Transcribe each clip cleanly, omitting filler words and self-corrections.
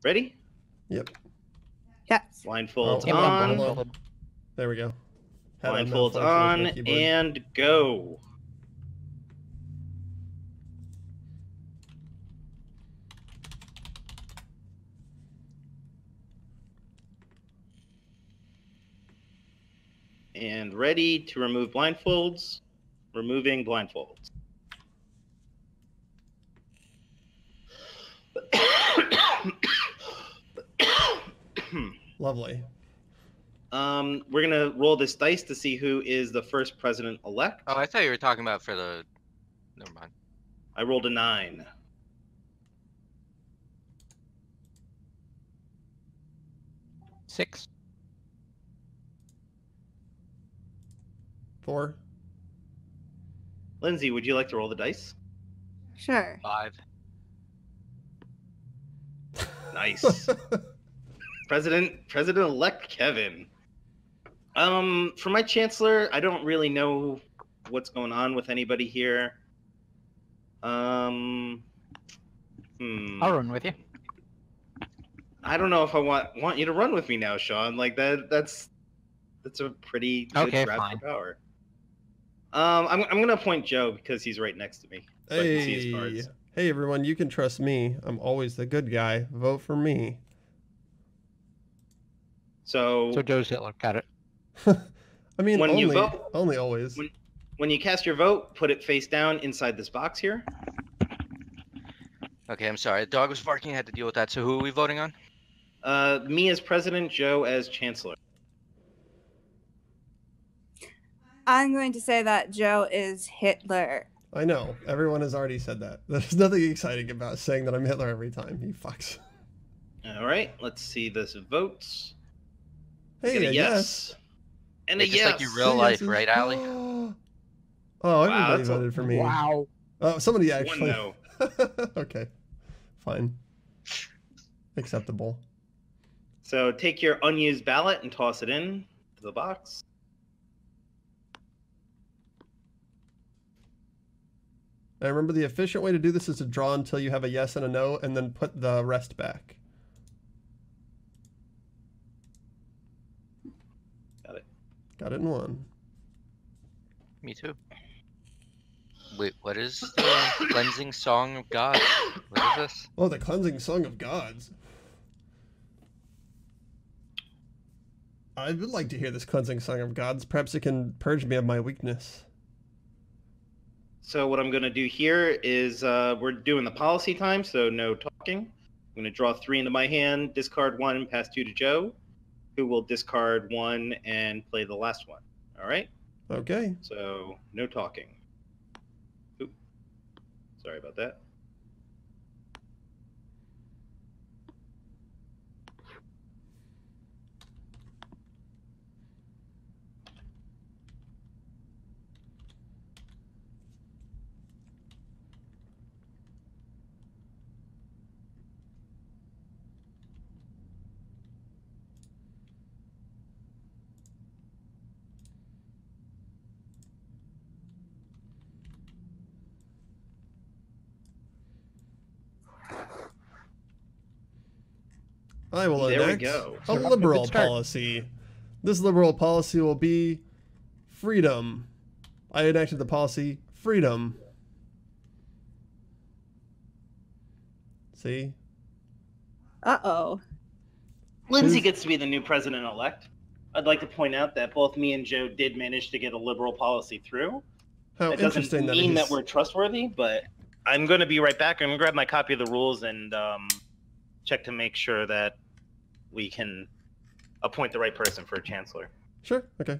Ready? Yep. Yes. Blindfolds Oh, on. hold on. There we go. Had a Blindfolds malfunction with on my keyboard. and go. And ready to remove blindfolds. Removing blindfolds. Lovely. We're gonna roll this dice to see who is the first president-elect. Oh, I thought you were talking about for the. Never mind. I rolled a 9. Six. 4. Lindsay, would you like to roll the dice? Sure. 5. Nice. President-elect Kevin. For my chancellor, I don't really know what's going on with anybody here. I'll run with you. I don't know if I want you to run with me now, Sean. Like that's a pretty good grab for power. I'm gonna appoint Joe because he's right next to me, so I can see his cards. Hey everyone, you can trust me. I'm always the good guy. Vote for me. So Joe's Hitler. Got it. I mean, when you vote, only always. When you cast your vote, put it face down inside this box here. Okay, I'm sorry. The dog was barking. I had to deal with that. So who are we voting on? Me as president, Joe as chancellor. I'm going to say that Joe is Hitler. I know. Everyone has already said that. There's nothing exciting about saying that I'm Hitler every time. He fucks. All right, let's see this votes. Hey, a yes. And a Just yes. like your real life, right, Allie? Oh, everybody voted for me. Wow. Oh, somebody actually. One no. Okay. Fine. Acceptable. So take your unused ballot and toss it in to the box. And remember, the efficient way to do this is to draw until you have a yes and a no, and then put the rest back. Got it. Got it in 1. Me too. Wait, what is the cleansing song of God? What is this? Oh, the cleansing song of gods. I would like to hear this cleansing song of gods. Perhaps it can purge me of my weakness. So what I'm going to do here is we're doing the policy time, so no talking. I'm going to draw 3 into my hand, discard 1, and pass 2 to Joe, who will discard 1 and play the last one. All right? Okay. So no talking. Oop. Sorry about that. I will There we enact go. a liberal policy. This liberal policy will be freedom. I enacted the policy freedom. See? Uh-oh. Lindsay gets to be the new president-elect. I'd like to point out that both me and Joe did manage to get a liberal policy through. How It interesting doesn't mean that we're trustworthy, but I'm going to be right back. I'm going to grab my copy of the rules and check to make sure that we can appoint the right person for a chancellor. Sure, okay.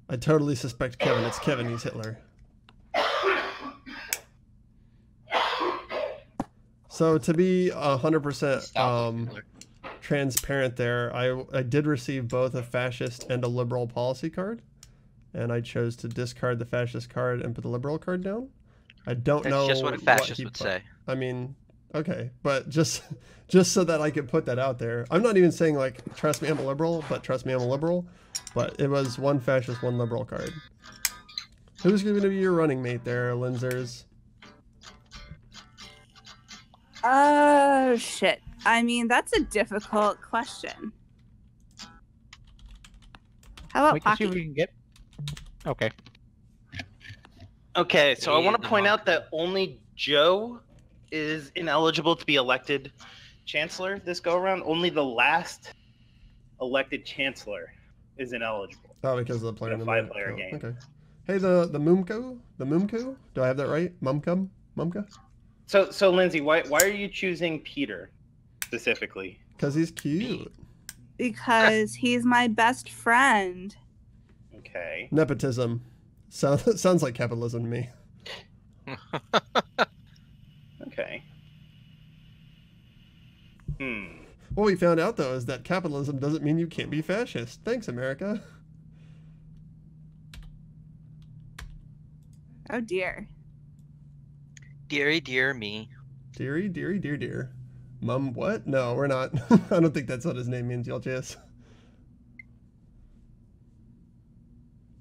I totally suspect Kevin. It's Kevin, he's Hitler. So to be 100% transparent there, I did receive both a fascist and a liberal policy card. And I chose to discard the fascist card and put the liberal card down. I don't know. That's just what a fascist would say. I mean, okay, but just so that I could put that out there. I'm not even saying like, trust me, I'm a liberal, but trust me, I'm a liberal. But it was 1 fascist, 1 liberal card. Who's going to be your running mate there, Linzers? Oh, shit. I mean, that's a difficult question. How about We can see if Pocky? we can get. Okay. Okay, so I want the to point out monk. that only Joe is ineligible to be elected chancellor this go around. Only the last elected chancellor is ineligible. Oh, because of the player In a number. 5-player game. Okay. Hey, the Mumko? Do I have that right? Mumka? So Lindsay, why are you choosing Peter specifically? Because he's cute. Because he's my best friend. Okay. Nepotism. Sounds like capitalism to me. Okay. What we found out, though, is that capitalism doesn't mean you can't be fascist. Thanks, America. Oh, dear. Deary, dear me. Dear. Mum, what? No, we're not. I don't think that's what his name means, LJS.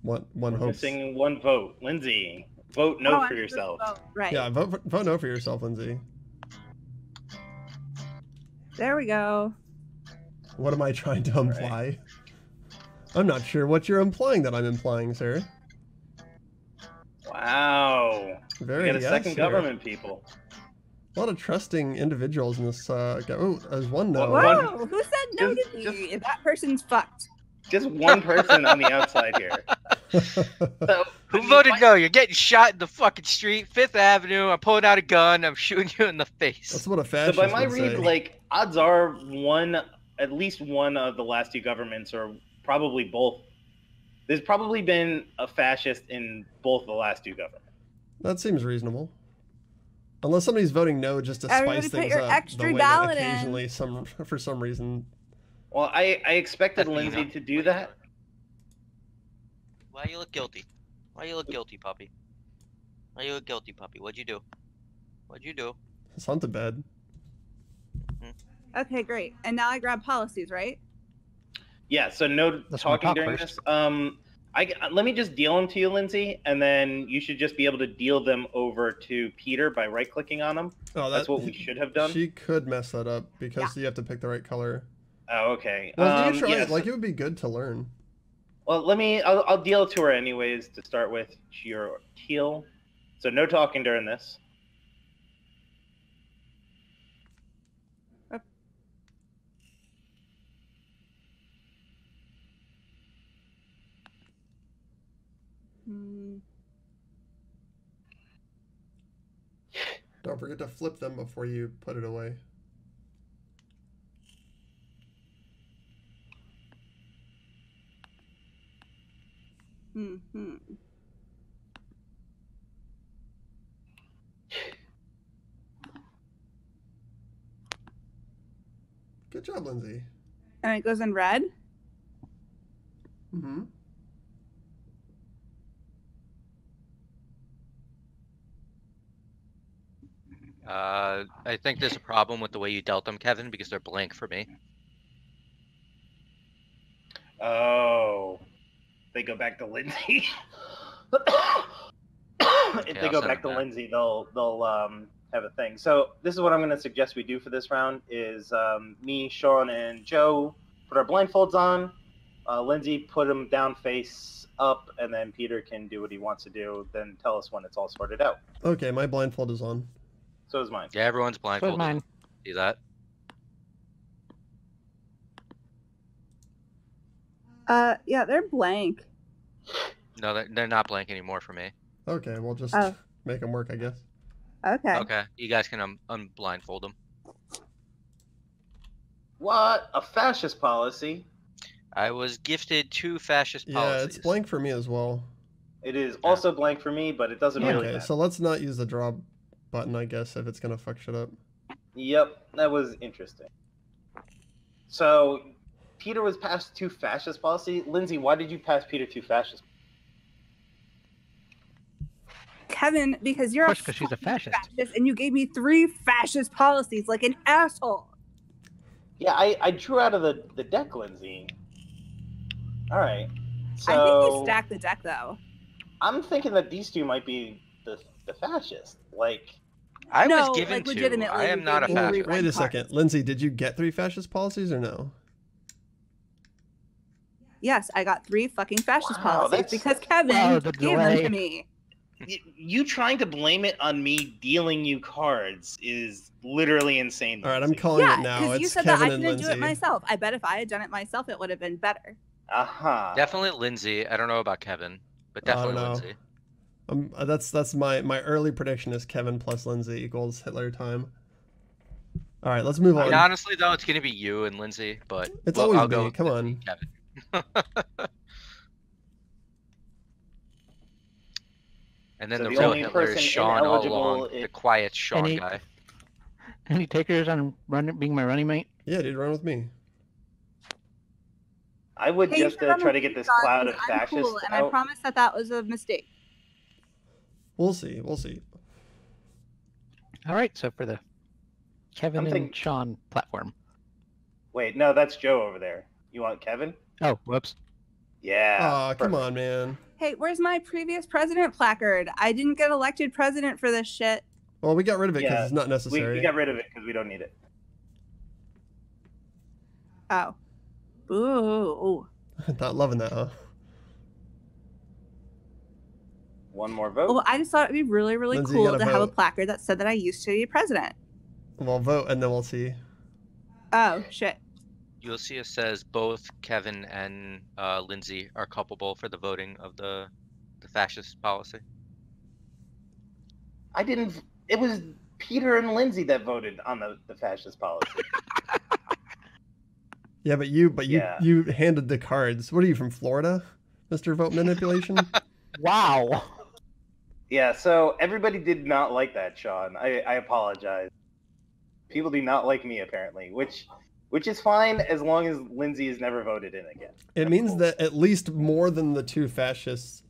One We're hopes. missing one vote. Lindsay, vote no for yourself. Right. Yeah, vote no for yourself, Lindsay. There we go. What am I trying to imply? I'm not sure what you're implying that I'm implying, sir. Wow. Very We got a yes second here. government, people. A lot of trusting individuals in this. Oh, there's one no. Whoa! Who said no to me? That person's fucked. Just one person on the outside here. So, Who voted no? You're getting shot in the fucking street, Fifth Avenue. I'm pulling out a gun. I'm shooting you in the face. That's what a So fascist by my would read, say. like, odds are at least one of the last two governments, or probably both. There's probably been a fascist in both the last two governments. That seems reasonable. Unless somebody's voting no just to Everybody spice put things your up extra the way ballot that in. occasionally for some reason. Well, I expected That's Lindsay enough. to do that. Why you look guilty? Why you look guilty, puppy? Why you look guilty, puppy? What'd you do? What'd you do? Something bad. Okay, great. And now I grab policies, right? Yeah, so no Let's talking talk during first. this. Let me just deal them to you, Lindsay, and then you should just be able to deal them over to Peter by right-clicking on them. Oh, That's what we should have done. She could mess that up because you have to pick the right color. Oh, okay. Well, you try yeah, it. Like, it would be good to learn. Well, I'll deal it to her anyways to start with. Your teal. So no talking during this. Don't forget to flip them before you put it away. Mm-hmm. Good job, Lindsay. And it goes in red? Mm-hmm. I think there's a problem with the way you dealt them, Kevin, because they're blank for me. Oh, they go back to Lindsay. If they go back to Lindsay, they'll have a thing. So this is what I'm going to suggest we do for this round: is me, Sean, and Joe put our blindfolds on. Lindsay put them down face up, and then Peter can do what he wants to do. Then tell us when it's all sorted out. Okay, my blindfold is on. So is mine. Yeah, everyone's So blindfolded. mine. See that? Yeah, they're blank. No, they're not blank anymore for me. Okay, we'll just make them work, I guess. Okay. Okay, you guys can unblindfold them. What? A fascist policy? I was gifted 2 fascist policies. Yeah, it's blank for me as well. It is also blank for me, but it doesn't really Okay, matter. so let's not use the draw button, I guess, if it's gonna fuck shit up. Yep, that was interesting. So, Peter was passed 2 fascist policy. Lindsay, why did you pass Peter 2 fascist? Kevin, because you're Because she's a fascist. and you gave me 3 fascist policies like an asshole. Yeah, I drew out of the deck, Lindsay. All right. So, I think you stacked the deck, though. I'm thinking that these 2 might be the fascist. Like, I was No, given like, two. legitimately, I am you not a gave me three fascist. Wait a red second. cards. Lindsay, did you get 3 fascist policies or no? Yes, I got 3 fucking fascist Wow, policies that's- because Kevin Oh, the gave them to delay. me. You trying to blame it on me dealing you cards is literally insane. All right, I'm Lindsay. calling Yeah, it now. because you It's said Kevin that I and couldn't do Lindsay. it myself. I bet if I had done it myself, it would have been better. Aha. Definitely Lindsay. I don't know about Kevin, but I don't definitely know. Lindsay. That's my early prediction is Kevin plus Lindsay equals Hitler time. All right, let's move I on. mean, honestly, though, it's gonna be you and Lindsay, but It's always I'll me. go with Come Lindsay, on. Kevin. And then So the the real only Hitler is person Sean all ineligible along, the quiet Sean Any- guy. Any takers on being my running mate? Yeah, dude, run with me. I would Hey, you just should run try with to get me, this Sean, cloud of because I'm fascists cool, and I out. promise that that was a mistake. We'll see. We'll see. All right, so for the Kevin I'm and thinking- Sean platform. Wait, no, that's Joe over there. You want Kevin? Oh, whoops. Yeah. Aw, come perfect. on, man. Hey, where's my previous president placard? I didn't get elected president for this shit. Well, we got rid of it because Yeah, it's not We necessary. got rid of it because we don't need it. Oh. Ooh. Not loving that, huh? One more vote. Well, I just thought it'd be really, really Lindsay, you cool gotta to have a vote. placard that said that I used to be president. We'll vote and then we'll see. Oh, shit. You'll see it says both Kevin and Lindsay are culpable for the voting of the fascist policy. I didn't. It was Peter and Lindsay that voted on the fascist policy. Yeah, but Yeah. you handed the cards. What are you from Florida, Mr. Vote Manipulation? Wow. Yeah, so everybody did not like that, Sean. I apologize. People do not like me apparently, which is fine as long as Lindsay is never voted in again. It That's means cool. that at least more than the 2 fascists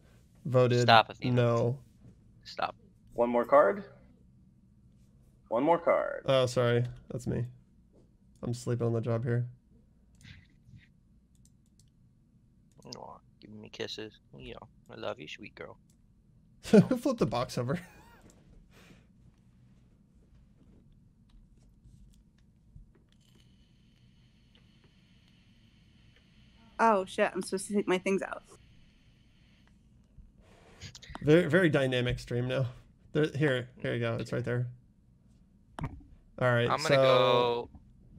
voted Stop, Athena. no. Stop. One more card. One more card. Oh, sorry. That's me. I'm sleeping on the job here. Aw, giving me kisses. You know, I love you, sweet girl. Flip the box over. Oh, shit. I'm supposed to take my things out. Very, very dynamic stream now. Here you go. It's right there. All right. I'm gonna go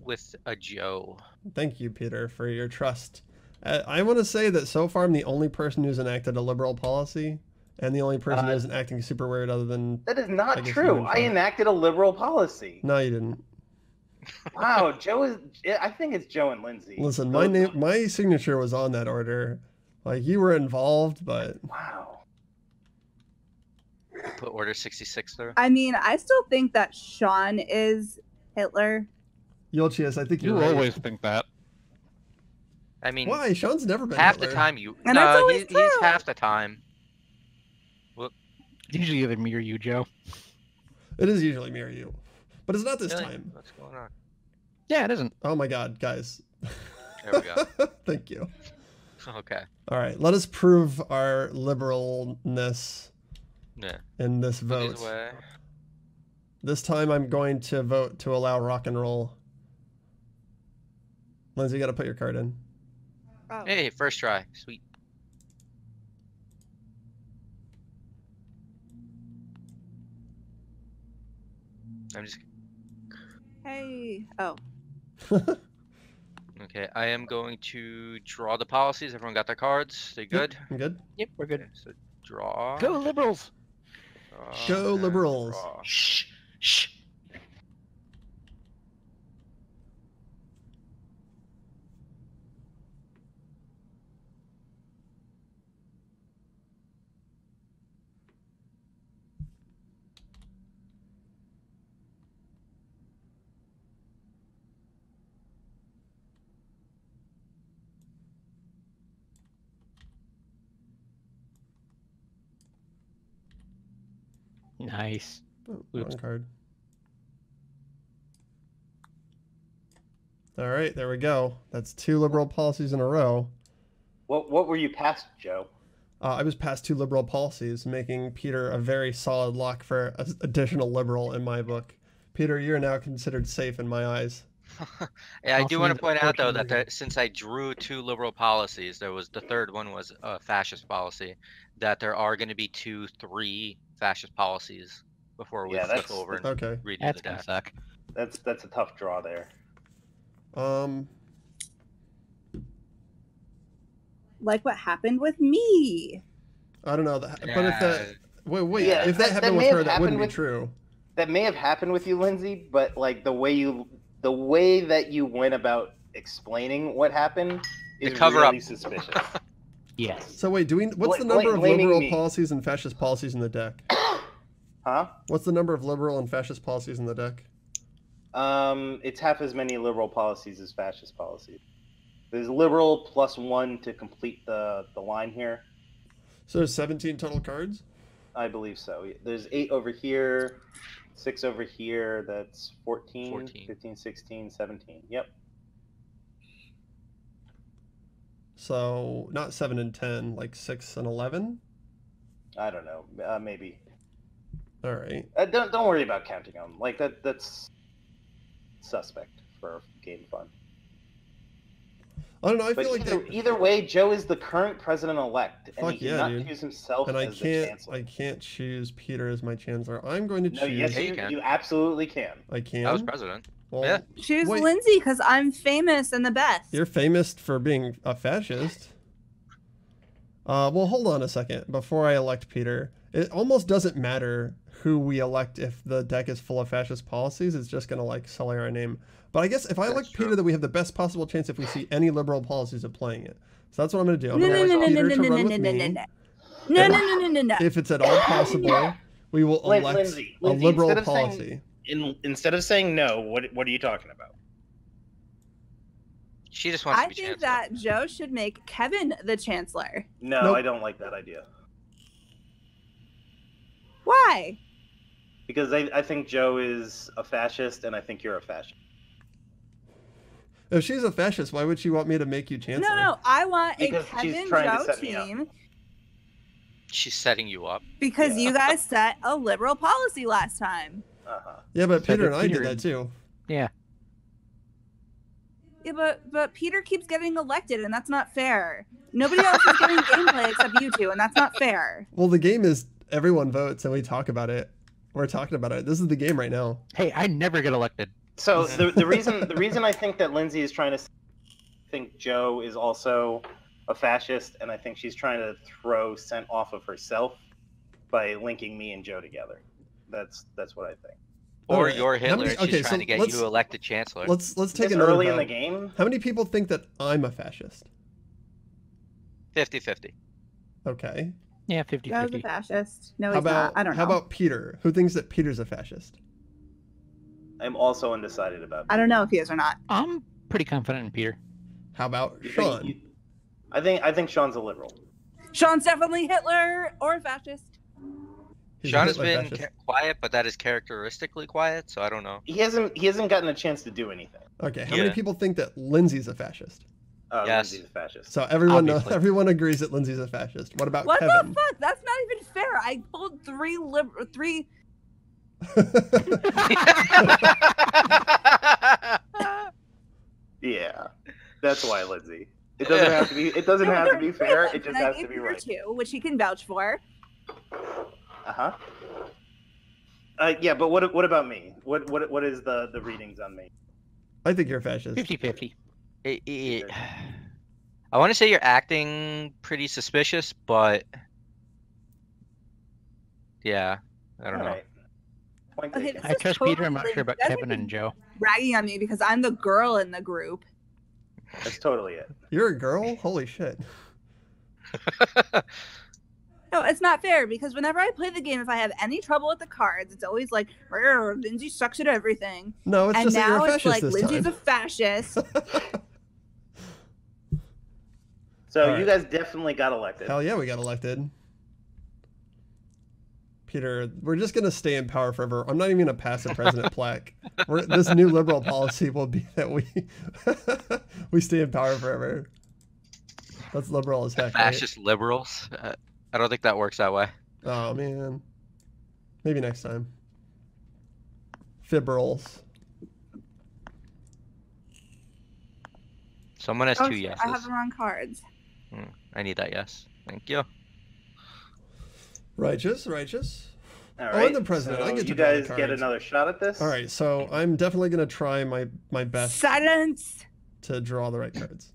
with a Joe. Thank you, Peter, for your trust. I want to say that so far I'm the only person who's enacted a liberal policy, and the only person who isn't acting super weird other than. That is I not guess true. you I enacted a liberal policy. No, you didn't. Wow, Joe is. I think it's Joe and Lindsay. Listen, Those- my signature was on that order. Like you were involved, but Wow. Put order 66 there. I mean, I still think that Sean is Hitler. Yolchius, I think You you're right. always think that. I mean, Why? Sean's never been half Hitler. the time you. And that's No, always he's true. half the time. It's usually either me or you, Joe. It is usually me or you, but it's not this Really? time. What's going on? Yeah, it isn't. Oh my God, guys. There we go. Thank you. Okay. All right, let us prove our liberalness Yeah. in this Put vote. these away. This time I'm going to vote to allow rock and roll. Lindsay, you got to put your card in. Oh. Hey, first try. Sweet. I'm just Hey. Oh. okay. I am going to draw the policies. Everyone got their cards? They good? I'm good. Yep, we're good. Okay, so draw. Go liberals! draw, Go and liberals. draw. Shh. Shh. Nice. Oh, Oops. wrong card. All right, there we go. That's 2 liberal policies in a row. What were you past, Joe? I was passed 2 liberal policies, making Peter a very solid lock for additional liberal in my book. Peter, you're now considered safe in my eyes. Yeah, I Also do want to means point out though 14 that since I drew 2 liberal policies, the third one was a fascist policy, that there are going to be 3 fascist policies before we flip over and Okay. redo That's the gonna deck. suck. That's a tough draw there. Like what happened with me. I don't know. But if that wait, Yeah, if that happened with her, that wouldn't be true. That may have happened with you, Lindsay, but like the way that you went about explaining what happened is really suspicious. Yes. So wait, what's the number of liberal policies and fascist policies in the deck? Huh? What's the number of liberal and fascist policies in the deck? It's half as many liberal policies as fascist policies. There's liberal plus 1 to complete the line here. So there's 17 total cards? I believe so. There's 8 over here, 6 over here. That's 14, 15, 16, 17. Yep. So not 7 and 10, like 6 and 11? I don't know. Maybe. All right. Don't worry about counting them. Like that's suspect for game fun. I don't know. I feel like either way, Joe is the current president-elect, and he cannot choose himself and as the chancellor. I can't choose Peter as my chancellor. I'm going to choose. No, yes, you absolutely can. I can. I was president. Well, yeah. Choose Lindsay because I'm famous and the best. You're famous for being a fascist. Well, hold on a second. Before I elect Peter, it almost doesn't matter who we elect if the deck is full of fascist policies. It's just going to like sully our name. But I guess if I elect Peter, then we have the best possible chance if we see any liberal policies of playing it. So that's what I'm going to do. I'm going to elect Peter to run with me. No. If it's at all possible, we will elect Lindsay, a liberal policy. Instead of saying no, what are you talking about? She just wants to be chancellor. I think that Joe should make Kevin the chancellor. No, nope. I don't like that idea. Why? Because I think Joe is a fascist, and I think you're a fascist. If she's a fascist, why would she want me to make you chancellor? No, I want a Kevin Joe team. She's setting you up. Because you guys set a liberal policy last time. Yeah, but Peter and I did that too. Yeah. Yeah, but Peter keeps getting elected, and that's not fair. Nobody else is getting gameplay except you two, and that's not fair. Well, the game is everyone votes, and we talk about it. We're talking about it. This is the game right now. Hey, I never get elected. So the reason I think that Lindsay is trying to think Joe is also a fascist, and I think she's trying to throw scent off of herself by linking me and Joe together. That's what I think. Or you're Hitler. She's trying to get you elected chancellor. Let's take another early vote. In the game. How many people think that I'm a fascist? 50-50. Okay. Yeah, 50-50. Joe's a fascist. No, he's not. I don't know. How about Peter? Who thinks that Peter's a fascist? I'm also undecided about Peter. I don't know if he is or not. I'm pretty confident in Peter. How about Sean? I think Sean's a liberal. Sean's definitely Hitler or a fascist. Sean has been quiet, but that is characteristically quiet, so I don't know. He hasn't gotten a chance to do anything. Okay, how many people think that Lindsay's a fascist? Yes. Lindsay's a fascist. So everyone agrees that Lindsay's a fascist. What about Kevin? What the fuck? That's not even fair. I pulled three. Yeah, that's why, Lindsay. It doesn't have to be. It doesn't have to be fair. It just has to be right. Two, which he can vouch for. Yeah, but what about me? What is the readings on me? I think you're a fascist. 50-50. I want to say you're acting pretty suspicious, but yeah, I don't know. Okay, I trust totally Peter. I'm not sure about Kevin and Joe. Bragging on me because I'm the girl in the group. That's totally it. You're a girl? Holy shit. No, it's not fair because whenever I play the game, if I have any trouble with the cards, it's always like, Lindsay sucks at everything. No, it's just that you're a fascist like this Lindsay's time. a fascist. So you guys definitely got elected. Hell yeah, we got elected. Peter, we're just going to stay in power forever. I'm not even going to pass a president plaque. This new liberal policy will be that we stay in power forever. That's liberal as heck. Fascist liberals. I don't think that works that way. Oh man. Maybe next time. Fibrils. Someone has Oh, two shit, yeses. I have the wrong cards. I need that yes. Thank you. Righteous, righteous. All Oh, right. I'm the president. So I get to you draw the guys get cards. another shot at this. All right, so I'm definitely gonna try my best Silence. to draw the right cards.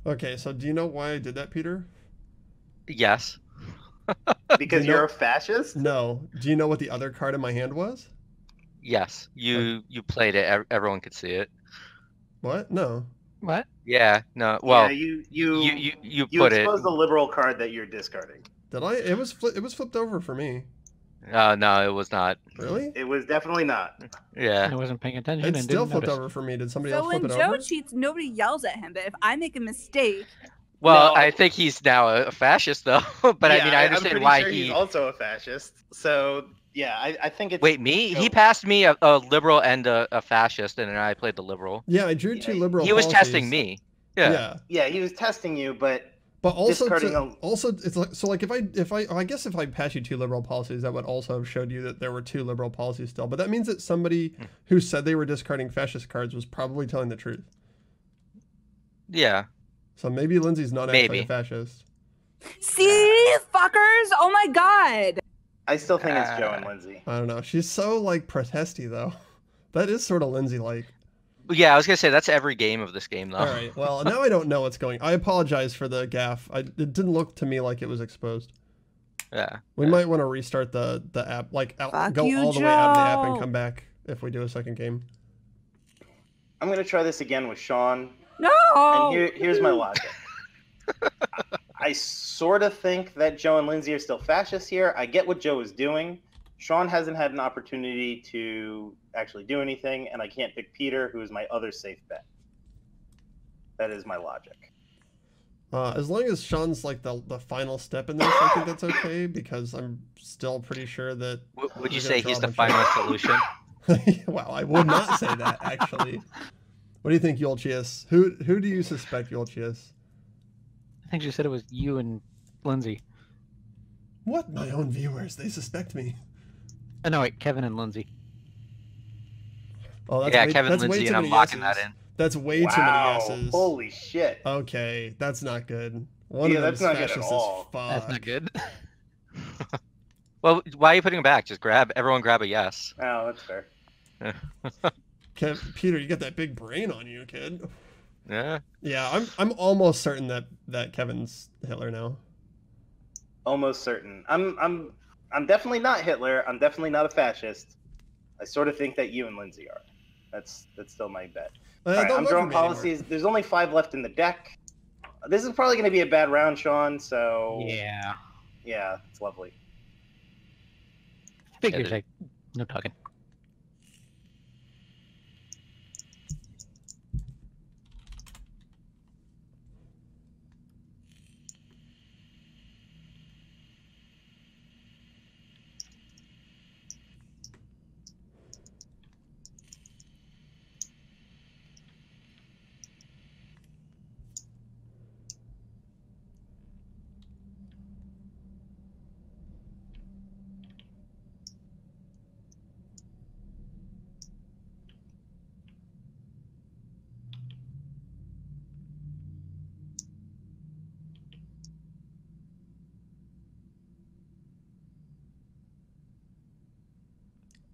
Okay, so do you know why I did that, Peter? Yes. Because Do you you're know- a fascist? No. Do you know what the other card in my hand was? Yes. You played it. Everyone could see it. What? No. What? Yeah. No. Well, yeah, you you put it. exposed the liberal card that you're discarding. Did I? It was flipped over for me. No, it was not. Really? It was definitely not. Yeah. I wasn't paying attention It and still didn't flipped notice. over for me. Did somebody So else flip when it Joe over? cheats, nobody yells at him. But if I make a mistake, Well, No. I think he's now a fascist, though. But I mean, I I'm understand pretty why sure he. he's also a fascist. So yeah, I think it's. Wait, me? He Joe. passed me a liberal and a fascist, and then I played the liberal. Yeah, I drew Yeah, two liberal. He was policies. testing me. Yeah. Yeah, he was testing you, but But also, discarding also it's like so. Like I guess if I pass you two liberal policies, that would also have showed you that there were two liberal policies still. But that means that somebody who said they were discarding fascist cards was probably telling the truth. Yeah. So maybe Lindsay's not actually a Maybe. fascist. see, fuckers! Oh my god! I still think it's Joe and Lindsay. I don't know. She's so like protesty though. That is sort of Lindsay like. Yeah, I was gonna say that's every game of this game, though. All right. Well, now I don't know what's going. I apologize for the gaffe. It didn't look to me like it was exposed. Yeah. We might want to restart the app, like Fuck go you, all the way out of the app and Joe. come back if we do a second game. I'm gonna try this again with Sean. No! And here's my logic. I sort of think that Joe and Lindsay are still fascists here. I get what Joe is doing. Sean hasn't had an opportunity to actually do anything, and I can't pick Peter, who is my other safe bet. That is my logic. As long as Sean's like the final step in this, I think that's okay because I'm still pretty sure that. Would you you're say gonna he's draw the a bunch final solution? of- Well, I would not say that actually. What do you think, Yulchius? Who do you suspect, Yulchius? I think she said it was you and Lindsay. What? My own viewers, they suspect me. Oh, no, wait, Kevin and Lindsay. Oh, that's Yeah, way, Kevin that's way Lindsay, too and I'm many locking yeses. that in. That's way too many Wow! yeses. Holy shit! Okay, that's not good. One Yeah, of that's them's not good at fascist all. as fuck. That's not good. Well, why are you putting him back? Just everyone grab a yes. Oh, that's fair. Peter, you got that big brain on you, kid. Yeah. Yeah, I'm almost certain that Kevin's Hitler now. Almost certain. I'm definitely not Hitler. I'm definitely not a fascist. I sort of think that you and Lindsay are. That's still my bet. All right, Don't I'm vote drawing for me anymore. policies. There's only 5 left in the deck. This is probably going to be a bad round, Sean. So Yeah. yeah, it's lovely. Figures, Yeah, no talking.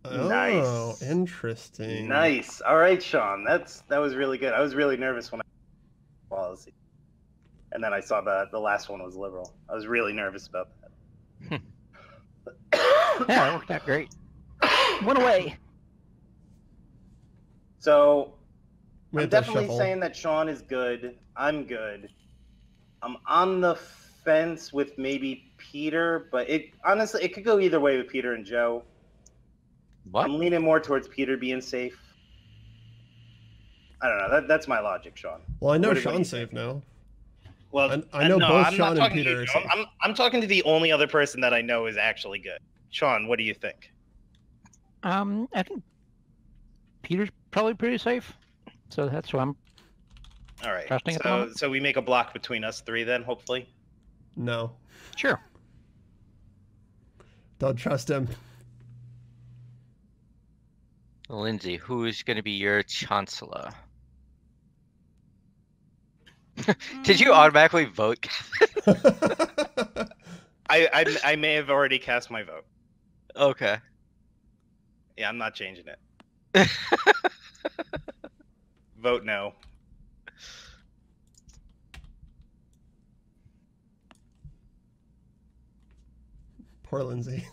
Oh, Nice. interesting. Nice. All right, Sean. That was really good. I was really nervous when I policy, and then I saw the last one was liberal. I was really nervous about that. Yeah, that worked out great. One away. So We I'm have to definitely shuffle. saying that Sean is good. I'm good. I'm on the fence with maybe Peter, but it honestly it could go either way with Peter and Joe. What? I'm leaning more towards Peter being safe. I don't know. That's my logic, Sean. Well, I know What do you Sean's safe think? now. Well, I know no, both I'm not Sean and talking to Peter you, are Joe. safe. I'm talking to the only other person that I know is actually good. Sean, what do you think? I think Peter's probably pretty safe. So that's who I'm All right. trusting at the moment. So we make a block between us three then, hopefully. No. Sure. Don't trust him. Lindsay, who is going to be your chancellor? Did you automatically vote? I may have already cast my vote. Okay. Yeah, I'm not changing it. Vote no. Poor Lindsay.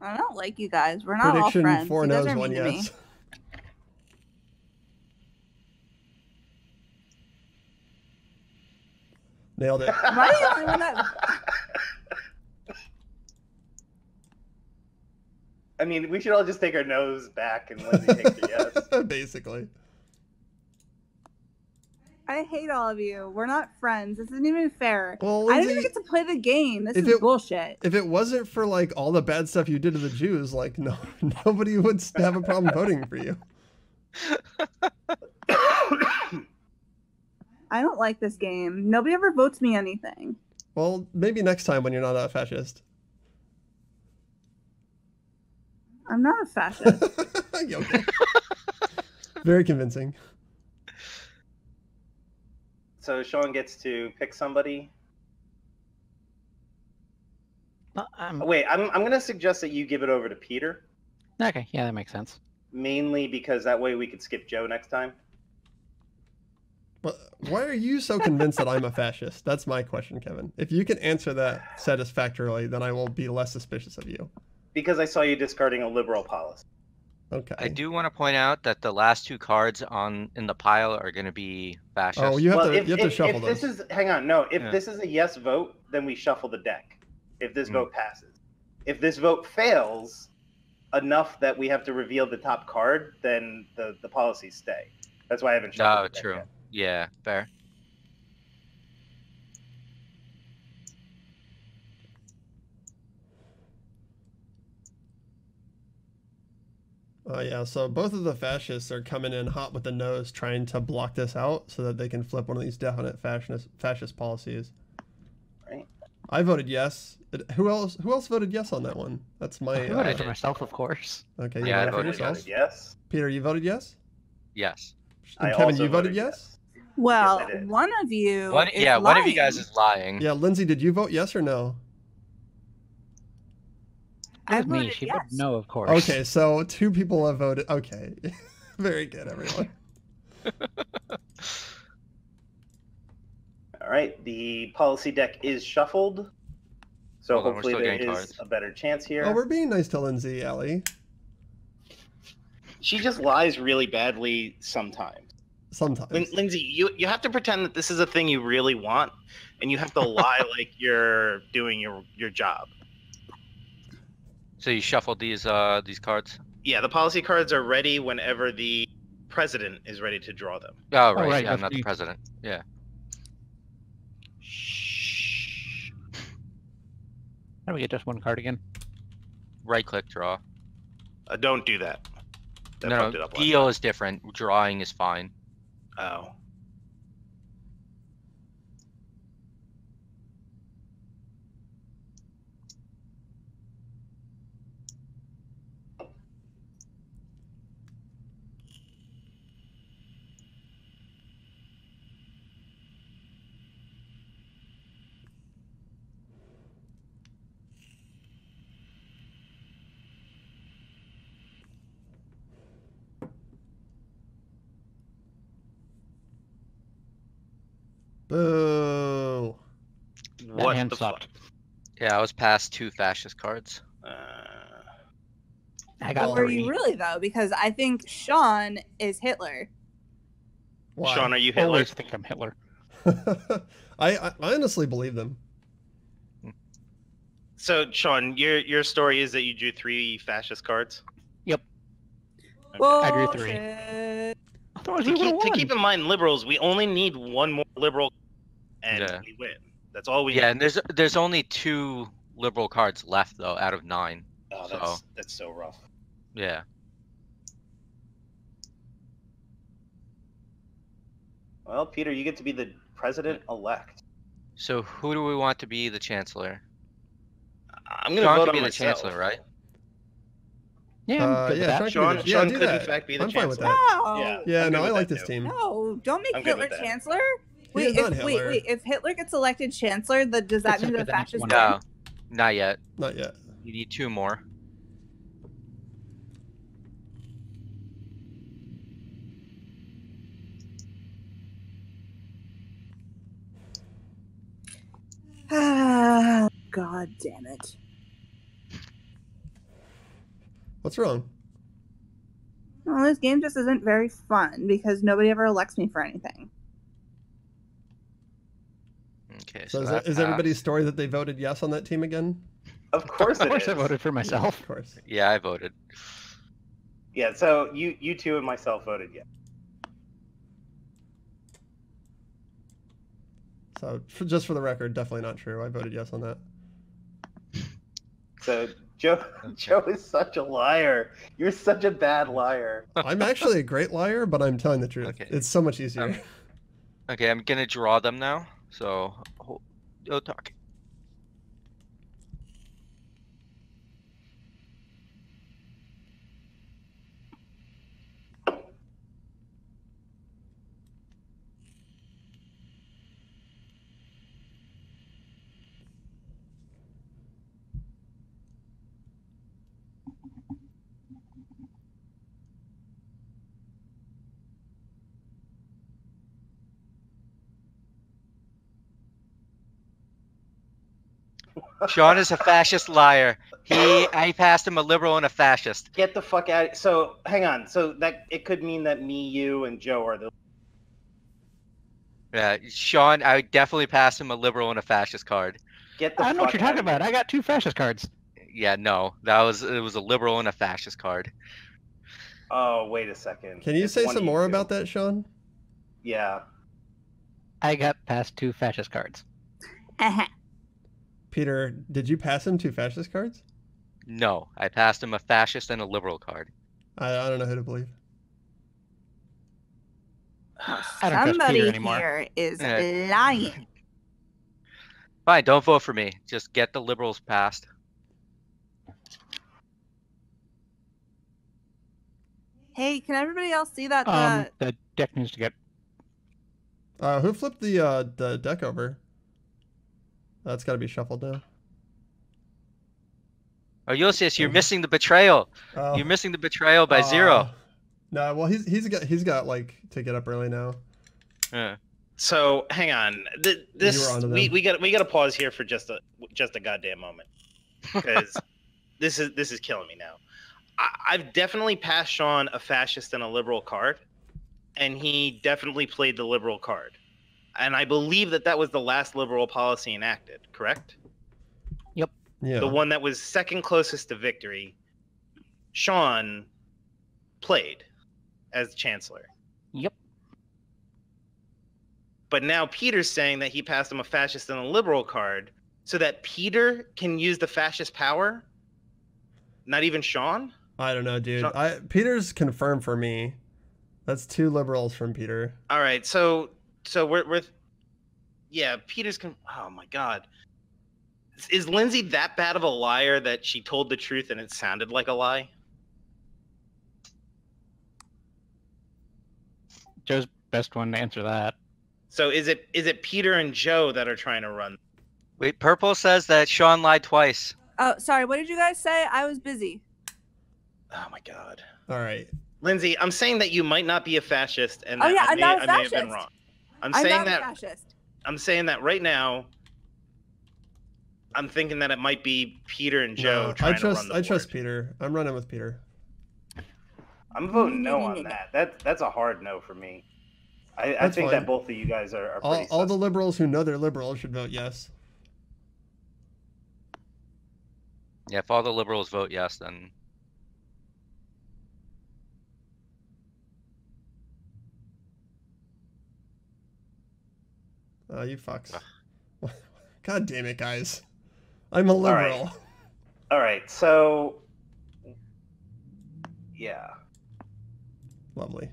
I don't like you guys. We're not all Prediction friends. 4 You guys no's, are 1 mean to me. yes. Nailed it. Am I the only one that? I mean, we should all just take our nose back and Lindsay takes her yes. Basically. I hate all of you. We're not friends. This isn't even fair. Well, I don't Lindsay, even get to play the game. This if is it- bullshit. if it wasn't for like all the bad stuff you did to the Jews, like nobody would have a problem voting for you. I don't like this game. Nobody ever votes me anything. Well, maybe next time when you're not a fascist. I'm not a fascist. Okay. Very convincing. So Sean gets to pick somebody. Wait, I'm gonna suggest that you give it over to Peter, Okay, yeah, that makes sense. mainly because that way we could skip Joe next time. But why are you so convinced that I'm a fascist? That's my question, Kevin. If you can answer that satisfactorily, then I will be less suspicious of you. Because I saw you discarding a liberal policy. Okay. I do want to point out that the last two cards in the pile are going to be fascist. Oh, you have Well, to shuffle if those. this is hang on, no, if Yeah. this is a yes vote, then we shuffle the deck. If this Mm. vote passes. If this vote fails enough that we have to reveal the top card, then the policies stay. That's why I haven't shuffled Oh, the deck true. yet. Yeah, fair. Oh yeah, so both of the fascists are coming in hot with the nose, trying to block this out so that they can flip one of these definite fascist policies. Right. I voted yes. Who else voted yes on that one? That's my. I voted for did. myself, of course. Okay, you Yeah, I voted for voted yourself. Yes. Peter, you voted yes. Yes. And I Kevin, also you voted yes. Well, Yes, I did. one of you. One is lying. of you guys is lying. Yeah, Lindsay, did you vote yes or no? That I was me. voted She yes. voted no, of course. Okay, so 2 people have voted. Okay, very good, everyone. All right. The policy deck is shuffled. So Hold on, we're hopefully still there getting is cards. a better chance here. Oh, we're being nice to Lindsay, Allie. She just lies really badly sometimes. Sometimes. Lindsay, you have to pretend that this is a thing you really want, and you have to lie like you're doing your job. So you shuffled these cards? Yeah, the policy cards are ready whenever the president is ready to draw them. Oh, right. right, Yeah, I'm that's not the me. president. Yeah. Shh. How do we get just one card again? Right click draw. Don't do that. That No, fucked it up last deal is different. Drawing is fine. time. Oh. Boo. What hand the sucked. fuck? Yeah, I was past 2 fascist cards. I got Or were 3. you really though? Because I think Sean is Hitler. Why? Sean, are you Hitler? Always think I'm Hitler. I honestly believe them. So, Sean, your story is that you drew 3 fascist cards? Yep. Okay. I drew 3. Bullshit. Otherwise, To we would have keep, to won. keep in mind, liberals, we only need 1 more liberal, and Yeah. we win. That's all we Yeah, need. and there's only 2 liberal cards left though out of 9. Oh, So that's so rough. yeah. Well, Peter, you get to be the president-elect. So who do we want to be the chancellor? I'm gonna Sean vote could on be the myself. chancellor, right? Yeah, I'm good with that. Sean, can Sean do could that. in fact be the I'm fine with chancellor. that. No. Yeah, I'm no, good I with like that this too. team. No, don't make I'm good Hitler with that. chancellor. He is not Wait, Hitler. if Hitler gets elected chancellor, does that mean Except the for the next fascist one. win? No, not yet. Not yet. You need 2 more. Ah, God damn it. What's wrong? Well, this game just isn't very fun because nobody ever elects me for anything. Okay, So so is everybody's story that they voted yes on that team again? Of course Of it course, is. I voted for myself. Of course. Yeah, I voted. Yeah, so you two and myself voted yes. So just for the record, definitely not true. I voted yes on that. So Joe is such a liar. You're such a bad liar. I'm actually a great liar, but I'm telling the truth. Okay. It's so much easier. Okay, I'm gonna draw them now. So, you'll talk. Sean is a fascist liar. I passed him a liberal and a fascist. Get the fuck out. So hang on. So that it could mean that me, you, and Joe are the. Yeah, Sean, I definitely passed him a liberal and a fascist card. Get the I fuck don't know what you're out talking of here. about. I got 2 fascist cards. Yeah, no, it was a liberal and a fascist card. Oh, wait a second. Can you It's say one some of you more two. about that, Sean? Yeah. I got past 2 fascist cards. Uh-huh. Peter, did you pass him 2 fascist cards? No, I passed him a fascist and a liberal card. I don't know who to believe. I don't trust Somebody Peter anymore. here is Yeah. lying. Fine, don't vote for me. Just get the liberals passed. Hey, can everybody else see that? The deck needs to get. Who flipped the deck over? That's got to be shuffled now. Oh, Yosius, you're missing the betrayal. Oh. You're missing the betrayal by 0. No, well he's got like to get up early now. Yeah. So hang on. You were onto them. We got to pause here for just a goddamn moment because this is killing me now. I've definitely passed Sean a fascist and a liberal card, and he definitely played the liberal card. And I believe that was the last liberal policy enacted, correct? Yeah. The one that was second closest to victory, Sean played as chancellor. Yep. But now Peter's saying that he passed him a fascist and a liberal card so that Peter can use the fascist power? Not even Sean? I don't know, dude. Peter's confirmed for me. That's 2 liberals from Peter. All right, so we're yeah, oh my god. Is Lindsay that bad of a liar that she told the truth and it sounded like a lie? Joe's best one to answer that. So is it Peter and Joe that are trying to run? Wait, Purple says that Sean lied twice. Oh, sorry. What did you guys say? I was busy. Oh my god. All right. Lindsay, I'm saying that you might not be a fascist and Oh, that yeah, I I'm may not a have been fascist. wrong. I'm I'm saying not that a fascist. I'm saying that right now. I'm thinking that it might be Peter and Joe trying to run the board. I trust Peter. I'm running with Peter. I'm voting no on that. That's a hard no for me. I think that both of you guys are pretty all the liberals who know they're liberal should vote yes. Yeah, if all the liberals vote yes, then... You fucks. God damn it, guys. I'm a liberal. All right, so... Yeah. Lovely.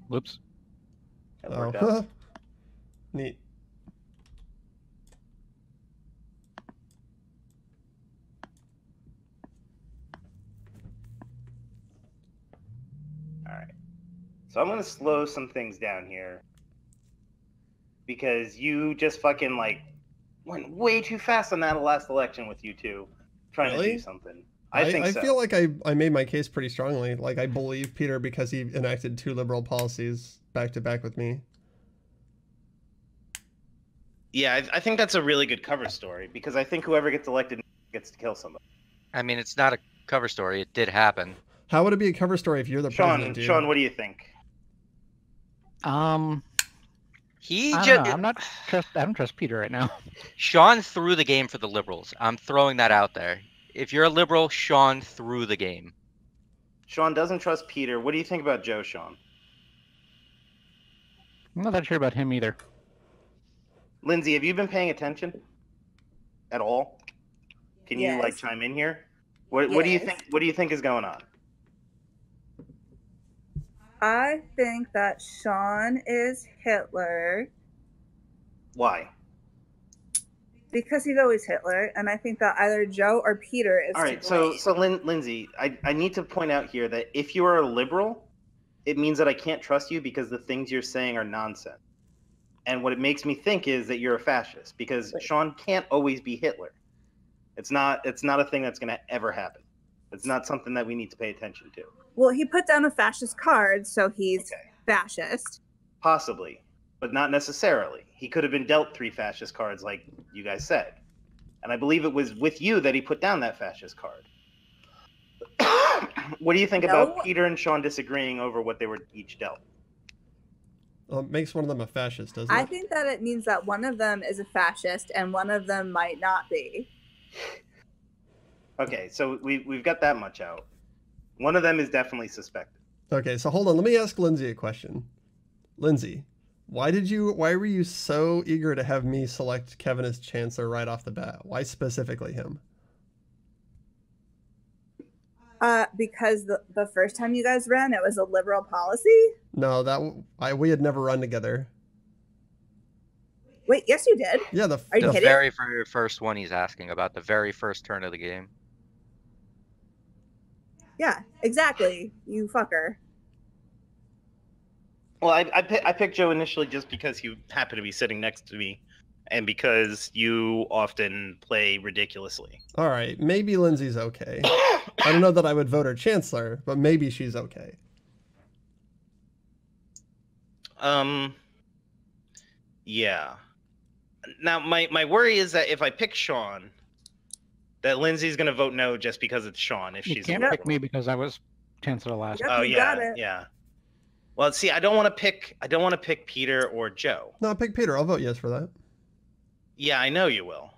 Whoops. Oh, neat. All right. So I'm going to slow some things down here. Because you just fucking, like, went way too fast on that last election with you two. Trying to do something. I think so. I feel like I made my case pretty strongly. Like, I believe Peter because he enacted 2 liberal policies back to back with me. Yeah, I think that's a really good cover story. Because I think whoever gets elected gets to kill somebody. I mean, it's not a cover story. It did happen. How would it be a cover story if you're the president, dude? Sean, what do you think? I don't trust Peter right now. Sean threw the game for the liberals. I'm throwing that out there. If you're a liberal, Sean threw the game. Sean doesn't trust Peter. What do you think about Joe, Sean? I'm not that sure about him either. Lindsay, have you been paying attention at all? Can you like chime in here? What do you think? What do you think is going on? I think that Sean is Hitler. Why? Because he's always Hitler, and I think that either Joe or Peter is. All right, so Lindsay, I need to point out here that if you are a liberal, it means that I can't trust you because the things you're saying are nonsense. And what it makes me think is that you're a fascist because Sean can't always be Hitler. It's not a thing that's going to ever happen. It's not something that we need to pay attention to. Well, he put down a fascist card, so he's fascist. Possibly, but not necessarily. He could have been dealt 3 fascist cards like you guys said. And I believe it was with you that he put down that fascist card. What do you think about Peter and Sean disagreeing over what they were each dealt? Well, it makes one of them a fascist, doesn't it? I think that it means that one of them is a fascist and one of them might not be. Okay, so we've got that much out. One of them is definitely suspected. Okay, so hold on. Let me ask Lindsay a question. Lindsay, why were you so eager to have me select Kevin as Chancellor right off the bat? Why specifically him? Because the first time you guys ran, it was a liberal policy? No, we had never run together. Wait, yes you did. Yeah, Are you kidding? Very first one he's asking about, the very first turn of the game. Yeah, exactly. You fucker. Well, I picked Joe initially just because he happened to be sitting next to me, and because you often play ridiculously. All right, maybe Lindsay's okay. I don't know that I would vote her Chancellor, but maybe she's okay. Yeah. Now, my worry is that if I pick Sean, that Lindsay's going to vote no just because it's Sean. If You she's can't pick me because I was Chancellor last. Yep, Oh you yeah, got it. yeah. Well, see, I don't want to pick Peter or Joe. No, pick Peter. I'll vote yes for that. Yeah, I know you will.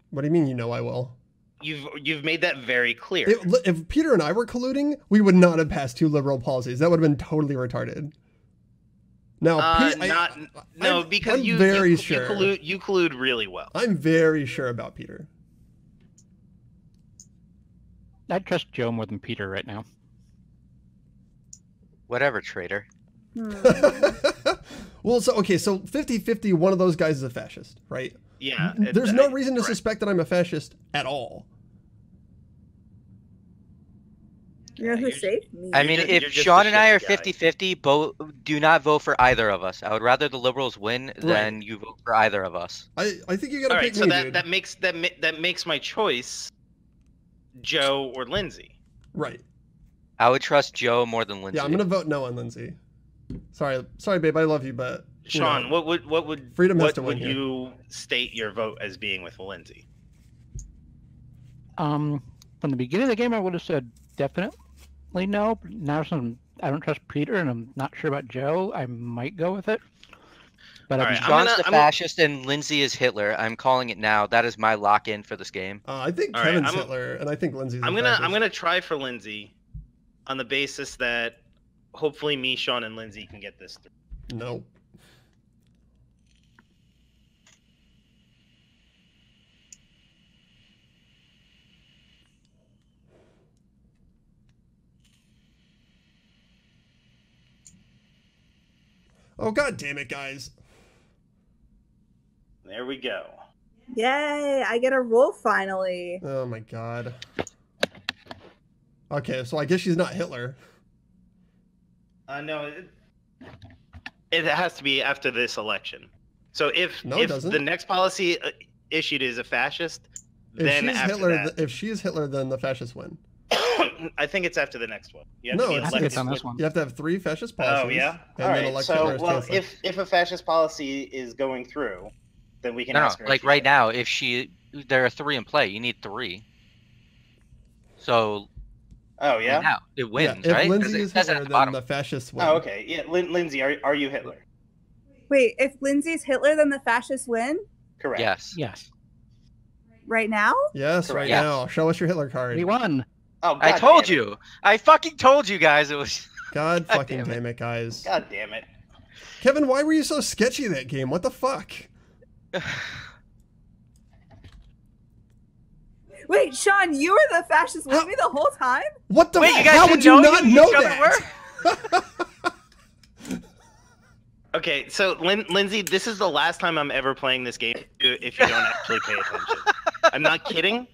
What do you mean you know I will? You've made that very clear. If Peter and I were colluding, we would not have passed 2 liberal policies. That would have been totally retarded. Now, because I'm very sure. You collude really well. I'm very sure about Peter. I trust Joe more than Peter right now. Whatever, traitor. Well, so 50-50, one of those guys is a fascist, right? Yeah. There's no reason to suspect that I'm a fascist at all. You know who's safe? Me. I mean, if Sean and I are 50-50, do not vote for either of us. I would rather the liberals win than you vote for either of us. I think you gotta pick me, so dude. that makes my choice Joe or Lindsay. Right. I would trust Joe more than Lindsay. Yeah, I'm gonna vote no on Lindsay. Sorry, babe. I love you, but Sean, what would freedom has to would win here. you state your vote as being with Lindsay? From the beginning of the game, I would have said definitely no. But now, since I don't trust Peter and I'm not sure about Joe, I might go with it. But All right, Sean's the fascist and Lindsay is Hitler. I'm calling it now. That is my lock-in for this game. I think All right, Kevin's Hitler, and I think Lindsay's. I'm gonna try for Lindsay, on the basis that hopefully me, Sean, and Lindsay can get this through. No. Oh, god damn it, guys. There we go. Yay, I get a rule finally. Oh my god. Okay, so I guess she's not Hitler. No, it has to be after this election. So if the next policy issued is a fascist, then after that... If she's Hitler, then the fascists win. I think it's after the next one. I think it's on this one. You have to have 3 fascist policies. Oh, yeah? And all then right, elect so, Hitler as well, chancellor. if a fascist policy is going through, then we can ask her. Like right now, there are 3 in play. You need 3. So... Oh, yeah? Right now, it wins, if right? If Lindsay is Hitler, then the fascists win. Oh, okay. Yeah, Lindsay, are you Hitler? Wait, if Lindsay's Hitler, then the fascists win? Correct. Yes. Yes. Right now? Yes, Correct. right now. Show us your Hitler card. We won. Oh, God I told you. I fucking told you guys it was... God fucking damn it, guys. God damn it. Kevin, why were you so sketchy that game? What the fuck? Wait, Sean, you were the fascist with me the whole time? What the Wait, you guys how didn't would you not who know each other that? were? Okay, so Lindsay, this is the last time I'm ever playing this game if you don't actually pay attention. I'm not kidding.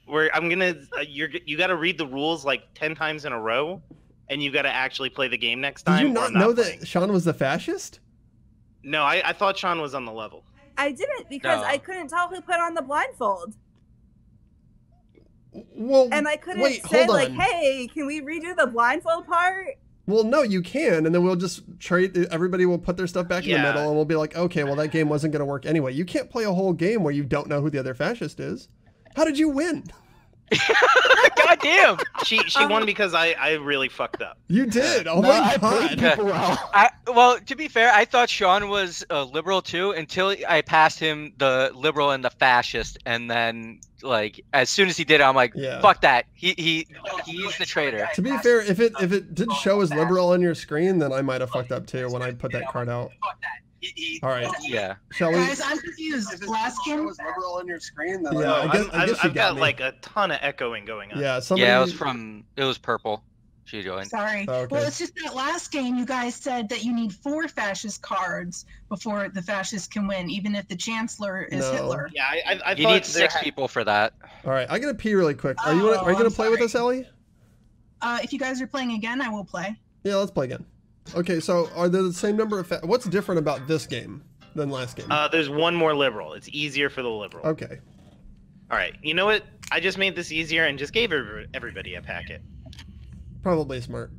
You got to read the rules like 10 times in a row, and you got to actually play the game next time. Did you not know that Sean was the fascist? No, I thought Sean was on the level. I didn't because I couldn't tell who put on the blindfold. Well, and I couldn't say like, "Hey, can we redo the blindfold part?" Well, no, you can, and then we'll just trade. Everybody will put their stuff back in the middle, and we'll be like, "Okay, well, that game wasn't going to work anyway." You can't play a whole game where you don't know who the other fascist is. How did you win? God damn! She won because I really fucked up. You did. Oh my god. Well, to be fair, I thought Sean was a liberal too until I passed him the liberal and the fascist, and then like as soon as he did it, I'm like, fuck that. He's the traitor. To be fair, if it did show as liberal on your screen, then I might have fucked up too when I put that card out. All right. Yeah. Shall we? Guys, I'm confused. If last game was liberal on your screen, then yeah, I guess I've got like a ton of echoing going on. Yeah, yeah, it was purple. She joined. Sorry. Oh, okay. Well, it's just that last game you guys said that you need 4 fascist cards before the fascist can win, even if the chancellor is Hitler. Yeah, I you need 6 people for that. All right, I gotta pee really quick. Are you gonna play with us, Ellie? If you guys are playing again, I will play. Yeah, let's play again. Okay, so are there the same number of... What's different about this game than last game? There's one more liberal. It's easier for the liberal. Okay. All right. You know what? I just made this easier and just gave everybody a packet. Probably smart.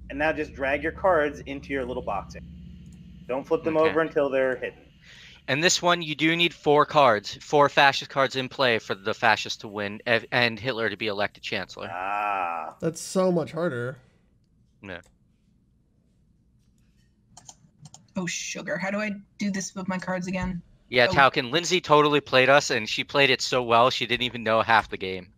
And now just drag your cards into your little box. Don't flip them over until they're hidden. And this one, you do need 4 cards, 4 fascist cards in play for the fascist to win and Hitler to be elected chancellor. Ah. That's so much harder. Yeah. Oh, sugar. How do I do this with my cards again? Yeah, Talcon. Lindsay totally played us, and she played it so well, she didn't even know half the game.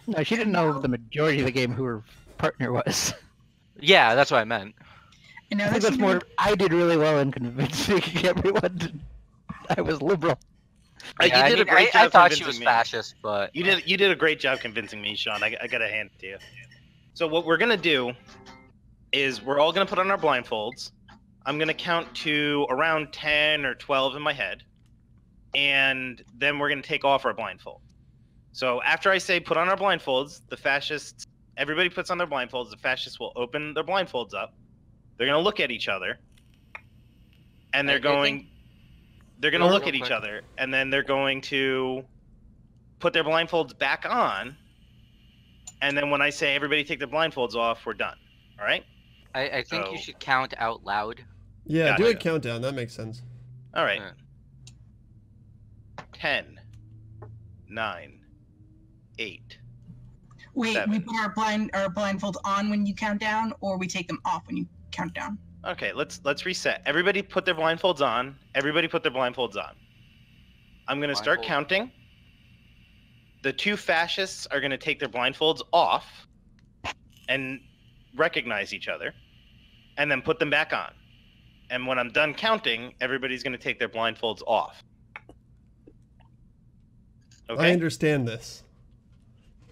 No, she didn't know the majority of the game who her partner was. Yeah, that's what I meant. I know that's more. I did really well in convincing everyone I was liberal. Yeah, you did a great job. I thought she was fascist, but you did a great job convincing me, Sean. I gotta hand it to you. So what we're gonna do is we're all going to put on our blindfolds. I'm going to count to around 10 or 12 in my head. And then we're going to take off our blindfold. So after I say put on our blindfolds, the fascists, everybody puts on their blindfolds. The fascists will open their blindfolds up. They're going to look at each other. And they're going to look at each other. And then they're going to put their blindfolds back on, and then when I say everybody take their blindfolds off, we're done. All right? I think you should count out loud. Yeah, Gotcha. do a countdown. That makes sense. All right. 10, 9, 8. Wait, 7. we put our blindfolds on when you count down, or we take them off when you count down? Okay, let's reset. Everybody put their blindfolds on. Everybody put their blindfolds on. I'm going to start counting. The 2 fascists are going to take their blindfolds off and recognize each other, and then put them back on. And when I'm done counting, everybody's going to take their blindfolds off. Okay? I understand this.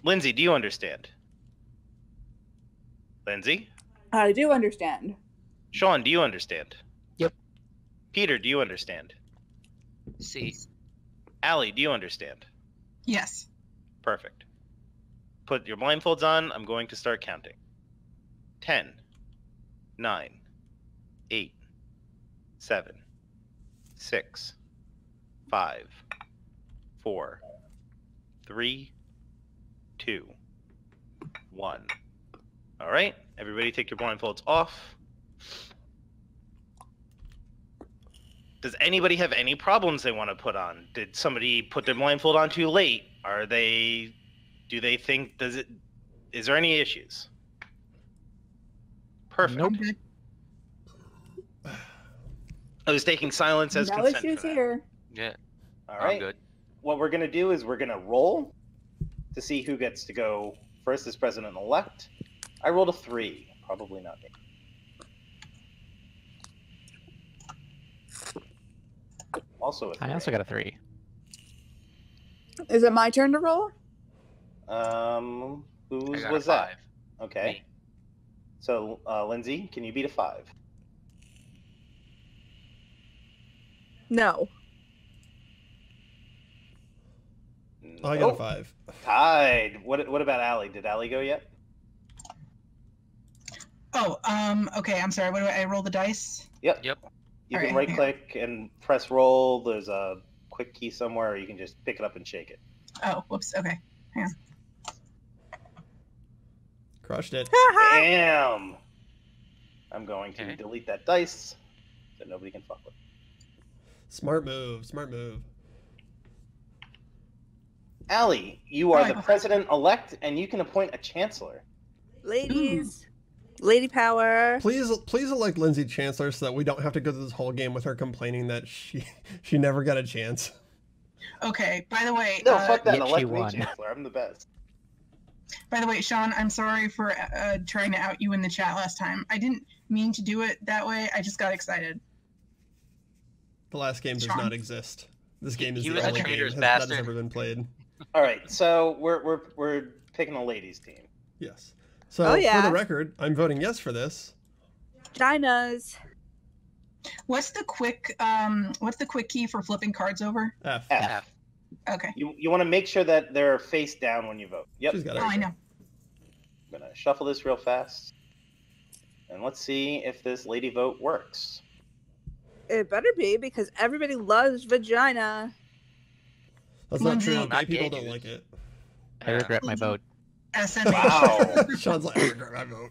Lindsay, do you understand? Lindsay? I do understand. Sean, do you understand? Yep. Peter, do you understand? See. Allie, do you understand? Yes. Perfect. Put your blindfolds on. I'm going to start counting. 10, 9, 8, 7, 6, 5, 4, 3, 2, 1. All right, everybody take your blindfolds off. Does anybody have any problems they want to put on? Did somebody put their blindfold on too late? Do they think, is there any issues? Perfect. Nope. I was taking silence as No consent issues for that. here. Yeah. All right. I'm good. What we're going to do is we're going to roll to see who gets to go first as president-elect. I rolled a 3. Probably not me. Also a 3. I also got a 3. Is it my turn to roll? Whose I got was a 5. that? Okay. Me. So, Lindsay, can you beat a 5? No. I got a 5. Tied. What about Allie? Did Allie go yet? Oh, okay, I'm sorry. What do I roll the dice? Yep. Yep. You All can right, right-click and press roll. There's a quick key somewhere, or you can just pick it up and shake it. Oh, whoops. Okay. Hang on. Crushed it. Damn! I'm going to delete that dice so nobody can fuck with it. Smart move. Smart move. Allie, you are the president-elect, and you can appoint a chancellor. Ladies. Lady power. Please elect Lindsay chancellor so that we don't have to go through this whole game with her complaining that she never got a chance. Okay, by the way... No, fuck that. Yet Elect she me won. chancellor. I'm the best. By the way, Sean, I'm sorry for trying to out you in the chat last time. I didn't mean to do it that way. I just got excited. The last game does Sean. not exist. This game is He the was a only game traitor's that has bastard. ever been played. All right, so we're picking a ladies' team. Yes. So Oh, yeah. for the record, I'm voting yes for this. Vaginas. What's the quick key for flipping cards over? F. F. Okay. You want to make sure that they're face down when you vote. Yep. She's got Oh, it. I know. I'm gonna shuffle this real fast, and let's see if this lady vote works. It better be because everybody loves vagina. That's not true. Lindsay. Gay Not people gay don't dudes. like it. I regret my vote. SMH. Wow. Sean's like, I regret my vote.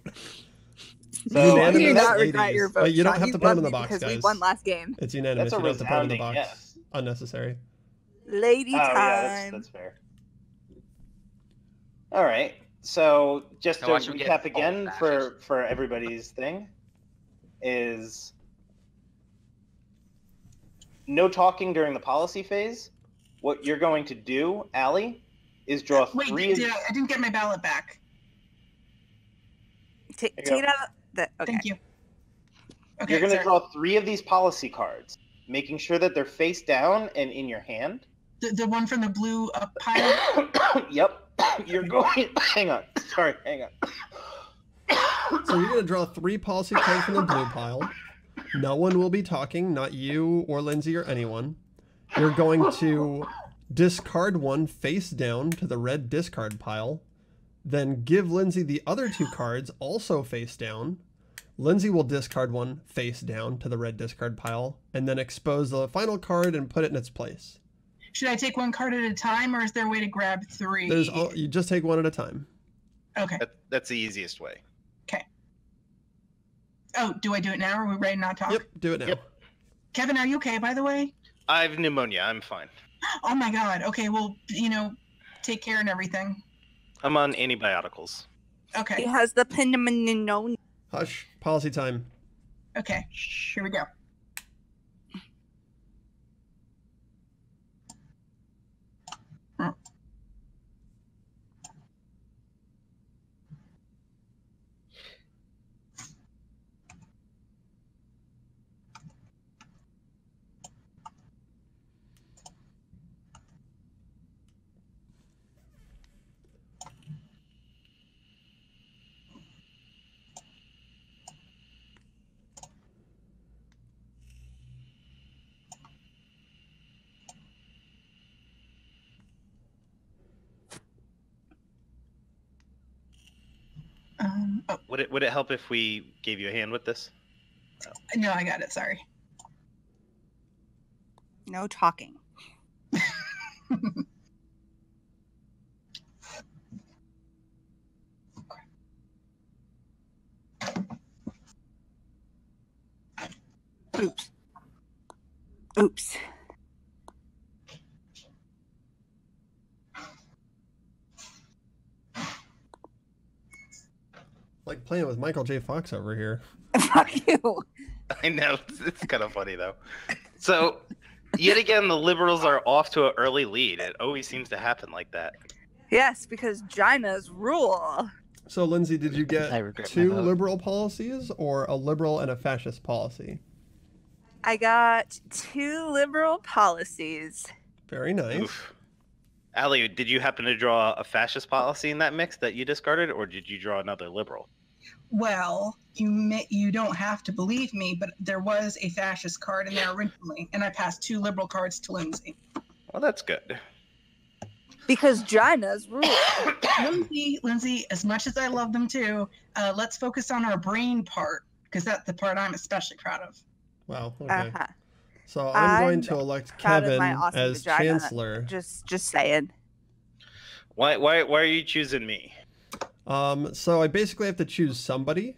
So, You do unanimous, not regret ladies. your vote. Wait, you don't Sean. have to put 'em in love the me box, because we guys. won last game. It's unanimous. That's a You don't have to put it in the resounding box. yes. Unnecessary. Lady Oh time. yeah, that's fair. All right. So just Now to watch him get recap full again fascist. for everybody's thing is no talking during the policy phase. What you're going to do, Allie, is draw Wait, three. I didn't get my ballot back. Take There you it out. Okay. Thank you. Okay, You're going to sorry. draw 3 of these policy cards, making sure that they're face down and in your hand. The one from the blue up pile? Yep. You're going. Hang on. Sorry. Hang on. So you're going to draw 3 policy cards from the blue pile. No one will be talking, not you or Lindsay or anyone. You're going to discard one face down to the red discard pile. Then give Lindsay the other 2 cards also face down. Lindsay will discard one face down to the red discard pile, and then expose the final card and put it in its place. Should I take one card at a time, or is there a way to grab 3? You just take one at a time. Okay. That's the easiest way. Okay. Oh, do I do it now? Or are we ready to not talk? Yep, do it now. Yep. Kevin, are you okay, by the way? I have pneumonia. I'm fine. Oh my God. Okay, well, take care and everything. I'm on antibiotics. Okay. He has the pneumonia. Hush. Policy time. Okay. Here we go. Would it help if we gave you a hand with this? No, I got it. Sorry. No talking. Oops. Oops. Like playing with Michael J. Fox over here. Fuck you. I know. It's kind of funny, though. So, yet again, the Liberals are off to an early lead. It always seems to happen like that. Yes, because Ginas rule. So, Lindsay, did you get 2 liberal policies or a liberal and a fascist policy? I got 2 liberal policies. Very nice. Oof. Allie, did you happen to draw a fascist policy in that mix that you discarded, or did you draw another liberal? Well, you don't have to believe me, but there was a fascist card in there originally, and I passed 2 liberal cards to Lindsay. Well, that's good. Because Ginas rule. Lindsay, as much as I love them too, let's focus on our brain part, because that's the part I'm especially proud of. Wow. Okay. So I'm going to elect Kevin awesome as vagina. chancellor. Just saying. Why are you choosing me? So I basically have to choose somebody.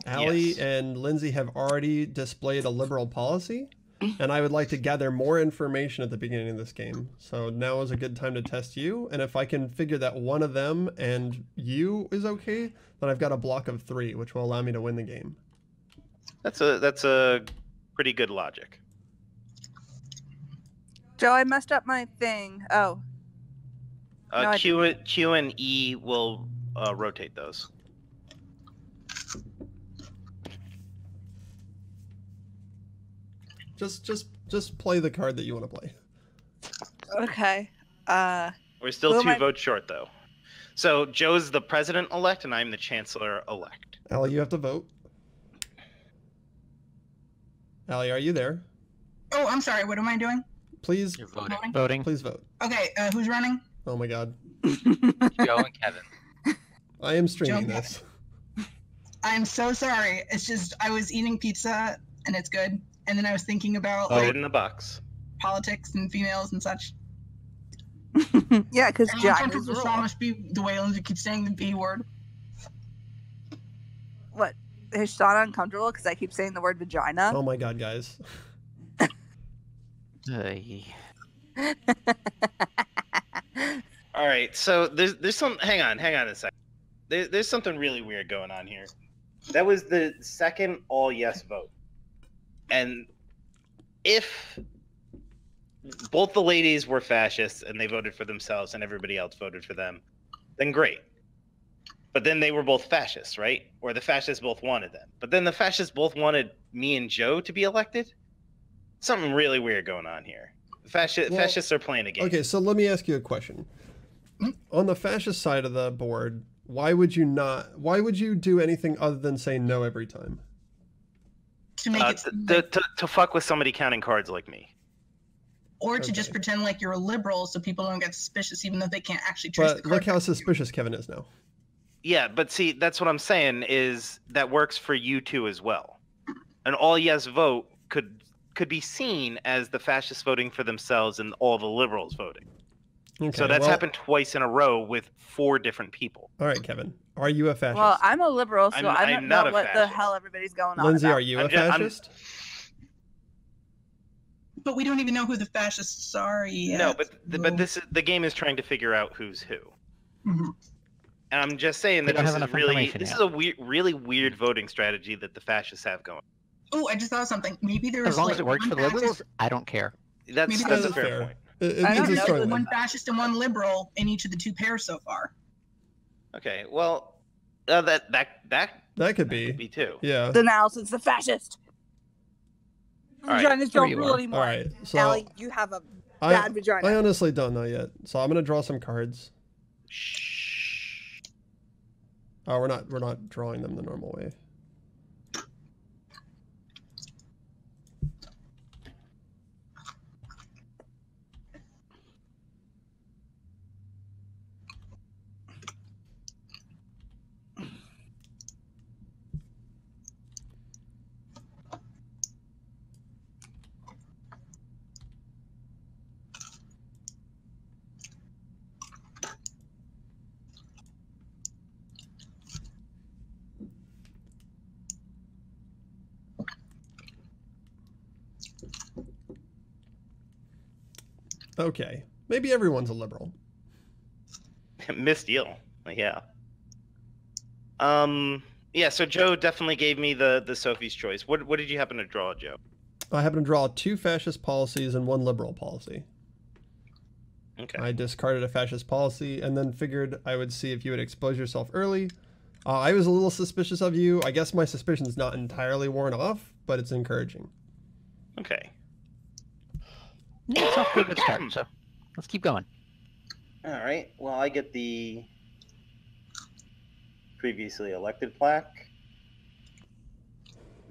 Allie Yes. and Lindsay have already displayed a liberal policy, and I would like to gather more information at the beginning of this game. So now is a good time to test you, and if I can figure that one of them and you is okay, then I've got a block of 3, which will allow me to win the game. That's a pretty good logic. Joe, I messed up my thing. Oh. No, Q and E will rotate those. Just play the card that you want to play. Okay. We're still 2 votes short, though. So Joe's the president-elect, and I'm the chancellor-elect. Allie, you have to vote. Allie, are you there? Oh, I'm sorry. What am I doing? Please. You're voting. Voting. Please vote. Okay, who's running? Oh my God. Joe and Kevin. I am streaming this. I'm so sorry. It's just I was eating pizza and it's good, and then I was thinking about Vote in the box. politics and females and such. Yeah, because Ginas rule must be the way Lindsay keeps saying the B word. What? Is Sean uncomfortable because I keep saying the word vagina? Oh my God, guys. All right, so there's some. Hang on a second. There's something really weird going on here. That was the second all yes vote, and if both the ladies were fascists and they voted for themselves and everybody else voted for them, then great. But then they were both fascists, right? Or the fascists both wanted them. But then the fascists both wanted me and Joe to be elected. Something really weird going on here. Fascists are playing a game. Okay, so let me ask you a question. On the fascist side of the board, why would you do anything other than say no every time? To make it to fuck with somebody counting cards like me. Or to just pretend like you're a liberal so people don't get suspicious even though they can't actually trace the card. Look how suspicious Kevin is now. Yeah, but see, that's what I'm saying is that works for you two as well. An all yes vote could could be seen as the fascists voting for themselves and all the liberals voting. Okay, so that's happened twice in a row with 4 different people. All right, Kevin, are you a fascist? Well, I'm a liberal, so I don't know what the fascist. hell everybody's going on Lindsay, about. are you a fascist? But we don't even know who the fascists are yet. No, but the game is trying to figure out who's who. Mm-hmm. And I'm just saying that this is a really weird voting strategy that the fascists have going. Oh, I just thought of something. Maybe there's as long as it works for the liberals, I don't care. That's a fair point. I don't know. One fascist and one liberal in each of the 2 pairs so far. Okay, well, that could be too. Yeah. So now, since the fascist, vaginas don't rule anymore. All right, so Allie, you have a bad vagina. I honestly don't know yet, so I'm gonna draw some cards. Oh, we're not drawing them the normal way. Okay, maybe everyone's a liberal. Misdeal, yeah. Yeah. So Joe definitely gave me the Sophie's choice. What did you happen to draw, Joe? I happen to draw 2 fascist policies and 1 liberal policy. Okay. I discarded a fascist policy and then figured I would see if you would expose yourself early. I was a little suspicious of you. I guess my suspicion's not entirely worn off, but it's encouraging. Okay. Yeah, it's off to a good start, so let's keep going. All right. Well, I get the previously elected plaque,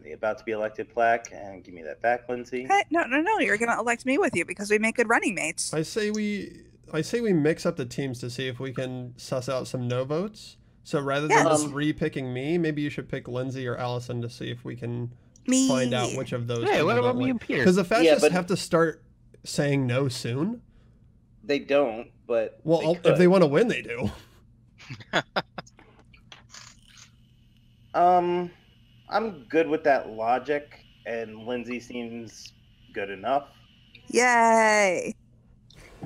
the about to be elected plaque, and give me that back, Lindsay. Hey, no. You're gonna elect me with you because we make good running mates. I say we mix up the teams to see if we can suss out some no votes. So rather than just re-picking me, maybe you should pick Lindsay or Allison to see if we can find out which of those. Hey, what about me and Peter? Because the fascists have to start saying no soon. They don't, but if they want to win, they do. I'm good with that logic, and Lindsay seems good enough. Yay!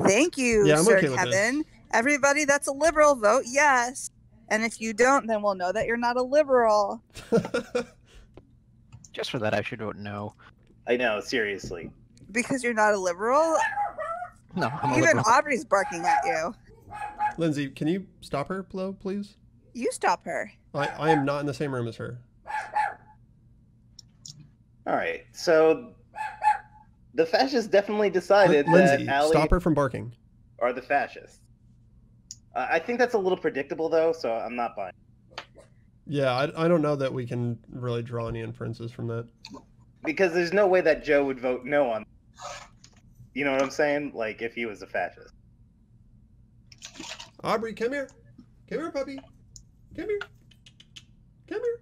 Thank you, Sir Kevin. Everybody that's a liberal, vote yes. And if you don't, then we'll know that you're not a liberal. Just for that, I should vote no. I know, seriously. Because you're not a liberal? No, I'm a Even liberal. Aubrey's barking at you. Lindsay, can you stop her, please? You stop her. I am not in the same room as her. All right, so the fascists definitely decided Lindsay, that Allie stop her from barking. Are the fascists. I think that's a little predictable, though, so I'm not buying. Yeah, I don't know that we can really draw any inferences from that. Because there's no way that Joe would vote no on. You know what I'm saying? Like, if he was a fascist. Aubrey, come here. Come here, puppy. Come here. Come here.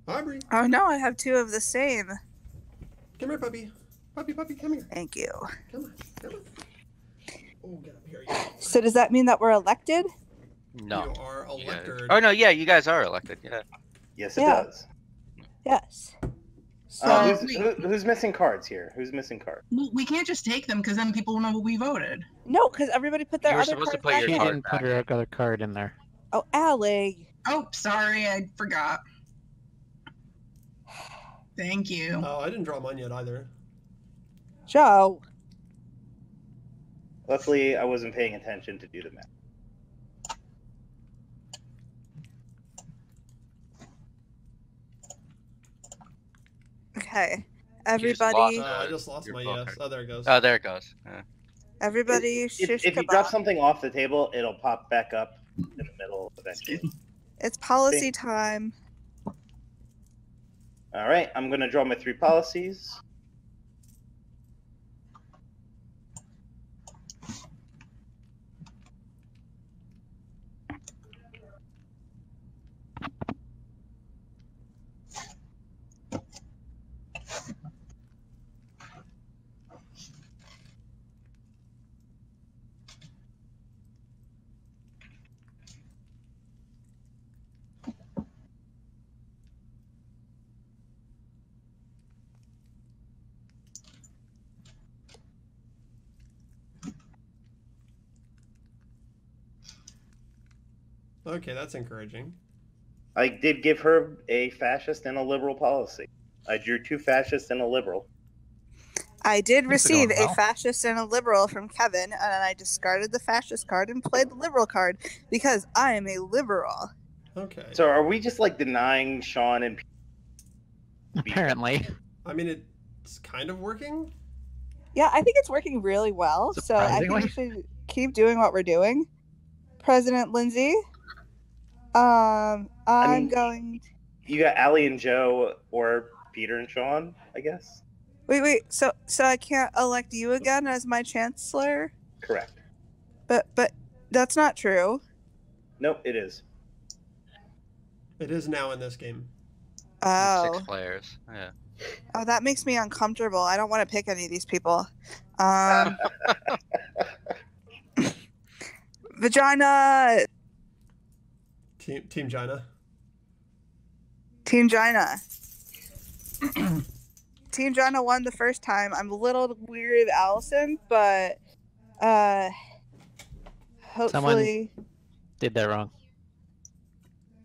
Aubrey. Oh, no, I have 2 of the same. Come here, puppy. Puppy, come here. Thank you. Come on. Oh, get up here. You. So does that mean that we're elected? No. You are elected. Oh, no, yeah, you guys are elected, yeah. Yes, it does. Yes. So who's missing cards here? Who's missing cards? We can't just take them because then people will know what we voted. No, because everybody put their You were other supposed to cards put back your in. She didn't put her other card in there. Oh, Allie. Oh, sorry, I forgot. Thank you. Oh, I didn't draw mine yet either. Joe. Luckily, I wasn't paying attention to do the math. Okay. Everybody. I just lost my yes. Oh, there it goes. Oh, there it goes. Yeah. Everybody, if you drop something off the table, it'll pop back up in the middle eventually. It's policy time. All right, I'm going to draw my 3 policies. Okay, that's encouraging. I did give her a fascist and a liberal policy. I drew 2 fascists and a liberal. I did receive a fascist and a liberal from Kevin, and I discarded the fascist card and played the liberal card because I am a liberal. Okay. So are we just like denying Sean and Apparently. I mean, it's kind of working. Yeah, I think it's working really well. So I think we should keep doing what we're doing. President Lindsay, I'm going. You got Allie and Joe or Peter and Sean, I guess. Wait. So I can't elect you again as my chancellor? Correct. But that's not true. Nope, it is. It is now in this game. Oh. 6 players. Yeah. Oh, that makes me uncomfortable. I don't want to pick any of these people. Vagina. Team Gina. Team Gina. Team Gina won the first time. I'm a little weary of Allison, but hopefully. Someone did that wrong.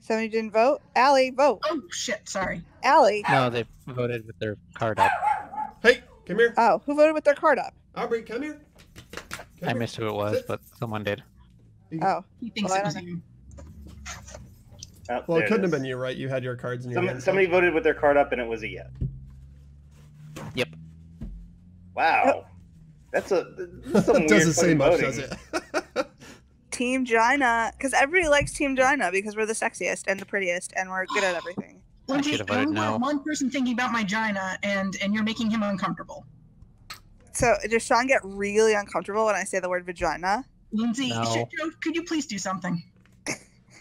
Somebody didn't vote? Allie, vote. Oh, shit. Sorry. Allie. No, they voted with their card up. Hey, come here. Oh, who voted with their card up? Aubrey, come here. I missed who it was, but someone did. Oh. He thinks it was you. Oh, well, it couldn't have been you, right? You had your cards in your hand. Somebody voted with their card up, and it was a yes. Yep. Wow. That's some that weird doesn't say much, voting. does it? Team Gina, because everybody likes Team Gina because we're the sexiest and the prettiest and we're good at everything. Lindsay, I only want one person thinking about my Gina, and you're making him uncomfortable. So does Sean get really uncomfortable when I say the word vagina? Lindsay, No. could you please do something?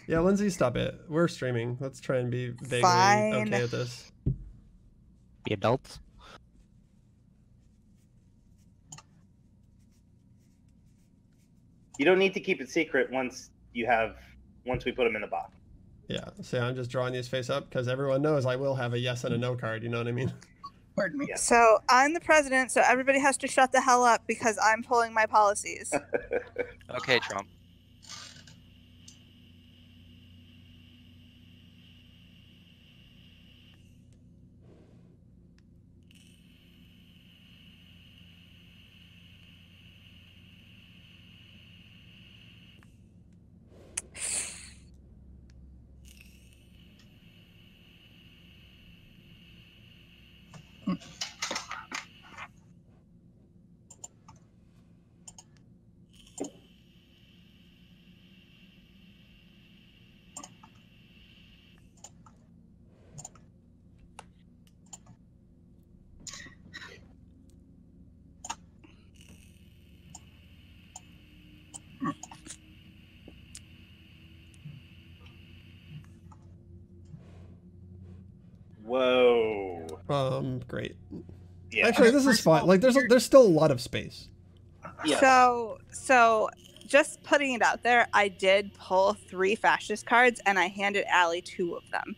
Yeah, Lindsay, stop it. We're streaming. Let's try and be vaguely Fine. okay with this. Be adults. You don't need to keep it secret once we put them in the box. Yeah, so I'm just drawing these face up because everyone knows I will have a yes and a no card. You know what I mean? Pardon me. Yeah. So I'm the president, so everybody has to shut the hell up because I'm pulling my policies. Okay, Trump. Whoa. Great. Yeah. Actually, this is fine. Like, there's still a lot of space. Yes. So just putting it out there, I did pull 3 fascist cards and I handed Allie 2 of them.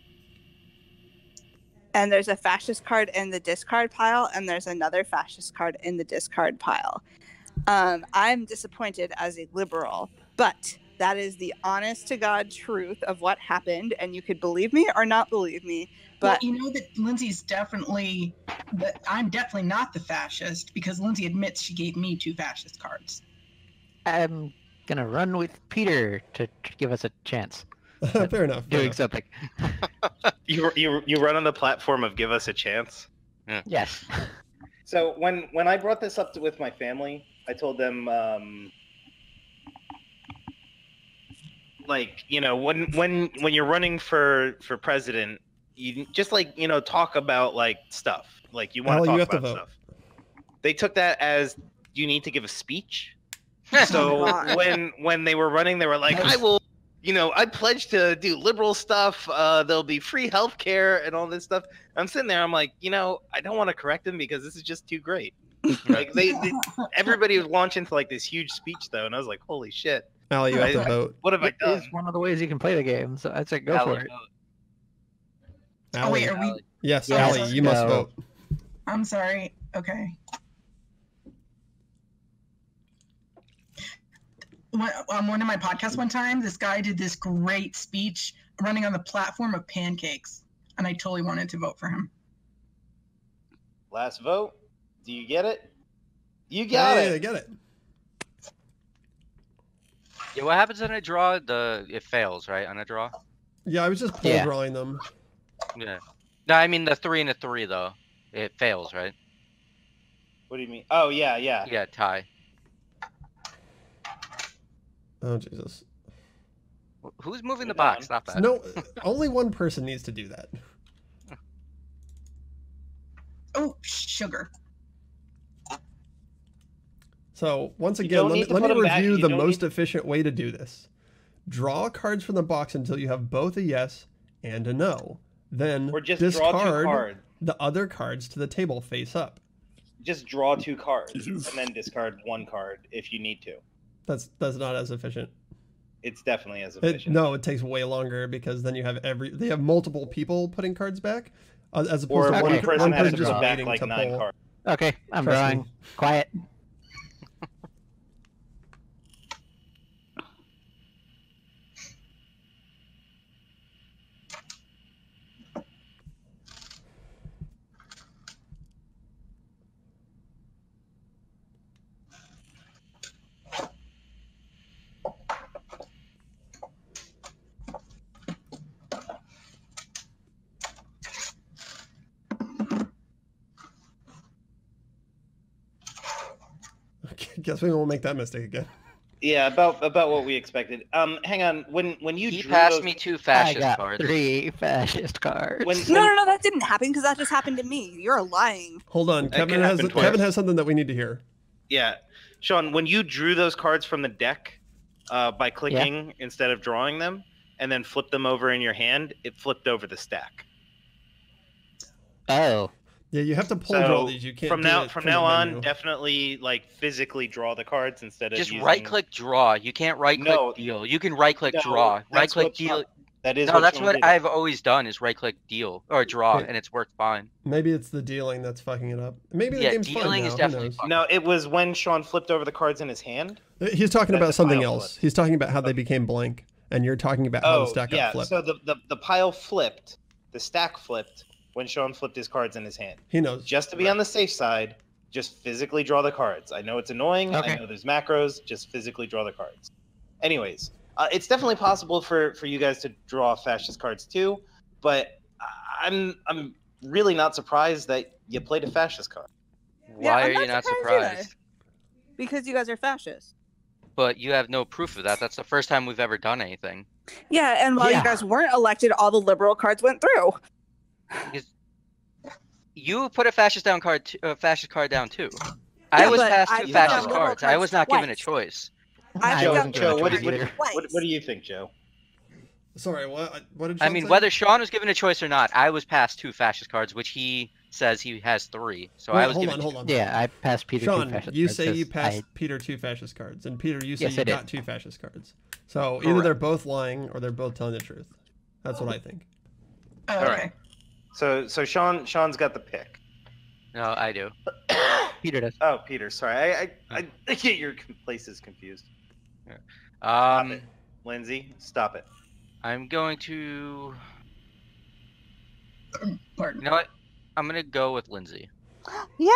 And there's a fascist card in the discard pile and there's another fascist card in the discard pile. I'm disappointed as a liberal, but that is the honest to God truth of what happened, and you could believe me or not believe me. But well, you know that Lindsay's I'm definitely not the fascist because Lindsay admits she gave me 2 fascist cards. I'm gonna run with Peter to give us a chance. Fair enough. Doing something. You run on the platform of give us a chance. Yeah. Yes. So when I brought this up with my family, I told them, like, you know, when you're running for president, you just, like, you know, talk about, like, stuff. Like, you want to talk about stuff. They took that as you need to give a speech. So when they were running, they were like, I will, you know, I pledge to do liberal stuff. There'll be free healthcare and all this stuff. I'm sitting there, I'm like, you know, I don't want to correct them because this is just too great. Like everybody would launch into like this huge speech though, and I was like, holy shit. Allie, you have to vote. What have I done? It's one of the ways you can play the game, so I'd say go for it. Allie. Oh wait, are we? Yes, Yeah, Allie, you must vote. I'm sorry. Okay. on one of my podcasts one time, this guy did this great speech running on the platform of pancakes, and I totally wanted to vote for him. Last vote. Do you get it? You got it. I get it. Yeah, what happens in a draw? It fails, right? On a draw? Yeah, I was just pull drawing them. Yeah. No, I mean the 3 and a 3 though. It fails, right? What do you mean? Oh yeah. Yeah, tie. Oh Jesus. Who's moving the box? Stop that. No, only one person needs to do that. Oh, sugar. So once again, let me review the most efficient way to do this. Draw cards from the box until you have both a yes and a no. Then discard the other cards to the table face up. Just draw 2 cards and then discard 1 card if you need to. That's not as efficient. It's definitely as efficient. No, it takes way longer because then you have they have multiple people putting cards back, as opposed to one person just waiting like to 9 pull. cards. Okay, I'm drawing. Quiet. Guess we won't make that mistake again. Yeah, about what we expected. Hang on. When you passed me 2 fascist cards. 3 fascist cards. No, that didn't happen because that just happened to me. You're lying. Hold on, Kevin has something that we need to hear. Yeah, Sean, when you drew those cards from the deck, by clicking instead of drawing them, and then flip them over in your hand, it flipped over the stack. Oh. Yeah, you have to pull draw these. You can't. From now on, definitely like physically draw the cards instead of just right-click draw. You can't right-click deal. You can right-click draw. Right-click deal. That is. No, that's what I've always done is right-click deal or draw, and it's worked fine. Maybe it's the dealing that's fucking it up. Maybe the game's dealing fun is definitely fun. No, it was when Sean flipped over the cards in his hand. He's talking about something else. He's talking about how they became blank, and you're talking about how the stack got flipped. So the pile flipped, the stack flipped when Sean flipped his cards in his hand. He knows. Just to be on the safe side, just physically draw the cards. I know it's annoying. Okay. I know there's macros. Just physically draw the cards. Anyways, it's definitely possible for you guys to draw fascist cards too, but I'm really not surprised that you played a fascist card. Why are you not surprised? Because you guys are fascists. But you have no proof of that. That's the first time we've ever done anything. Yeah, and while you guys weren't elected, all the liberal cards went through. Because you put a fascist card down too. I was passed 2 fascist cards. I was not given a choice. Joe, what do you think, Joe? Sorry, what did Sean I mean, say? whether Sean was given a choice or not, I was passed 2 fascist cards, which he says he has 3. So I was given. Hold on. Yeah, I passed Peter 2 fascist cards. You say you passed Peter 2 fascist cards, and Peter, you say you got 2 fascist cards. So either they're both lying or they're both telling the truth. That's what I think. Oh, all right. So Sean's got the pick. No, I do. Peter does. Oh, Peter. Sorry, I get your places confused. Yeah. Stop it. Lindsay, stop it. I'm going to. Pardon. You know what? I'm gonna go with Lindsay. Yay!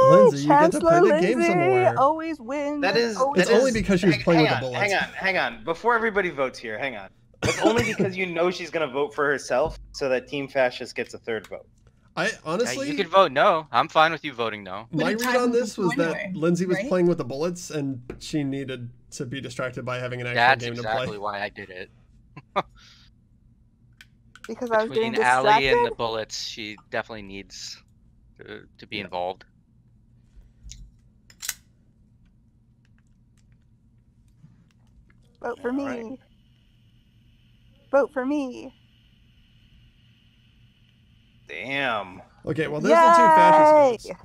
Lindsay, you get to play the Lindsay game some more. Always wins. It's only because she was playing with the bullets. Hang on. Before everybody votes here, hang on. It's only because you know she's gonna vote for herself, so that Team Fascist gets a 3rd vote. I honestly, you could vote no. I'm fine with you voting no. My read on this was that Lindsay was playing with the bullets, and she needed to be distracted by having an actual game to play. That's exactly why I did it. Because I was getting Between distracted. Allie and the bullets, she definitely needs to be involved. Vote for me. Right. Vote for me. Damn. Okay, well, there's the 2 fascist cards.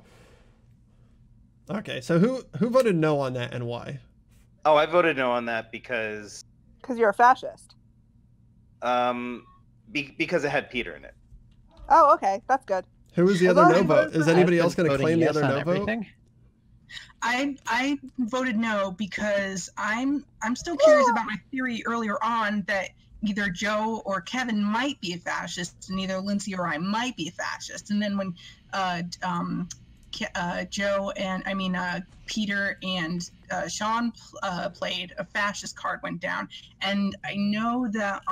Okay, so who voted no on that and why? Oh, I voted no on that because you're a fascist. Because it had Peter in it. Oh, okay, that's good. Who was the other no vote? Is anybody else going to claim the other no vote? I voted no because I'm still curious about my theory earlier on that either Joe or Kevin might be a fascist, and either Lindsay or I might be a fascist. And then when Joe and Peter and Sean played, a fascist card went down, and I know that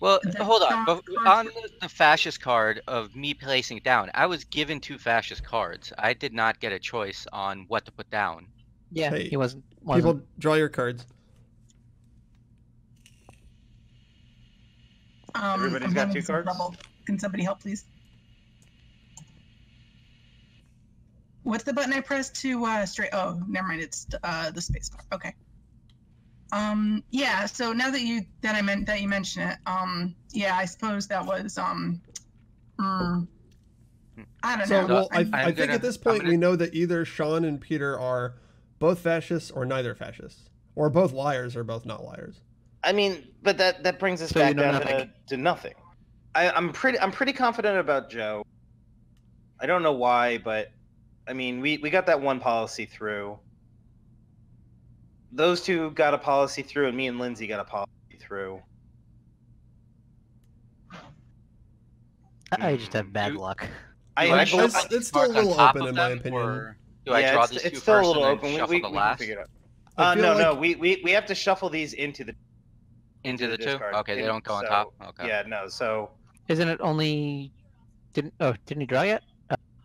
Well, hold on. Sean's But cards on the fascist card of me placing it down, I was given 2 fascist cards. I did not get a choice on what to put down. Yeah, Hey, he wasn't. People, draw your cards. Everybody's I'm got having 2 some cards? trouble. Can somebody help, please? What's the button I pressed to straight? Oh, never mind. It's the space bar. Okay. Yeah. So now that you mention it, yeah, I suppose that was I don't know. Well, I think at this point we know that either Sean and Peter are both fascists or neither fascists, or both liars or both not liars. I mean, but that brings us back down to nothing. I'm pretty confident about Joe. I don't know why, but I mean, we got that one policy through. Those 2 got a policy through, and me and Lindsay got a policy through. I just have bad luck. It's still a little open, in my opinion. Do I draw these 2 it's still a little open. We can figure it out. No. We have to shuffle these into the the 2. discard. Okay, they don't go on top. Okay. Yeah, no. So isn't it only? Didn't he draw yet?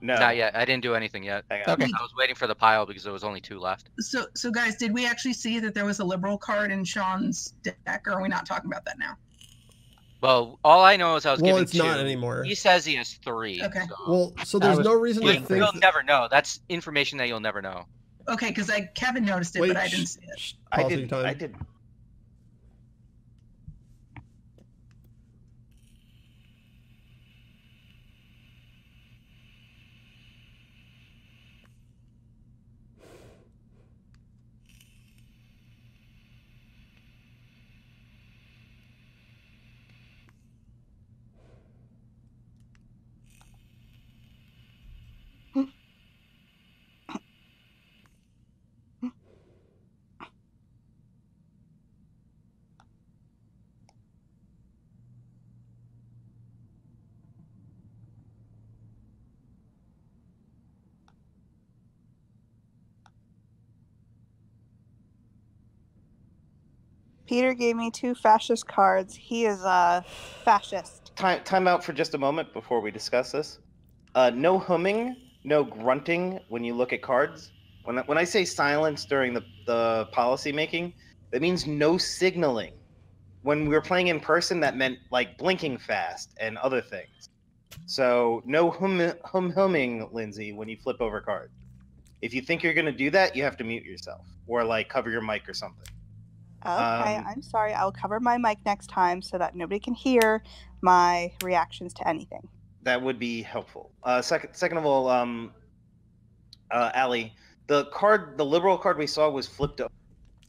no, not yet. I didn't do anything yet. Hang on. Okay. I was waiting for the pile because there was only 2 left. So guys, did we actually see that there was a liberal card in Sean's deck, or are we not talking about that now? Well, all I know is I was given 2. It's not anymore. He says he has 3. Okay. So there's no reason to think. You'll never know. That's information that you'll never know. Okay, because Kevin noticed it, but I didn't see it. I did. Peter gave me 2 fascist cards. He is a fascist. Time out for just a moment before we discuss this. No humming, no grunting when you look at cards. When I say silence during the policy making, that means no signaling. When we were playing in person, that meant like blinking fast and other things. So no humming, Lindsay, when you flip over cards. If you think you're going to do that, you have to mute yourself or like cover your mic or something. Okay, I'm sorry. I'll cover my mic next time so that nobody can hear my reactions to anything. That would be helpful. Second of all, Allie, the liberal card we saw was flipped up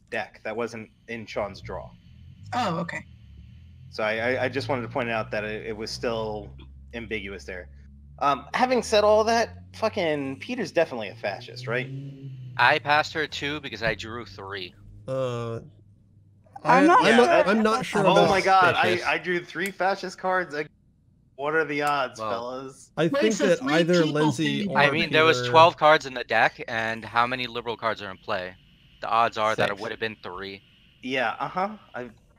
deck. That wasn't in Sean's draw. Oh, okay. So I just wanted to point out that it was still ambiguous there. Having said all that, fucking Peter's definitely a fascist, right? I passed her 2 because I drew 3. I'm not sure. Oh my god, I drew 3 fascist cards. What are the odds, fellas? I think that either Lindsay or I mean, there was 12 cards in the deck, and how many liberal cards are in play? The odds are that it would have been 3. Yeah,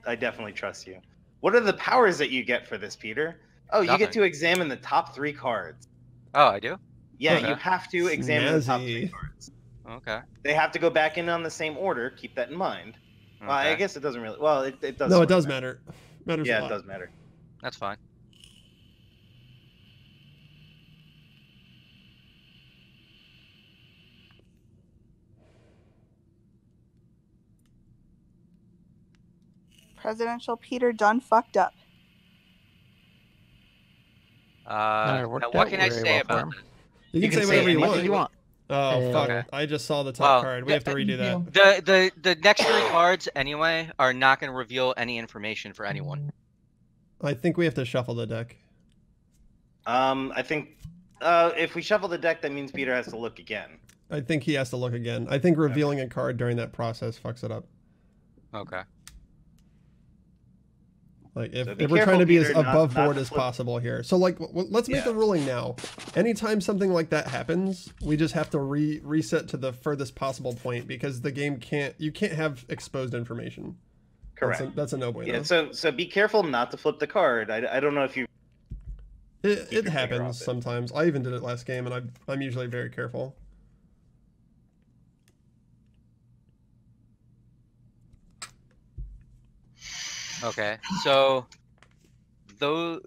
I definitely trust you. What are the powers that you get for this, Peter? Oh, you get to examine the top 3 cards. Oh, I do? Yeah, you have to examine the top 3 cards. Okay. They have to go back in on the same order. Keep that in mind. Okay. I guess it doesn't really. Well, it does. No, it does matter. Matters a lot. It does matter. That's fine. Presidential Peter done fucked up. Now, what can I say about this? You can say whatever you want. Oh, fuck. Okay. I just saw the top card. We have to redo that. The next 3 cards, anyway, are not going to reveal any information for anyone. I think we have to shuffle the deck. I think if we shuffle the deck, that means Peter has to look again. I think he has to look again. I think revealing a card during that process fucks it up. Okay. Like if we're trying to be as above board as possible here. So like let's make the ruling now. Anytime something like that happens, we just have to reset to the furthest possible point because the game you can't have exposed information. Correct. That's a no-brainer. Yeah, so be careful not to flip the card. I don't know if you It happens sometimes. I even did it last game and I'm usually very careful. Okay, so though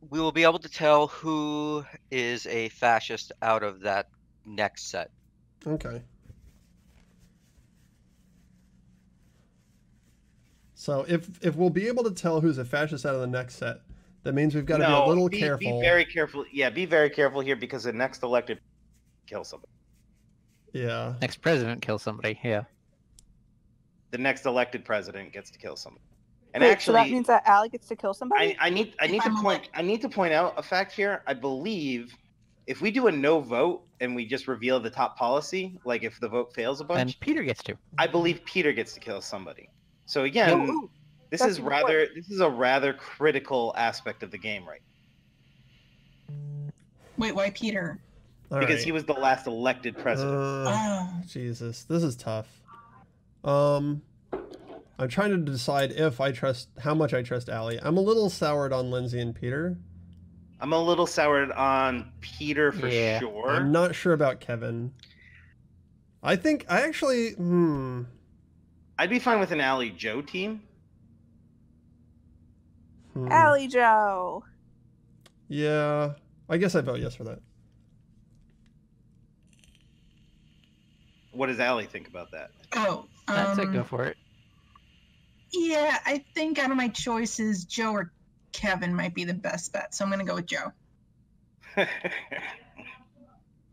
we will be able to tell who is a fascist out of that next set. Okay. So if we'll be able to tell who's a fascist out of the next set, that means we've got to be a little careful. Be very careful. Yeah, be very careful here because the next elected kill somebody. Yeah. Next president kills somebody. Yeah. The next elected president gets to kill somebody. And Wait, actually, so that means that Allie gets to kill somebody? I need to point out a fact here. I believe if we do a no vote and we just reveal the top policy, like if the vote fails a bunch, And Peter gets to. I believe Peter gets to kill somebody. So again, this is a rather critical aspect of the game, right? Wait, why Peter? Because he was the last elected president. Jesus, this is tough. I'm trying to decide how much I trust Allie. I'm a little soured on Lindsay and Peter. I'm a little soured on Peter for sure. I'm not sure about Kevin. I actually, I'd be fine with an Allie Joe team. Allie Joe. Yeah, I guess I vote yes for that. What does Allie think about that? That's it. Go for it. Yeah, I think out of my choices, Joe or Kevin might be the best bet. So I'm going to go with Joe.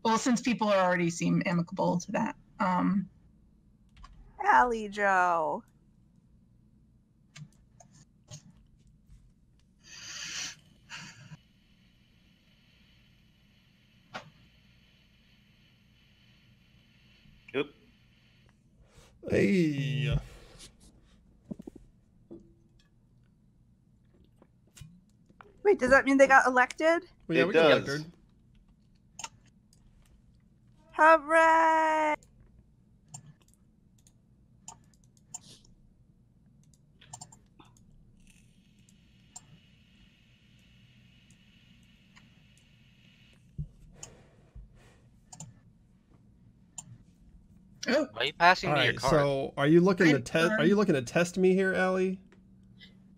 Well, since people already seem amicable to that. Allie Joe. Oop. Hey. Wait, does that mean they got elected? Well, yeah, it we does. got elected. Hooray! Oh. Why are you passing me your card? So are you looking to test? Are you looking to test me here, Allie?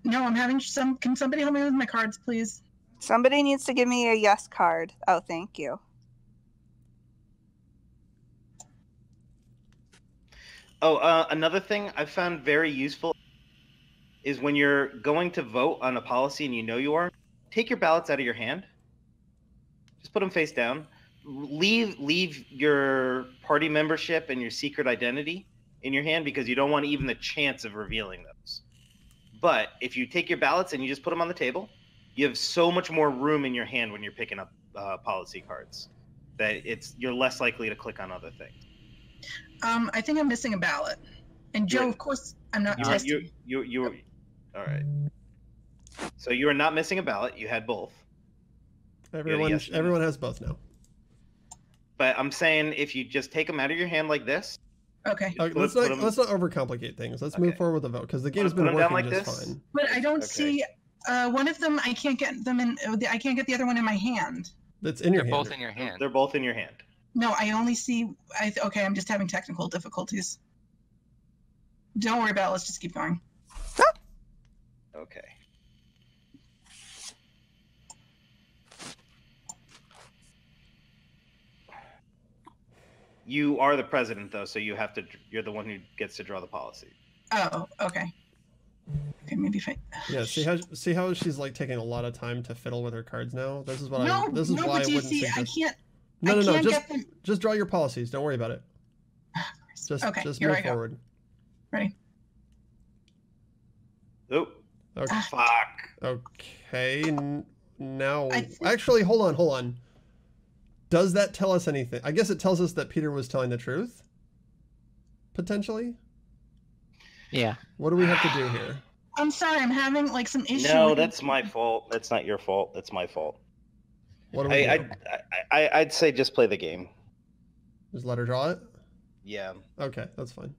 No, I'm having some. Can somebody help me with my cards, please? Somebody needs to give me a yes card. Oh, thank you. Oh, another thing I found very useful is when you're going to vote on a policy and you know you are, take your ballots out of your hand. Just put them face down. Leave your party membership and your secret identity in your hand because you don't want even the chance of revealing those. But if you take your ballots and you just put them on the table, you have so much more room in your hand when you're picking up policy cards that you're less likely to click on other things. I think I'm missing a ballot. And Joe, of course, I'm not testing. All right. So you are not missing a ballot. You had both. Everyone has both now. But I'm saying if you just take them out of your hand like this. Okay. Let's not overcomplicate things. Let's move forward with the vote because the game's been working like just fine. But I don't see one of them. I can't get them in. I can't get the other one in my hand. That's in your hand. They're both in your hand. They're both in your hand. No, I only see. Okay, I'm just having technical difficulties. Don't worry about it. Let's just keep going. Okay. You are the president, though, so you're the one who gets to draw the policy. Oh, okay. Okay, maybe if I. Yeah, see how she's like taking a lot of time to fiddle with her cards now. This is why I wouldn't suggest. I can't. No. Just draw your policies. Don't worry about it. Just move forward. Ready. Oh. Okay. Fuck. Okay. Now, actually, hold on. does that tell us anything? I guess it tells us that Peter was telling the truth, potentially. Yeah. What do we have to do here? I'm sorry, I'm having like some issue. No, that's my fault. That's not your fault. That's my fault. What do we do? I'd say just play the game. Just let her draw it? Yeah. Okay, that's fine.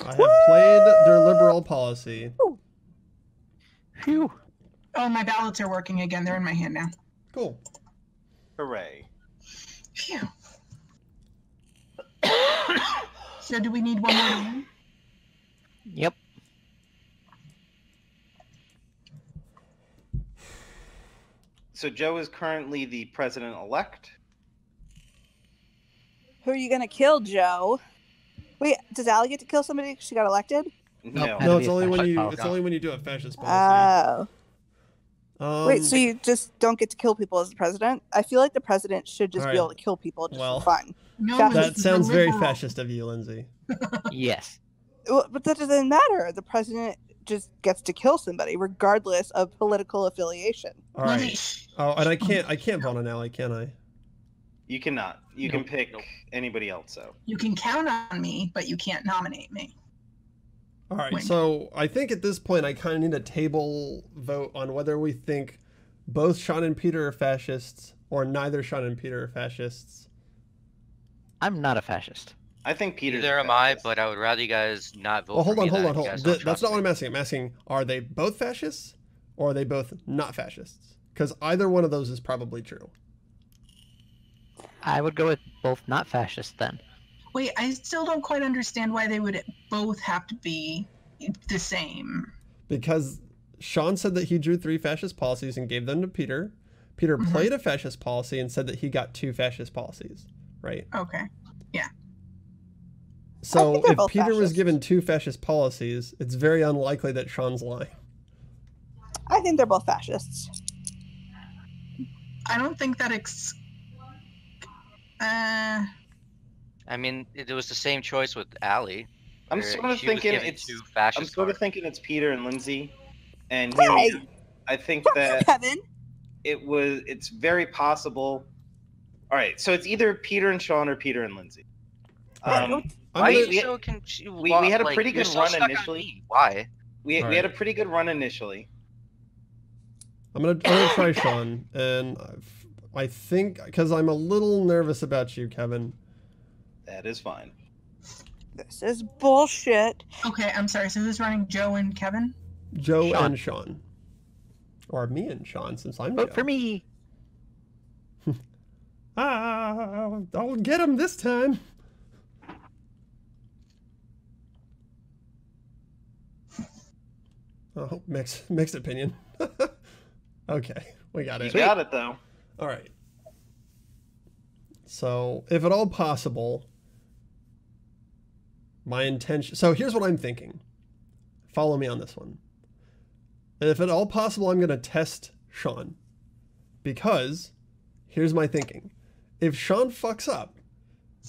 I have played their liberal policy. Phew. Oh, my ballots are working again. They're in my hand now. Cool. Hooray. Phew. So do we need one more to win? Yep. So Joe is currently the president-elect. Who are you gonna kill, Joe? Wait, does Allie get to kill somebody because she got elected? No. No, it's only when you do a fascist policy. Oh. Wait, so you just don't get to kill people as the president? I feel like the president should just be able to kill people just for fun. No, that sounds very fascist of you, Lindsay. Yes. Well, but that doesn't matter. The president just gets to kill somebody regardless of political affiliation. All right. Oh, and I can't vote on Allie, can I? You cannot. You can pick anybody else, though. You can count on me, but you can't nominate me. All right, so I think at this point I kind of need a table vote on whether we think both Sean and Peter are fascists or neither Sean and Peter are fascists. I'm not a fascist. I think Peter. Neither am I, but I would rather you guys not vote. Well, hold for on, me hold on, then. hold on. You guys don't That's not trust what me. I'm asking. I'm asking, are they both fascists or are they both not fascists? Because either one of those is probably true. I would go with both not fascists then. Wait, I still don't quite understand why they would both have to be the same. Because Sean said that he drew 3 fascist policies and gave them to Peter. Peter played a fascist policy and said that he got 2 fascist policies, right? Okay. Yeah. So if Peter was given 2 fascist policies, it's very unlikely that Sean's lying. I think they're both fascists. I don't think that I mean, it was the same choice with Allie. I'm sort of thinking it's Peter and Lindsay, and I think that Kevin. It's very possible. All right, so it's either Peter and Sean or Peter and Lindsay. We had a pretty good run initially. Why? We had a pretty good run initially. I'm gonna try Sean, and I think because I'm a little nervous about you, Kevin. That is fine. This is bullshit. Okay, I'm sorry. So who's running, Joe and Kevin? Joe and Sean. Or me and Sean, since I'm Vote Joe. for me. I'll get him this time. Oh, mixed opinion. Okay, we got it. You got it, though. All right. So, if at all possible, my intention... So, here's what I'm thinking. Follow me on this one. If at all possible, I'm going to test Sean. Because, here's my thinking. If Sean fucks up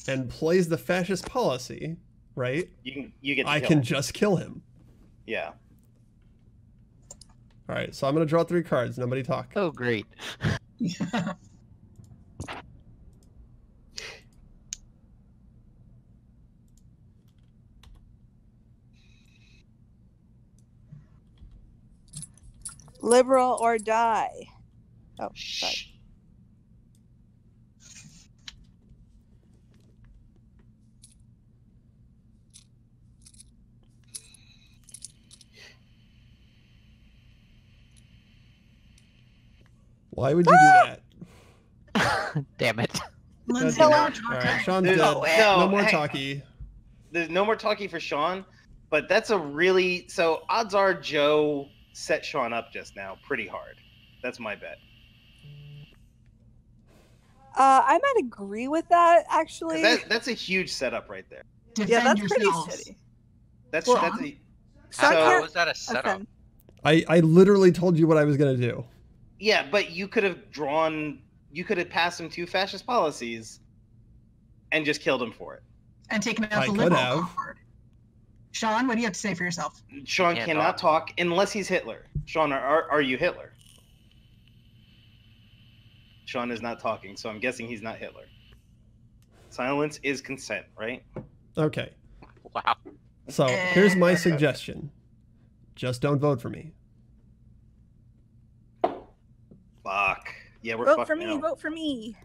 and plays the fascist policy, right? I can just kill him. Yeah. All right, so I'm going to draw 3 cards. Nobody talk. Oh, great. Liberal or die. Oh, sorry. Why would you do that? Damn it. Lindsay, All right, Sean's dead. No more talkie. There's no more talkie for Sean. But that's a really so odds are Joe set Sean up just now pretty hard. That's my bet. I might agree with that actually. That's a huge setup right there. Defend that's yourselves. pretty shitty. That's Well, that's a, How was that a setup? I literally told you what I was gonna do. Yeah, but you could have passed him 2 fascist policies and just killed him for it. And taken out I the could liberal have. card. Sean, what do you have to say for yourself? Sean cannot talk unless he's Hitler. Sean, are you Hitler? Sean is not talking, so I'm guessing he's not Hitler. Silence is consent, right? Okay. Wow. So here's my suggestion. Just don't vote for me. Fuck. Yeah, we're Vote fucked for me. now. Vote for me.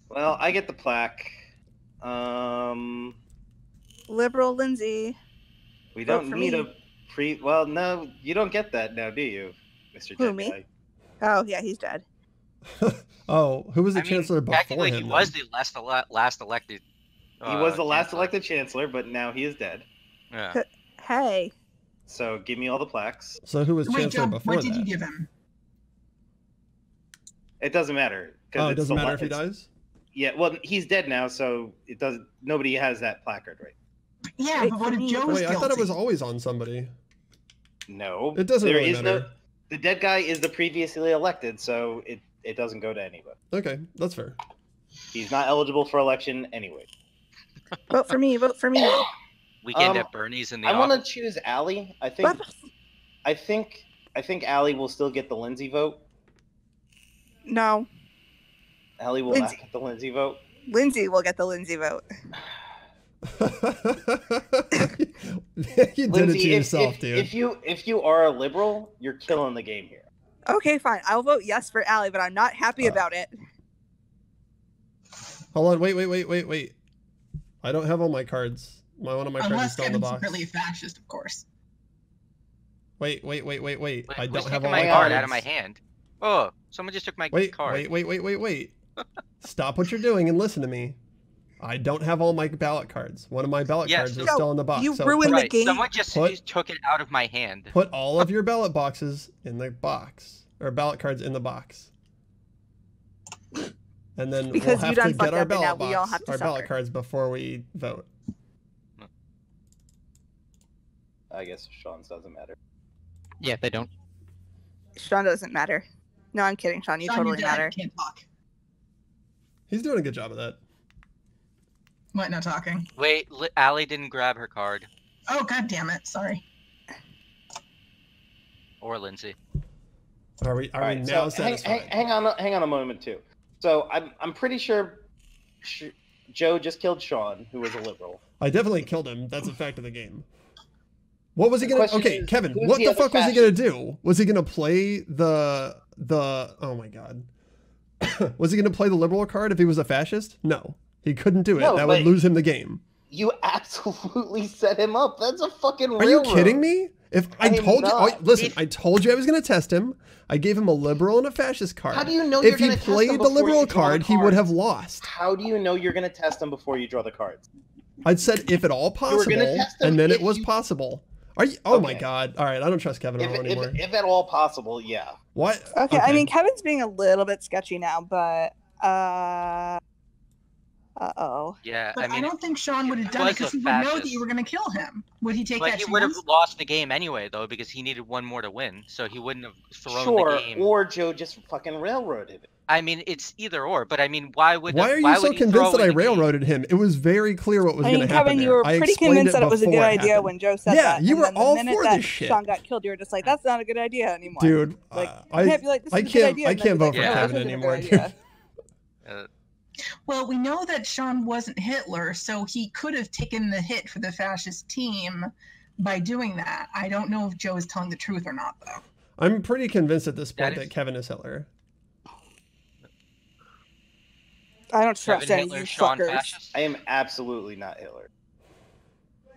Well, I get the plaque. Liberal Lindsay. We Vote don't for need me. a pre. Well, no, you don't get that now, do you, Mr. Who, Dead me? Guy? Oh yeah, he's dead. Oh, who was the chancellor before technically him? he was the last elected. He was the last chancellor. elected chancellor, but now he is dead. Yeah. Hey. So give me all the plaques. So who was Wait, chancellor Joe, before what did that? you give him? It doesn't matter. Oh, it it's doesn't the matter la- if he it's- dies? Yeah, well, he's dead now, so it doesn't. Nobody has that placard, right? Yeah, Wait, but what for if me. Joe was Wait, I guilty? those was always on somebody. No, It doesn't there really is matter. no. The dead guy is the previously elected, so it doesn't go to anybody. Okay, that's fair. He's not eligible for election anyway. Vote for me. Vote for me. Weekend at Bernie's in the I want office. to choose Allie. I think Allie will still get the Lindsay vote. No. Allie will Lindsay. not get the Lindsay vote. Lindsay will get the Lindsay vote. You did it to yourself, dude. If you are a liberal, you're killing the game here. Okay, fine. I'll vote yes for Allie, but I'm not happy about it. Hold on, wait. I don't have all my cards. One of my cards is Unless still in the Kevin's box. secretly a fascist, of course. Wait. I Who's don't have taking all my my card cards. out of my hand. Oh, someone just took my card. Wait. Stop what you're doing and listen to me. I don't have all my ballot cards. One of my ballot cards is still in the box. You so ruined the game. Someone just took it out of my hand. Put all of your ballot boxes in the box. Or ballot cards in the box. And then Because we'll you have to done get fucked our up and now ballot we all have to our ballot suffer. cards before we vote. I guess Sean's doesn't matter. Yeah, they don't. Sean doesn't matter. No, I'm kidding, Sean. You Sean, totally you're dead. matter. Can't talk. He's doing a good job of that. What? No talking. Wait, Allie didn't grab her card. Oh, god damn it! Sorry. Or Lindsay. Are we All right, now so satisfied? hang on a moment too. So I'm pretty sure Joe just killed Sean, who was a liberal. I definitely killed him. That's a fact of the game. What was he gonna? question Okay, is, Kevin. who's What the the other fuck was he gonna fascist? do? Was he gonna play the? Oh my god. Was he gonna play the liberal card if he was a fascist? No, he couldn't do it. No, That would but- lose him the game. You absolutely set him up. That's a fucking Are you railroad. kidding me? If I am told you, not. listen, I told you I was gonna test him. I gave him a liberal and a fascist card. How do you know you're if he gonna test him played the before liberal you draw the card, he would have cards? lost. How do you know you're going to test them before you draw the cards? I'd said if at all You were possible, gonna test him and then it if was you- possible. Are you? Oh my Okay. god! All right, I don't trust Kevin anymore. If at all possible, yeah. What? Okay, I mean, Kevin's being a little bit sketchy now, but uh-oh. Yeah, But I mean, don't think Sean would have done was it because a he would know that fascist. you were going to kill him. Would he take but that he would have chance? lost the game anyway, though, because he needed one more to win. So he wouldn't have thrown Sure, the game. or Joe just fucking railroaded it. I mean, it's either or. But I mean, why would? Why are you why so would he throw convinced that I in the game? railroaded him? It was very clear what was I going mean, to happen. Kevin, you there. were I pretty explained convinced that it was a good before idea happened. when Joe said Yeah, that. you and were then all the minute for that this shit. Sean got killed, you were just like, that's not a good idea anymore. Dude, Like, I you can't be like, this is I a good can't idea, I and then can't be vote like, for "No, Kevin this isn't a good anymore. idea." Well, we know that Sean wasn't Hitler, so he could have taken the hit for the fascist team by doing that. I don't know if Joe is telling the truth or not, though. I'm pretty convinced at this That point is- that Kevin is Hitler. I don't trust Kevin any of Hitler, you Sean fuckers. fascist. I am absolutely not Hitler.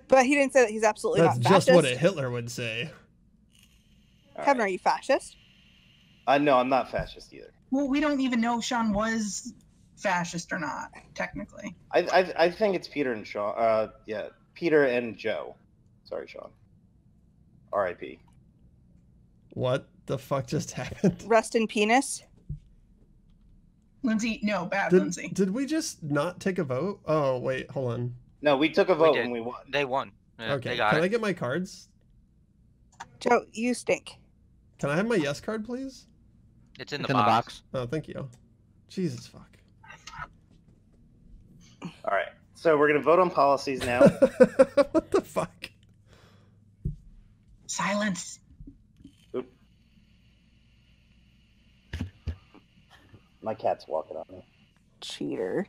But he didn't say that he's absolutely That's not just fascist. what a Hitler would say. All Kevin, right. are you fascist? No, I'm not fascist either. Well, we don't even know if Sean was fascist or not, technically. I think it's Peter and Sean. Peter and Joe. Sorry, Sean. R.I.P. What the fuck just happened? Rust in penis. Lindsay, no, bad Lindsay. Did we just not take a vote? Oh, wait, hold on. No, we took a vote and we won. They won. Yeah, Okay, they got can it. I get my cards? Joe, you stink. Can I have my yes card, please? It's in the box. Oh, thank you. Jesus, fuck. All right, so we're gonna vote on policies now. What the fuck? Silence. Oop. My cat's walking on me. Cheater.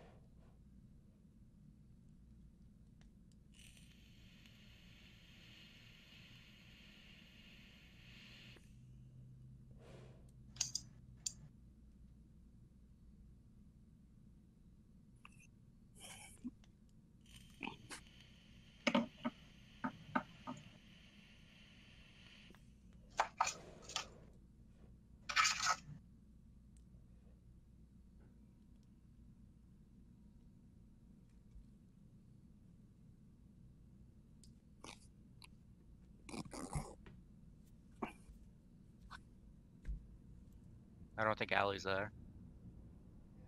I don't think Allie's there.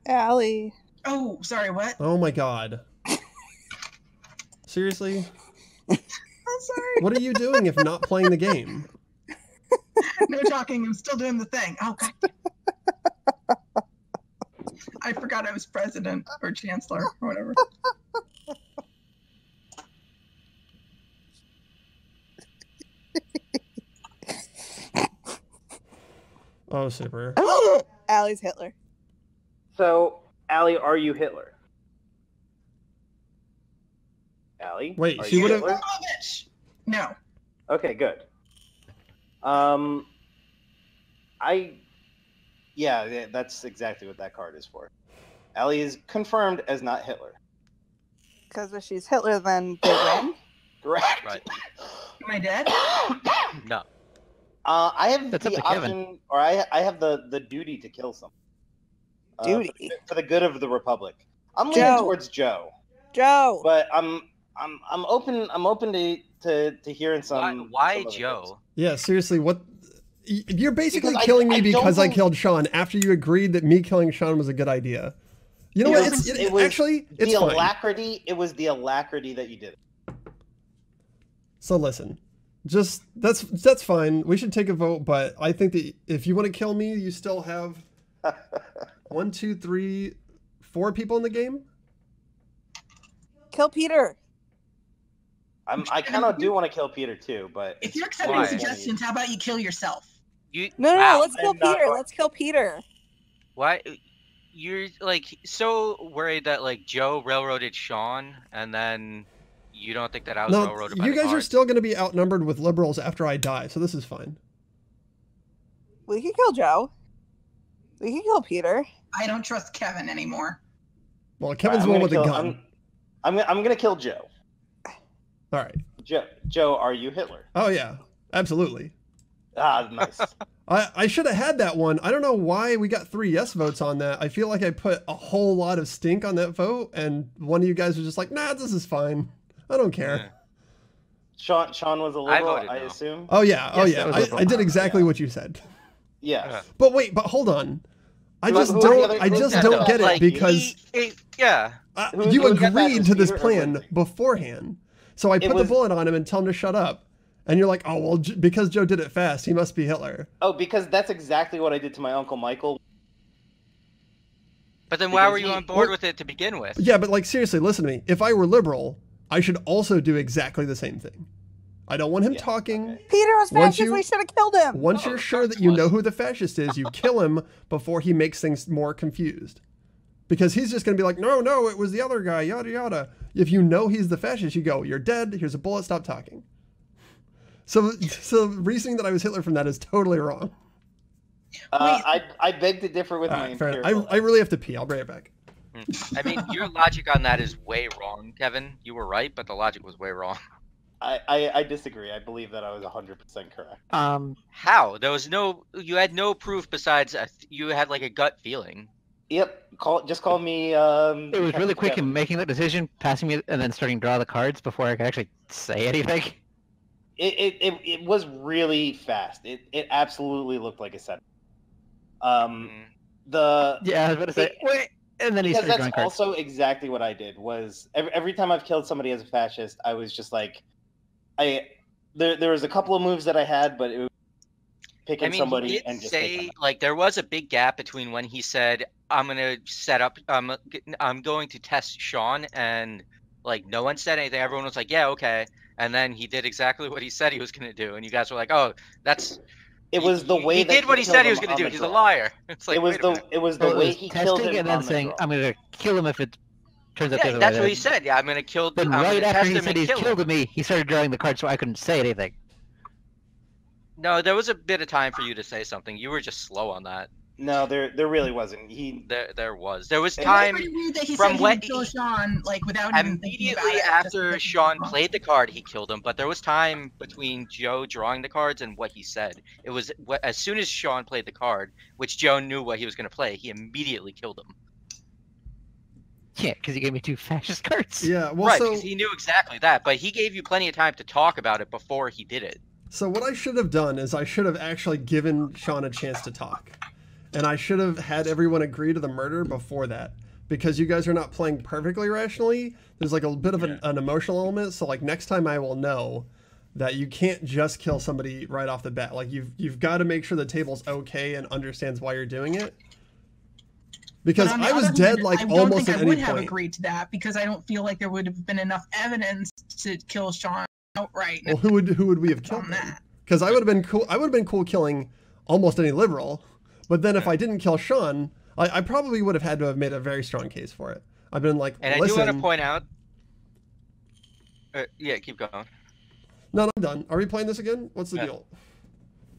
Allie. Oh, sorry, what? Oh my god. Seriously? I'm sorry. What are you doing if not playing the game? No talking. I'm still doing the thing. Oh, God. I forgot I was president or chancellor or whatever. Oh, super. Allie's Hitler. So, Allie, are you Hitler? Allie? Wait, are she you would've- Hitler? No. Okay, good. Yeah, that's exactly what that card is for. Allie is confirmed as not Hitler. Because if she's Hitler, then they win. Correct. Right. Am I dead? No. I have That's up the to Kevin. option, or I have the duty to kill someone. Duty. For the good of the Republic. I'm leaning Joe. towards Joe, Joe. but I'm open to hearing some. Why some other Joe? things. Yeah, seriously, what? You're basically Because killing me I don't because I believe- killed Sean after you agreed that me killing Sean was a good idea. You know It what? was- It's it was actually, it's the fine. alacrity. It was the alacrity that you did it. So listen, just that's fine. We should take a vote, but I think that if you want to kill me, you still have 1, 2, 3, 4 people in the game. Kill Peter. I kind of do want to kill Peter too, but If you're accepting Why? suggestions, how about you kill yourself? No, Wow. let's kill I'm not Peter. going- Let's kill Peter. Why? You're like so worried that like Joe railroaded Sean, and then you don't think that I was No, railroaded by you the guys are cards? still going to be outnumbered with liberals after I die, so this is fine. We can kill Joe. We can kill Peter. I don't trust Kevin anymore. Well, Kevin's I'm the one gonna with the kill- gun. I'm gonna kill Joe. All right. Joe, are you Hitler? Oh yeah, absolutely. Ah, nice. I should have had that one. I don't know why we got 3 yes votes on that. I feel like I put a whole lot of stink on that vote, and one of you guys was just like, nah, this is fine. I don't care. Yeah. Sean was a liberal, voted I no. assume. Oh yeah, Yes, yeah. that was I liberal. did exactly Yeah. what you said. Yes. But wait, but hold on. I Who- just who was the don't. other- I who was just the don't other get it like, because yeah. Who- you who got that? agreed Was to this Peter or plan Lindsay? beforehand. So I put the was- bullet on him and tell him to shut up. And you're like, oh well, because Joe did it fast, he must be Hitler. Oh, because that's exactly what I did to my Uncle Michael. But then why Because were you he- on board with it to begin with? Yeah, but like seriously, listen to me. If I were liberal, I should also do exactly the same thing. I don't want him Yeah, talking. okay. Peter was Once fascist. you- We should have killed him. Once Oh, you're of sure course that it you was. know who the fascist is, you kill him before he makes things more confused. Because he's just going to be like, no, it was the other guy, yada, yada. If you know he's the fascist, you go, you're dead, here's a bullet, stop talking. So reasoning that I was Hitler from that is totally wrong. I beg to differ with All my right, fair enough. imperial. I really have to pee. I'll bring it back. I mean, your logic on that is way wrong, Kevin. You were right, but the logic was way wrong. I disagree. I believe that I was 100% correct. How? There was no. You had no proof besides you had like a gut feeling. Yep. Just call me. It was really quick in making that decision, passing me, and then starting to draw the cards before I could actually say anything. It was really fast. It absolutely looked like a setup. Yeah, I was about to say wait, and then he started drawing cards. That's also exactly what I did. Was every time I've killed somebody as a fascist, I was just like, there was a couple of moves that I had, but it was picking somebody he did and just say like there was a big gap between when he said I'm gonna set up, I'm going to test Sean, and like no one said anything. Everyone was like, yeah, okay, and then he did exactly what he said he was gonna do, and you guys were like, oh, that's. It was the way he that did what he said he was going to do. He's a liar. It's like it was the way he killed him and then saying, "I'm going to kill him if it turns out the other way." That's what he said. Yeah, I'm going to kill. Then right after he said he's killed me, he started drawing the cards, so I couldn't say anything. No, there was a bit of time for you to say something. You were just slow on that. No, there really wasn't. There was time from when Sean, like without immediately after Sean played the card, he killed him. But there was time between Joe drawing the cards and what he said. It was as soon as Sean played the card, which Joe knew what he was going to play, he immediately killed him. Yeah, because he gave me 2 fascist cards. Yeah, well, right, because he knew exactly that. But he gave you plenty of time to talk about it before he did it. So what I should have done is I should have actually given Sean a chance to talk. And I should have had everyone agree to the murder before that. Because you guys are not playing perfectly rationally, there's like a bit of an emotional element. So like next time I will know that you can't just kill somebody right off the bat. Like you've got to make sure the table's okay and understands why you're doing it. Because I was dead like almost at any point. I would have agreed to that because I don't feel like there would have been enough evidence to kill Sean outright. Well, who would we have killed? Because I would have been cool. I would have been cool killing almost any liberal. But then if I didn't kill Sean, I probably would have had to have made a very strong case for it. I've been like, and listen, I do want to point out. Yeah, keep going. No, I'm done. Are we playing this again? What's the deal?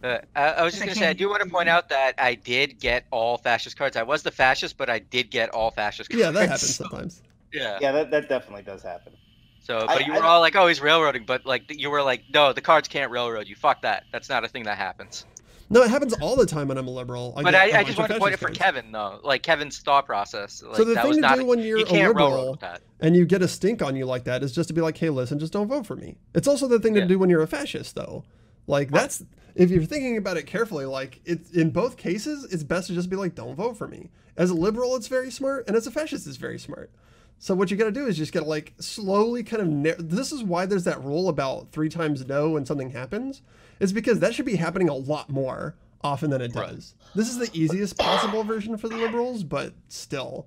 I was just going to say, I do want to point out that I did get all fascist cards. I was the fascist, but I did get all fascist cards. Yeah, that happens sometimes. Yeah, that definitely does happen. So, but you were all like, oh, he's railroading. But like, you were like, no, the cards can't railroad you. Fuck that. That's not a thing that happens. No, it happens all the time when I'm a liberal. But I just want to point it for Kevin, though. Like, Kevin's thought process. Like, so the thing to do when you're a liberal that. and you get a stink on you like that is just to be like, hey, listen, just don't vote for me. It's also the thing to do when you're a fascist, though. Like, that's, if you're thinking about it carefully, like, it's in both cases, it's best to just be like, don't vote for me. As a liberal, it's very smart, and as a fascist, it's very smart. So what you got to do is just got to, like, slowly kind of, this is why there's that rule about 3 times no when something happens. It's because that should be happening a lot more often than it does. This is the easiest possible version for the liberals, but still.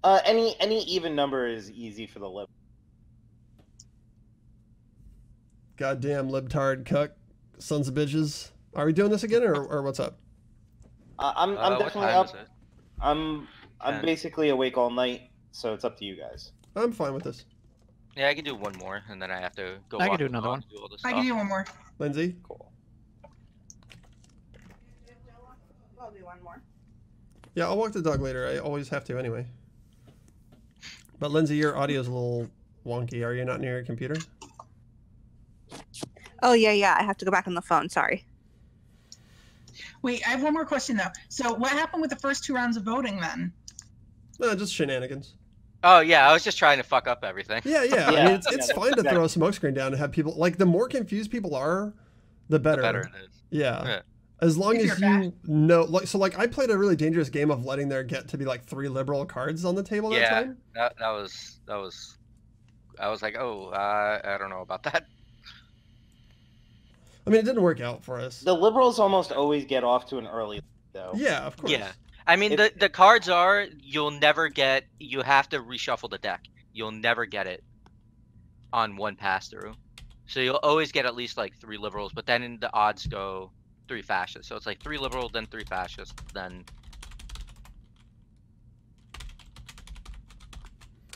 Any even number is easy for the liberals. Goddamn libtard cuck sons of bitches. Are we doing this again, or what's up? I'm definitely up. I'm basically awake all night, so it's up to you guys. I'm fine with this. Yeah, I can do one more, and then I have to go. I can do another one. I can do one more. Lindsay? Cool. I'll do one more. Yeah, I'll walk the dog later. I always have to anyway. But Lindsay, your audio's a little wonky. Are you not near your computer? Oh, yeah. I have to go back on the phone. Sorry. Wait, I have one more question, though. So what happened with the first 2 rounds of voting, then? No, just shenanigans. Oh, yeah, I was just trying to fuck up everything. Yeah. I mean, it's fine to throw a smoke screen down and have people... Like, the more confused people are, the better. The better it is. Yeah. As long as you know... Like, I played a really dangerous game of letting there get to be, like, 3 liberal cards on the table that time. That was... I was like, oh, I don't know about that. I mean, it didn't work out for us. The liberals almost always get off to an early lead, though. Yeah, of course. Yeah. I mean, the cards are, you'll never get, you have to reshuffle the deck. You'll never get it on one pass through. So you'll always get at least like 3 liberals, but then the odds go 3 fascists. So it's like 3 liberal, then 3 fascists, then...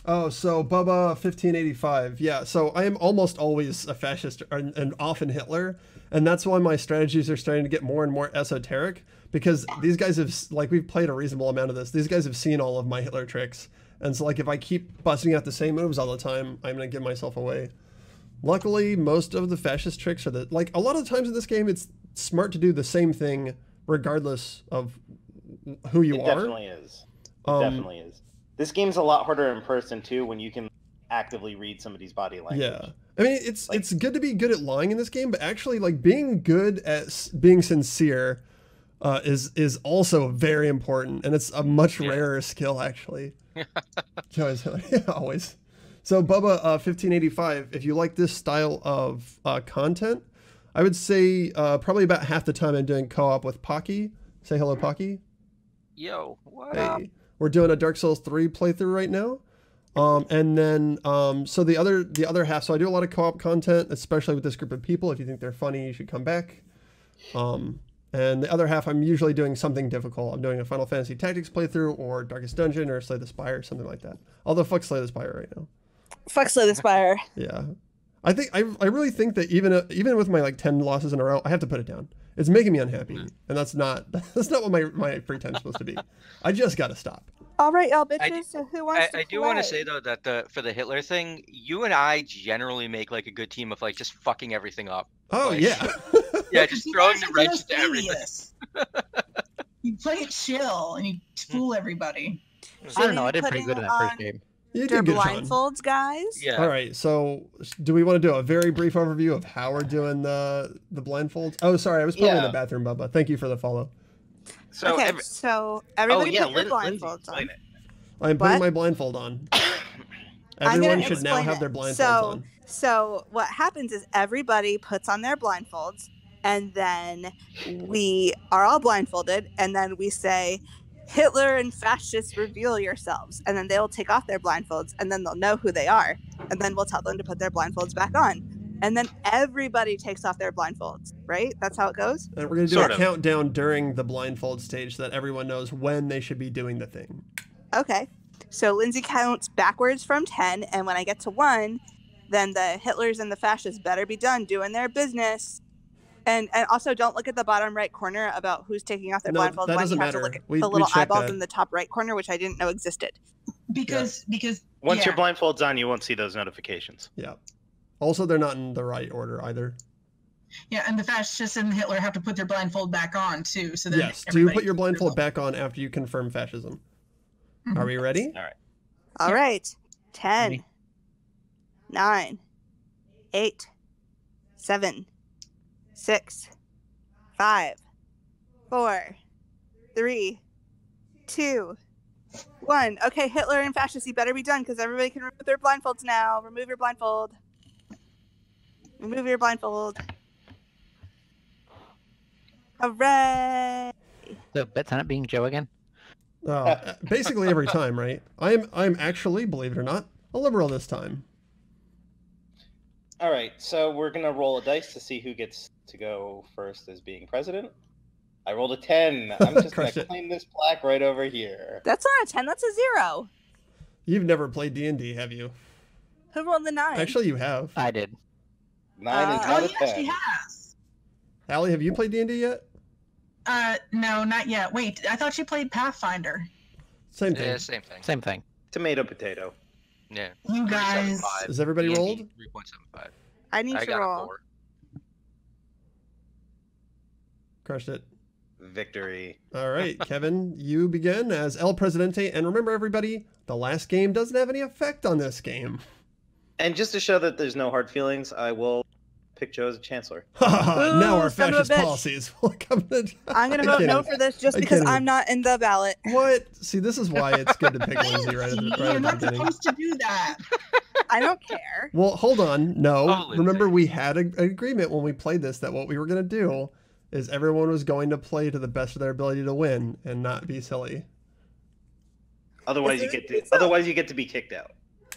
Oh, so Bubba 1585. Yeah, so I am almost always a fascist and often Hitler. And that's why my strategies are starting to get more and more esoteric. Because these guys have, like, we've played a reasonable amount of this. These guys have seen all of my Hitler tricks. And so, like, if I keep busting out the same moves all the time, I'm going to give myself away. Luckily, most of the fascist tricks are a lot of times in this game, it's smart to do the same thing regardless of who you It are. Definitely is. It definitely is. This game's a lot harder in person too, when you can actively read somebody's body language. Yeah, I mean, it's good to be good at lying in this game, but actually, like, being good at being sincere is also very important, and it's a much rarer skill actually. Always. So Bubba, 1585. If you like this style of content, I would say probably about half the time I'm doing co-op with Pocky. Say hello, Pocky. Yo, what up? We're doing a Dark Souls 3 playthrough right now. And then, so the other half, so I do a lot of co-op content, especially with this group of people. If you think they're funny, you should come back. And the other half, I'm usually doing something difficult. I'm doing a Final Fantasy Tactics playthrough, or Darkest Dungeon, or Slay the Spire, something like that. Although fuck Slay the Spire right now. Fuck Slay the Spire. Yeah. I think, I really think that even with my like 10 losses in a row, I have to put it down. It's making me unhappy. And that's not what my free time's supposed to be. I just gotta stop. All right, y'all bitches. So who wants to I do want to say though that for the Hitler thing, you and I generally make like a good team of like just fucking everything up. Oh like, yeah. Yeah, just throwing the wrench to everything. You play it chill and you fool everybody. I don't know. I did pretty good in that first game. You did good, blindfolds, guys. Yeah. All right. So, do we want to do a very brief overview of how we're doing the blindfolds? Oh, sorry, I was probably in the bathroom, Bubba. Thank you for the follow. So okay, so everybody put your blindfolds on. I'm putting my blindfold on. Everyone should now have their blindfolds on. So what happens is everybody puts on their blindfolds, and then we are all blindfolded, and then we say, Hitler and fascists, reveal yourselves. And then they'll take off their blindfolds, and then they'll know who they are. And then we'll tell them to put their blindfolds back on. And then everybody takes off their blindfolds, right? That's how it goes? And we're going to do a countdown during the blindfold stage so that everyone knows when they should be doing the thing. Okay. So Lindsay counts backwards from 10, and when I get to 1, then the Hitlers and the fascists better be done doing their business. And also don't look at the bottom right corner about who's taking off their blindfolds. That doesn't matter. To look at the little eyeballs in the top right corner, which I didn't know existed. Because once your blindfold's on, you won't see those notifications. Yeah. Also, they're not in the right order either. Yeah, and the fascists and Hitler have to put their blindfold back on too. So then yes. Do you put your blindfold back on after you confirm fascism? Mm-hmm. Are we ready? All right. All right. 10, 9, 8, 7, 6, 5, 4, 3, 2, 1. Okay, Hitler and fascists, you better be done because everybody can remove their blindfolds now. Remove your blindfold. Remove your blindfold. Hooray! So bets on it being Joe again? Basically every time, right? I'm actually, believe it or not, a liberal this time. All right, so we're gonna roll a dice to see who gets to go first as being president. I rolled a 10. I'm just gonna claim this plaque right over here. That's not a 10. That's a 0. You've never played D&D, have you? Who rolled the 9? Actually, you have. I did. 9 is not a 10. Yes, she has. Allie, have you played D&D yet? No, not yet. Wait, I thought she played Pathfinder. Same thing. Yeah, same thing. Same thing. Tomato, potato. Yeah. You guys. Is everybody rolled? 3.75. I need to roll. Crushed it. Victory. All right, Kevin, you begin as El Presidente. And remember, everybody, the last game doesn't have any effect on this game. And just to show that there's no hard feelings, I will pick Joe as a chancellor. Now our fascist policies will come to... I'm going to vote no for this just because I'm not in the ballot. What? See, this is why it's good to pick Lindsay right at the beginning. You're not supposed to do that. I don't care. Well, hold on. No. Remember, we had an agreement when we played this that what we were going to do is everyone was going to play to the best of their ability to win and not be silly. Otherwise, you get to be kicked out.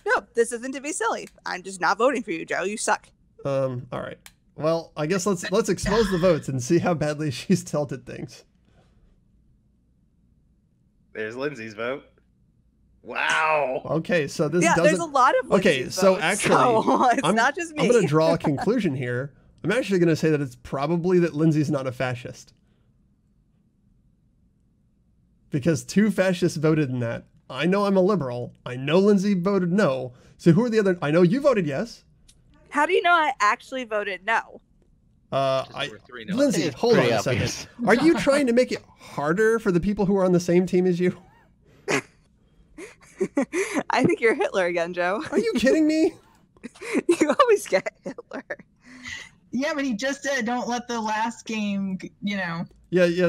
No, this isn't to be silly. I'm just not voting for you, Joe. You suck. All right. Well, I guess let's expose the votes and see how badly she's tilted things. There's Lindsay's vote. Wow. Okay, so this doesn't... there's a lot of Lindsay's okay, so votes, actually, so it's not just me. I'm going to draw a conclusion here. I'm actually going to say that it's probably that Lindsay's not a fascist. Because 2 fascists voted in that. I know I'm a liberal. I know Lindsay voted no. So who are the other... I know you voted yes. How do you know I actually voted no? Lindsay, hold on a second. Are you trying to make it harder for the people who are on the same team as you? I think you're Hitler again, Joe. Are you kidding me? You always get Hitler. Yeah, but he just said don't let the last game, Yeah.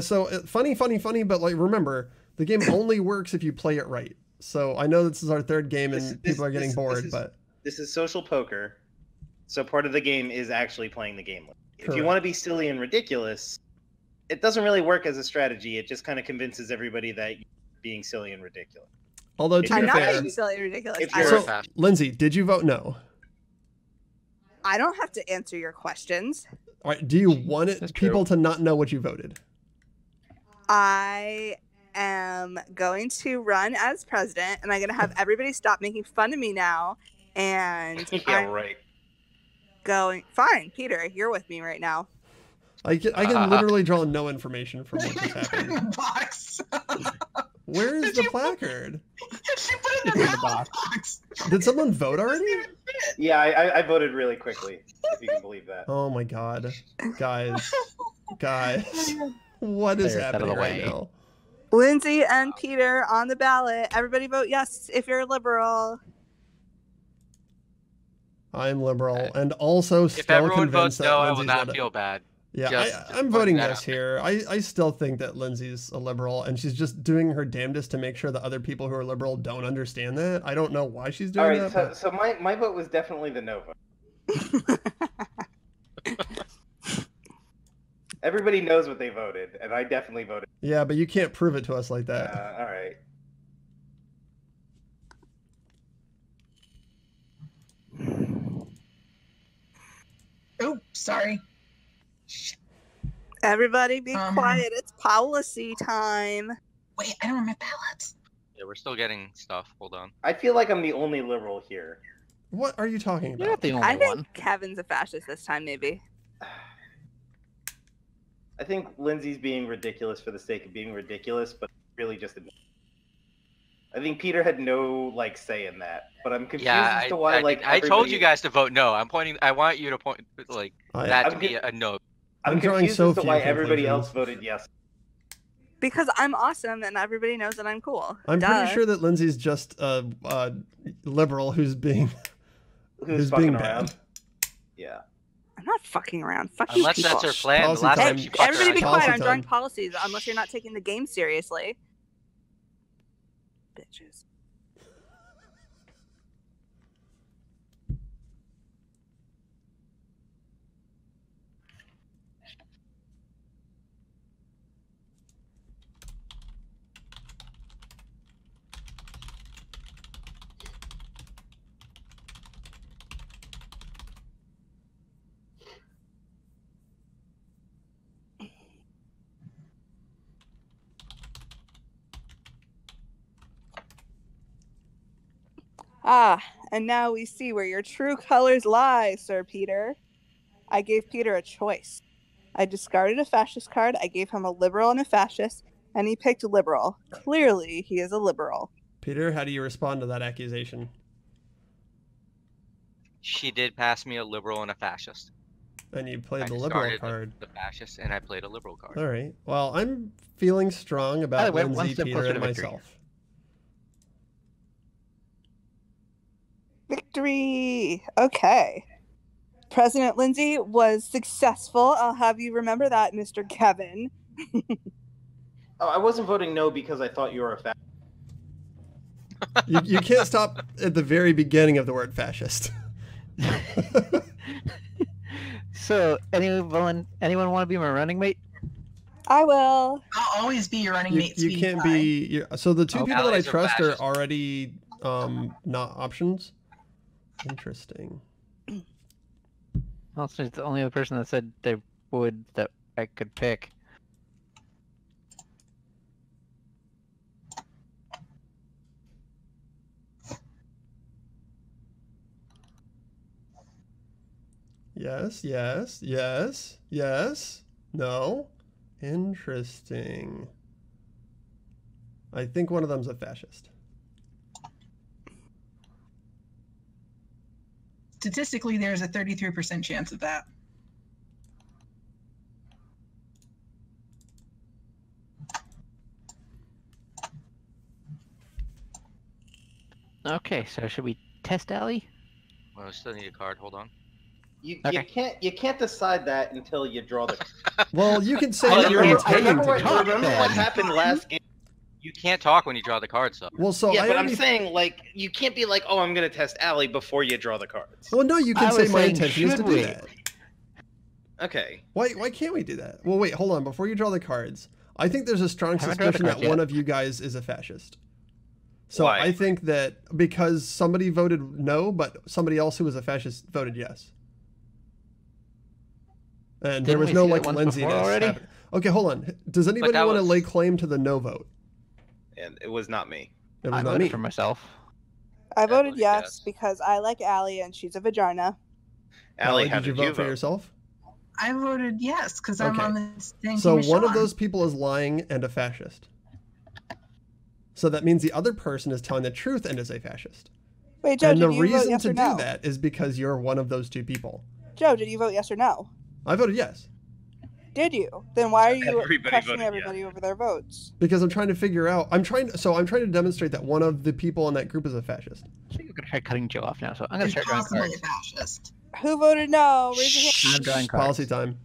So funny, but like remember, the game only works if you play it right. So I know this is our third game and people are getting bored, but this is social poker. So part of the game is actually playing the game. Correct. If you want to be silly and ridiculous, it doesn't really work as a strategy. It just kind of convinces everybody that you're being silly and ridiculous. Although to I'm be not fair, being silly and ridiculous. So, Lindsay, did you vote no? I don't have to answer your questions. All right. Do you want people to not know what you voted? I am going to run as president, and I'm going to have everybody stop making fun of me now. And right. Fine, Peter, you're with me right now. I can literally draw no information from what just happened. In the box. Where is the placard? She put it in the box. Did someone vote already? Yeah, I voted really quickly, if you can believe that. Oh my god. Guys. What is happening right now? Lindsay and Peter on the ballot. Everybody vote yes if you're a liberal. I'm liberal, and also if still everyone convinced votes no, that I will Lindsay's not feel bad. Yeah, I'm voting yes here. I still think that Lindsay's a liberal, and she's just doing her damnedest to make sure that other people who are liberal don't understand that. I don't know why she's doing that. All right, so my vote was definitely the no vote. Everybody knows what they voted, and I definitely voted. Yeah, but you can't prove it to us like that. All right. Oh, sorry. Everybody be quiet. It's policy time. Wait, I don't remember ballots. Yeah, we're still getting stuff. Hold on. I feel like I'm the only liberal here. What are you talking about? You're not the only I think one. Kevin's a fascist this time, maybe. I think Lindsay's being ridiculous for the sake of being ridiculous, but really just I think Peter had no say in that, but I'm confused as to why I told you guys to vote no. I want you to point that to be a no. I'm confused as to why everybody else voted yes. Because I'm awesome and everybody knows that I'm cool. I'm pretty sure that Lindsay's just a liberal who's being being bad. Yeah. I'm not fucking around. Fuck Unless you people. that's her plan. Policy The last time. time she fucked Everybody her, be Policy quiet. I'm drawing time. policies unless you're not taking the game seriously. Bitches. Ah, and now we see where your true colors lie, Sir Peter. I gave Peter a choice. I discarded a fascist card, I gave him a liberal and a fascist, and he picked liberal. Clearly, he is a liberal. Peter, how do you respond to that accusation? She did pass me a liberal and a fascist. And you played the liberal card. The fascist, and I played a liberal card. All right. Well, I'm feeling strong about Lindsay, Peter, and myself. Victory! Okay. President Lindsay was successful. I'll have you remember that, Mr. Kevin. Oh, I wasn't voting no because I thought you were a fascist. You can't stop at the very beginning of the word fascist. So, anyone want to be my running mate? I will. I'll always be your running mate. You can't be. So the two people that I trust are fascist. already not options. Interesting. Also, it's the only other person that said they would that I could pick. Yes, yes, yes, yes. No. Interesting. I think one of them's a fascist. Statistically, there's a 33% chance of that. Okay, so should we test Allie? Well, I still need a card. Hold on. You Okay. you can't decide that until you draw the. Well, you can say Well, that you you're can't intending remember to. what, talk remember what then. happened last game. You can't talk when you draw the cards, though. Well, so Yeah, I but already... I'm saying, like, you can't be like, oh, I'm going to test Allie before you draw the cards. Well, no, you I can say was my saying, intention is to should do we? that. Okay. Why can't we do that? Well, wait, hold on. Before you draw the cards, I think there's a strong Haven't drawn the suspicion that cards yet. one of you guys is a fascist. So Why? I think that because somebody voted no, but somebody else who was a fascist voted yes. And there Didn't was we no see that like once Lindsay before already? happening. Okay, hold on. Does anybody that want to was- lay claim to the no vote? And it was not me. It was I not voted me. for myself. I voted voted yes yes. because I like Allie and she's a vagina. Allie, how did you vote for yourself? I voted yes because I'm Okay. on the same So team as one of Sean. those people is lying and a fascist. So that means the other person is telling the truth and is a fascist. Wait, Joe, And the did you vote reason yes to or do no? that is because you're one of those two people. Joe, did you vote yes or no? I voted yes. Did you? Then why are you Everybody pressuring voted everybody over their votes? Because I'm trying to figure out. I'm trying to demonstrate that one of the people in that group is a fascist. So you're gonna try cutting Joe off now. So I'm gonna Is start drawing possibly cards. a fascist. Who voted no? Raise your hand. I'm drawing cards. Policy time.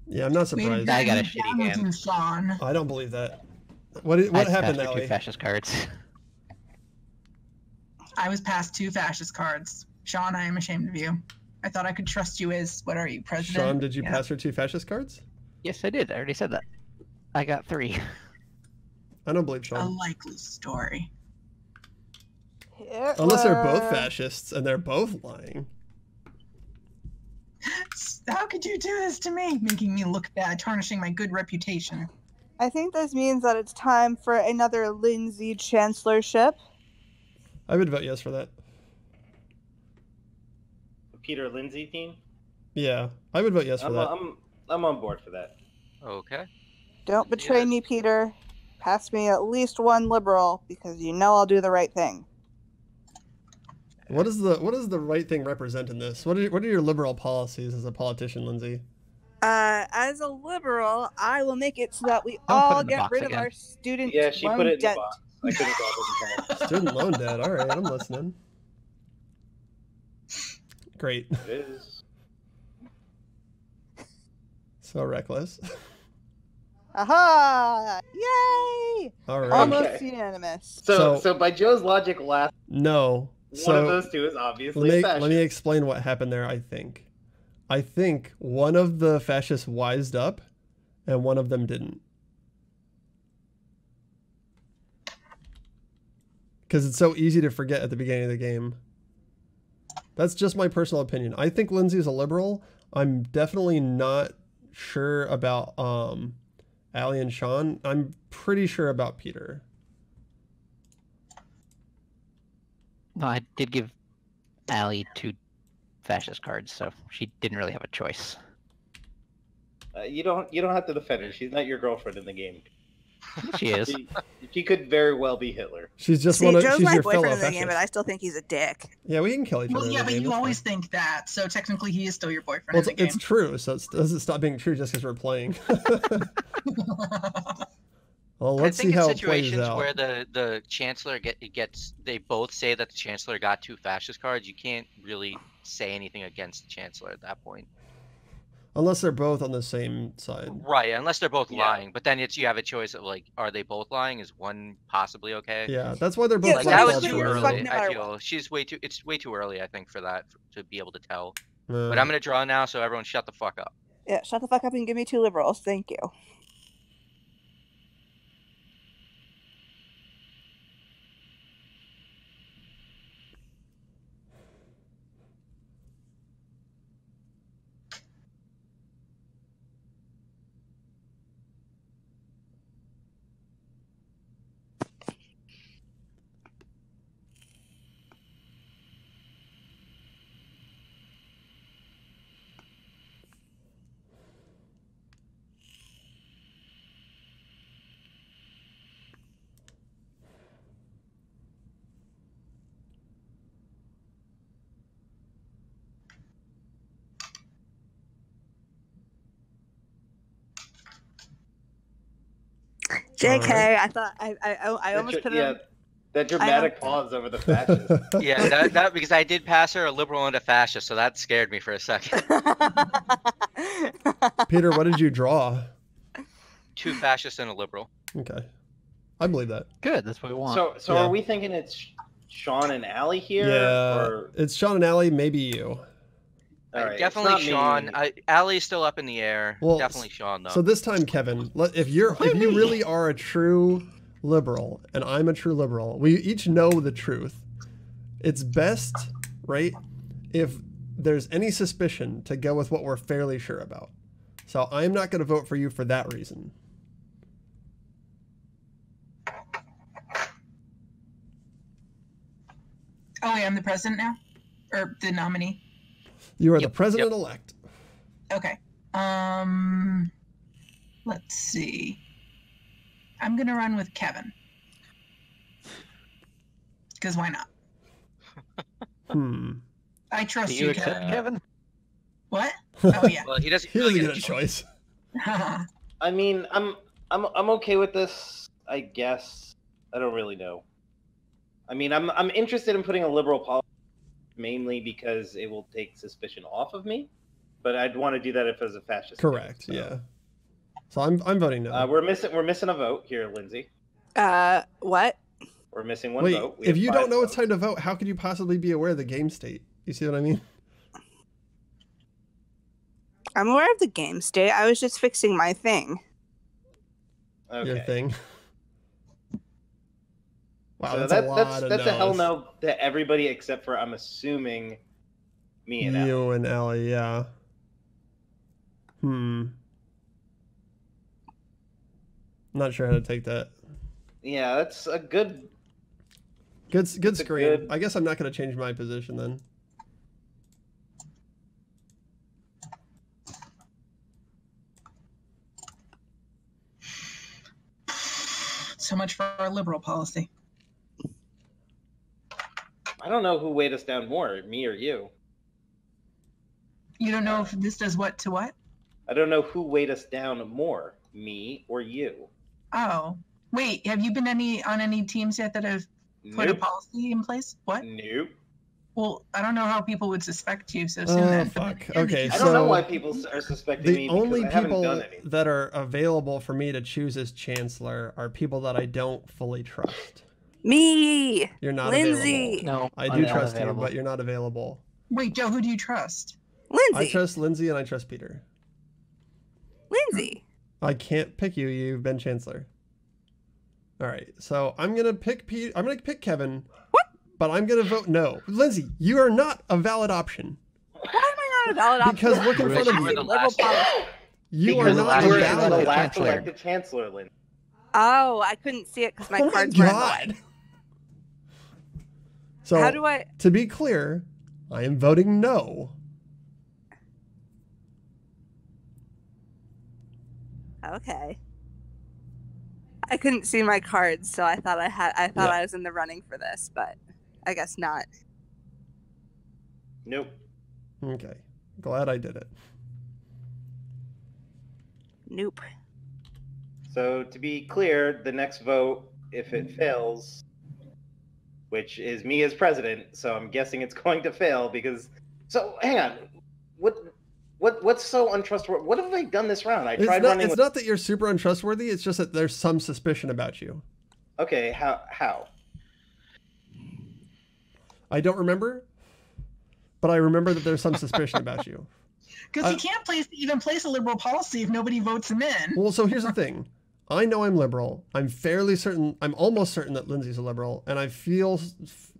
Yeah, I'm not surprised. I got a I'm shitty down with hand. you, Sean. I don't believe that. What I happened, passed her two Allie? fascist cards. I was passed 2 fascist cards. Sean, I am ashamed of you. I thought I could trust you as, what are you, president? Sean, did you Yeah. pass her 2 fascist cards? Yes, I did. I already said that. I got 3. I don't believe A Sean. likely story. Unless they're both Hitler. fascists and they're both lying. How could you do this to me? Making me look bad, tarnishing my good reputation. I think this means that it's time for another Lindsay chancellorship. I would vote yes for that. Peter Lindsay team? Yeah, I would vote yes for that. I'm on board for that. Okay. Don't betray Yes. me, Peter. Pass me at least one liberal because you know I'll do the right thing. What does the right thing represent in this? What are your liberal policies as a politician, Lindsay? As a liberal, I will make it so that we Don't put it all in the get box rid of again. our student Yeah, she loan put it in the debt. box. I couldn't grab it in time. Student loan debt. All right, I'm listening. Great. It is. So reckless. Aha! Yay! All right. Almost Okay. unanimous. So by Joe's logic, last No. one of those two is obviously a fascist. Let me explain what happened there. I think one of the fascists wised up, and one of them didn't. Because it's so easy to forget at the beginning of the game. That's just my personal opinion. I think Lindsay's a liberal. I'm definitely not sure about Allie and Sean. I'm pretty sure about Peter. No, I did give Allie 2 fascist cards, so she didn't really have a choice. You don't have to defend her. She's not your girlfriend in the game. She is. She could very well be Hitler. She's just See, one of Joe's she's my your fellow boyfriend in the fascist. game, but I still think he's a dick. Yeah, we can kill each other. Well, in yeah, the but game, you that's always fine. think that, so technically he is still your boyfriend Well, in the game. it's true, so it doesn't stop being true just because we're playing. Well, let's I think see how in it plays situations out. where the chancellor they both say that the chancellor got 2 fascist cards, you can't really say anything against the chancellor at that point. Unless they're both on the same side. Right, unless they're both lying. But then you have a choice of like, are they both lying? Is one possibly okay? Yeah, that's why they're both. Like that was too early. I feel it's way too early. I think for that to be able to tell. But I'm gonna draw now, so everyone shut the fuck up. Yeah, shut the fuck up and give me 2 liberals. Thank you. JK, I thought I almost put it. That dramatic pause over the fascist. Yeah, that because I did pass her a liberal and a fascist, so that scared me for a second. Peter, what did you draw? 2 fascists and a liberal. Okay, I believe that. Good, that's what we want. So are we thinking it's Sean and Allie here? Yeah, or... it's Sean and Allie, maybe you. All right, definitely Sean. Allie's still up in the air. Well, definitely Sean though. So this time, Kevin, if you really are a true liberal and I'm a true liberal, we each know the truth. It's best, right, if there's any suspicion to go with what we're fairly sure about. So I'm not going to vote for you for that reason. Oh, wait, I'm the president now? Or the nominee? You are the president-elect. Okay. Let's see. I'm going to run with Kevin. Because why not? I trust you, Kevin. What? Oh, yeah. Well, he doesn't get a choice. I mean, I'm okay with this, I guess. I don't really know. I mean, I'm interested in putting a liberal policy mainly because it will take suspicion off of me, but I'd want to do that if it was a fascist. Correct. Game, so. Yeah. So I'm voting no. We're missing a vote here, Lindsay. What? We're missing one vote. If you don't know it's time to vote, how could you possibly be aware of the game state? You see what I mean? I'm aware of the game state. I was just fixing my thing. Okay. Your thing. Wow, so that's a hell no to everybody except for, I'm assuming, me and you and Ellie, yeah. Not sure how to take that. Yeah, that's a good screen. I guess I'm not going to change my position then. So much for our liberal policy. I don't know who weighed us down more, me or you. You don't know if this does what to what? I don't know who weighed us down more, me or you. Oh. Wait, have you been on any teams yet that have put a policy in place? What? Nope. Well, I don't know how people would suspect you so soon then. Fuck. Okay, I don't know why people are suspecting me because I haven't done anything. The only people that are available for me to choose as chancellor are people that I don't fully trust. Me. You're not Lindsay. available. No, I do trust you, but you're not available. Wait, Joe, who do you trust? Lindsay. I trust Lindsay and I trust Peter. Lindsay. I can't pick you. You've been chancellor. All right, so I'm gonna pick Pete. I'm gonna pick Kevin. What? But I'm gonna vote no. Lindsay, you are not a valid option. Why am I not a valid option? Because look in front of you. You are not a valid last elected chancellor, Lindsay. Oh, I couldn't see it because my cards were in the way. So, how do I... To be clear, I am voting no. Okay. I couldn't see my cards, so I thought I was in the running for this, but I guess not. Nope. Okay. Glad I did it. Nope. So to be clear, the next vote, if it fails, which is me as president, so I'm guessing it's going to fail because. So hang on, what What's so untrustworthy? What have I done this round? It's not that you're super untrustworthy. It's just that there's some suspicion about you. Okay, how? I don't remember, but I remember that there's some suspicion about you. Because he can't even place a liberal policy if nobody votes him in. Well, so here's the thing. I know I'm liberal. I'm fairly certain. I'm almost certain that Lindsay's a liberal, and I feel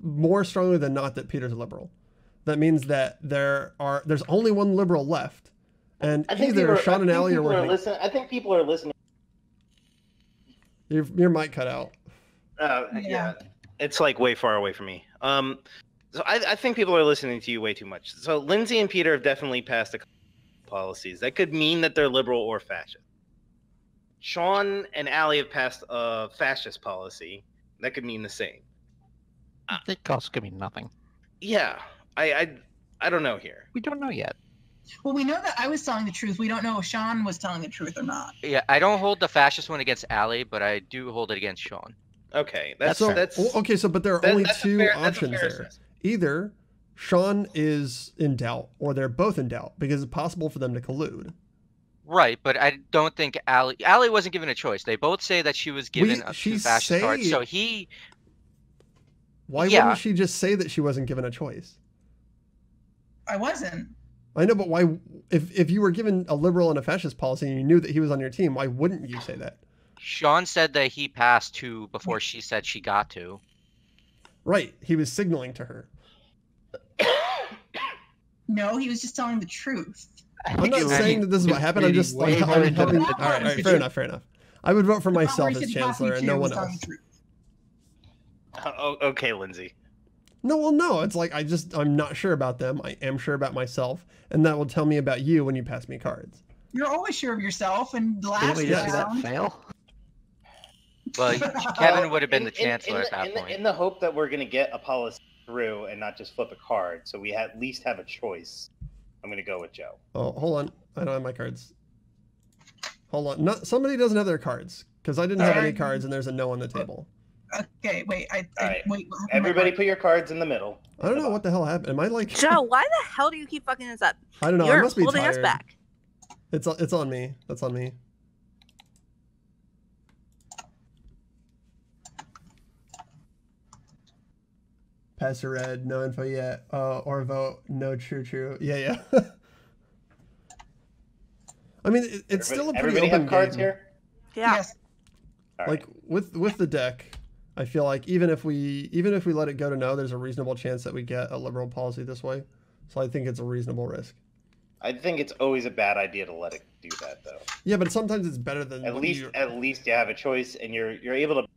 more strongly than not that Peter's a liberal. That means that there's only one liberal left, and either Sean and Allie are working. I think people are listening. Your mic cut out. Yeah, it's like way far away from me. So I think people are listening to you way too much. So Lindsay and Peter have definitely passed a couple policies that could mean that they're liberal or fascist. Sean and Allie have passed a fascist policy that could mean the same. It also could mean nothing. Yeah, I don't know here. We don't know yet. Well, we know that I was telling the truth. We don't know if Sean was telling the truth or not. Yeah, I don't hold the fascist one against Allie, but I do hold it against Sean. Okay, but there are only two options there. Either Sean is in doubt, or they're both in doubt, because it's possible for them to collude. Right, but I don't think Allie wasn't given a choice. They both say that she was given two fascist cards. So Why wouldn't she just say that she wasn't given a choice? I wasn't. I know, but why? If you were given a liberal and a fascist policy and you knew that he was on your team, why wouldn't you say that? Sean said that he passed two before she said she got to. Right, he was signaling to her. No, he was just telling the truth. I'm not saying that this is what happened. I'm just like helping. All right, fair enough. I would vote for myself as chancellor and no one else. Okay, Lindsay. No, well, no. It's like I'm not sure about them. I am sure about myself, and that will tell me about you when you pass me cards. You're always sure of yourself, and last round. That fail? Well, Kevin would have been the chancellor at that point. In the hope that we're going to get a policy through and not just flip a card, so we at least have a choice. I'm going to go with Joe. Oh, hold on. I don't have my cards. Hold on. Somebody doesn't have their cards, because I didn't have any cards, and there's a no on the table. Okay, wait. Wait. Everybody put your cards in the middle. I don't know what the hell happened. Am I like... Joe, why the hell do you keep fucking this up? I don't know. You're I must be holding tired. us back. It's on me. That's on me. Pass a red, no info yet. Or vote, no true. Yeah. I mean, it's still a pretty open have cards game. Here? Yeah. Yes. Like with the deck, I feel like even if we let it go to no, there's a reasonable chance that we get a liberal policy this way. So I think it's a reasonable risk. I think it's always a bad idea to let it do that, though. Yeah, but sometimes it's better than at least you have a choice, and you're able to.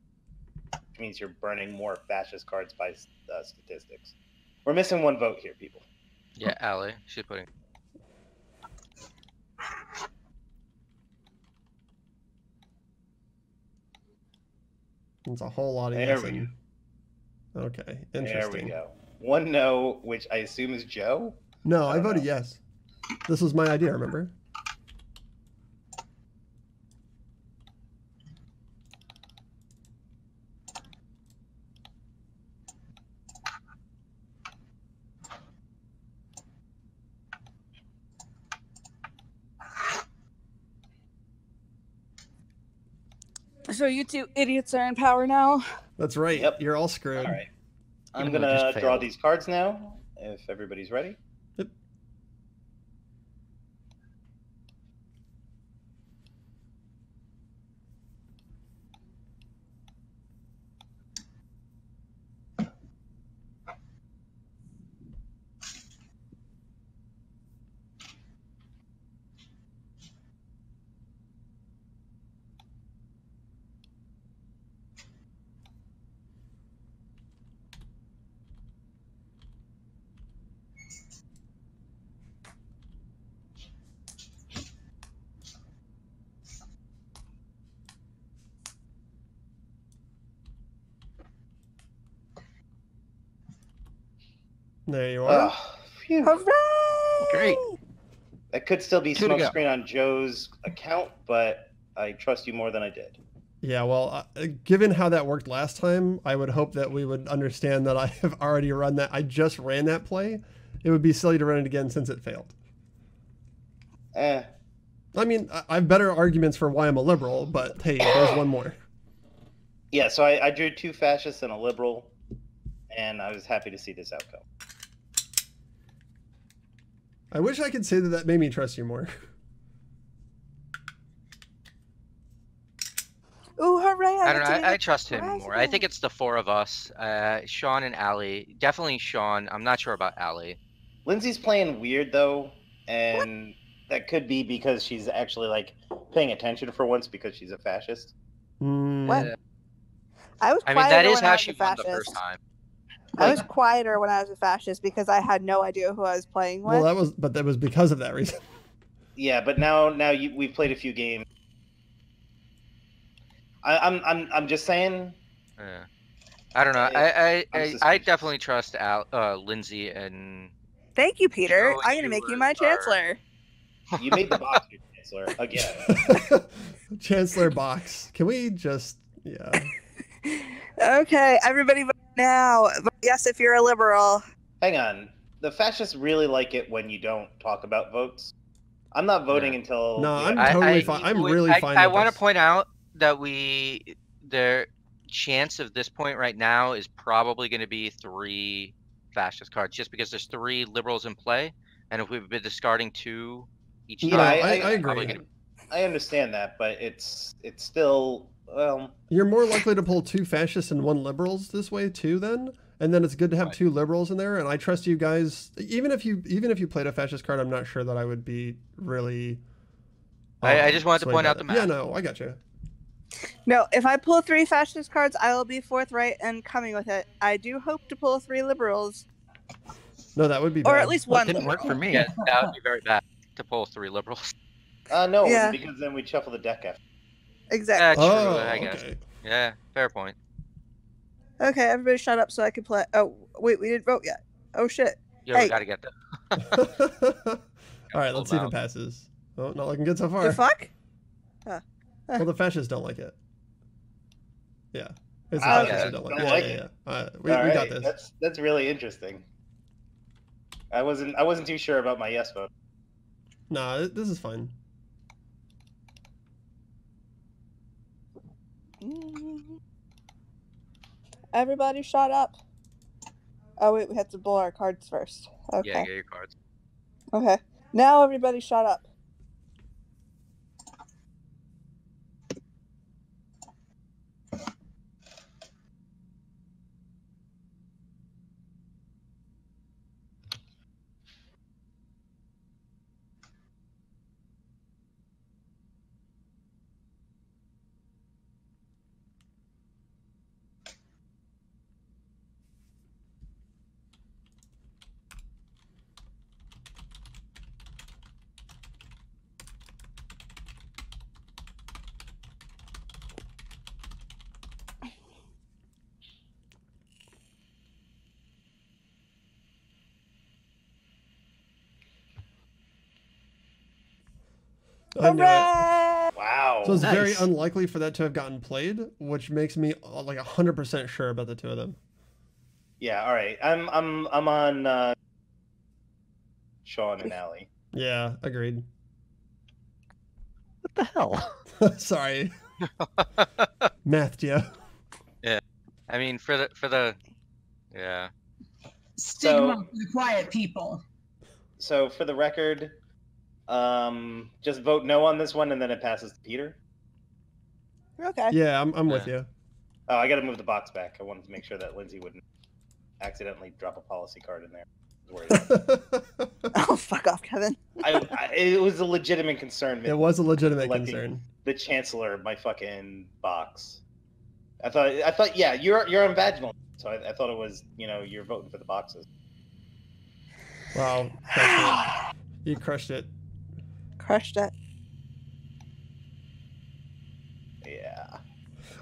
Which means you're burning more fascist cards by statistics. We're missing one vote here, people. Yeah, Allie, she's putting. It's a whole lot of yes. Okay, interesting. There we go. One no, which I assume is Joe? No, I voted yes. This was my idea, remember? So you two idiots are in power now? That's right. Yep. You're all screwed. All right. I'm going to draw these cards now, if everybody's ready. Yep. There you are. Hooray! Great. That could still be smoke screen on Joe's account, but I trust you more than I did. Yeah, well, given how that worked last time, I would hope that we would understand that I have already run that. I just ran that play. It would be silly to run it again since it failed. Eh. I mean, I have better arguments for why I'm a liberal, but hey, there's one more. Yeah, so I drew 2 fascists and a liberal, and I was happy to see this outcome. I wish I could say that made me trust you more. Ooh, hooray! I don't know. I trust him more. I think president. it's the 4 of us. Sean and Allie. Definitely Sean. I'm not sure about Allie. Lindsay's playing weird though, and that could be because she's actually like paying attention for once because she's a fascist. What? I was. I mean, that is when how I was she a won the fascist. first time. I was quieter when I was a fascist because I had no idea who I was playing with. Well, that was because of that reason. Yeah, but now we've played a few games. I'm just saying. Yeah. I don't know. I definitely trust Lindsay and. Thank you, Peter. Joe, I'm gonna make you my chancellor. You made the box your chancellor again. Chancellor box. Can we just Okay, everybody vote now. Vote yes if you're a liberal. Hang on. The fascists really like it when you don't talk about votes. I'm not voting until. No, I'm totally fine. I'm really fine. I want to point out that the chance of this point right now is probably going to be 3 fascist cards, just because there's 3 liberals in play, and if we've been discarding 2 each time, I agree. I understand that, but it's still You're more likely to pull 2 fascists and 1 liberals this way too, then. And then it's good to have 2 liberals in there, and I trust you guys. Even if you played a fascist card, I'm not sure that I would be really. I just wanted to point out the math. Yeah, no, I got you. No, if I pull 3 fascist cards, I will be forthright and coming with it. I do hope to pull 3 liberals. No, that would be bad. Or at least 1. Didn't work for me. Yeah, that would be very bad to pull 3 liberals. No, Yeah. because then we'd shuffle the deck after. Exactly. Yeah, true. I guess. Okay. Yeah, fair point. Okay, everybody shut up so I can play. Oh, wait, we didn't vote yet. Oh, shit. Yeah, Hey. we gotta get that. All right, let's see if it passes. Oh, not looking good so far. The fuck? Well, the fascists don't like it. Yeah. It's the fascists who don't like it. We got this. That's really interesting. I wasn't too sure about my yes vote. Nah, this is fine. Everybody shut up. Oh, wait, we have to blow our cards first. Okay. Yeah, get your cards. Okay. Now everybody shut up. I knew it. Wow. So it's very unlikely for that to have gotten played, which makes me like 100% sure about the 2 of them. Yeah. All right. I'm on Sean and Allie. Yeah, agreed. What the hell? Sorry. Math, yeah. Yeah. I mean, for the yeah. Stigma for the quiet people. So for the record, just vote no on this one, and then it passes to Peter. Okay. Yeah, I'm with you. Oh, I got to move the box back. I wanted to make sure that Lindsay wouldn't accidentally drop a policy card in there. Oh, fuck off, Kevin. It was a legitimate concern. It was a legitimate concern. The chancellor, my fucking box. I thought, yeah, you're unvaginal, so I thought it was, you're voting for the boxes. Wow, you crushed it. Crushed it. Yeah.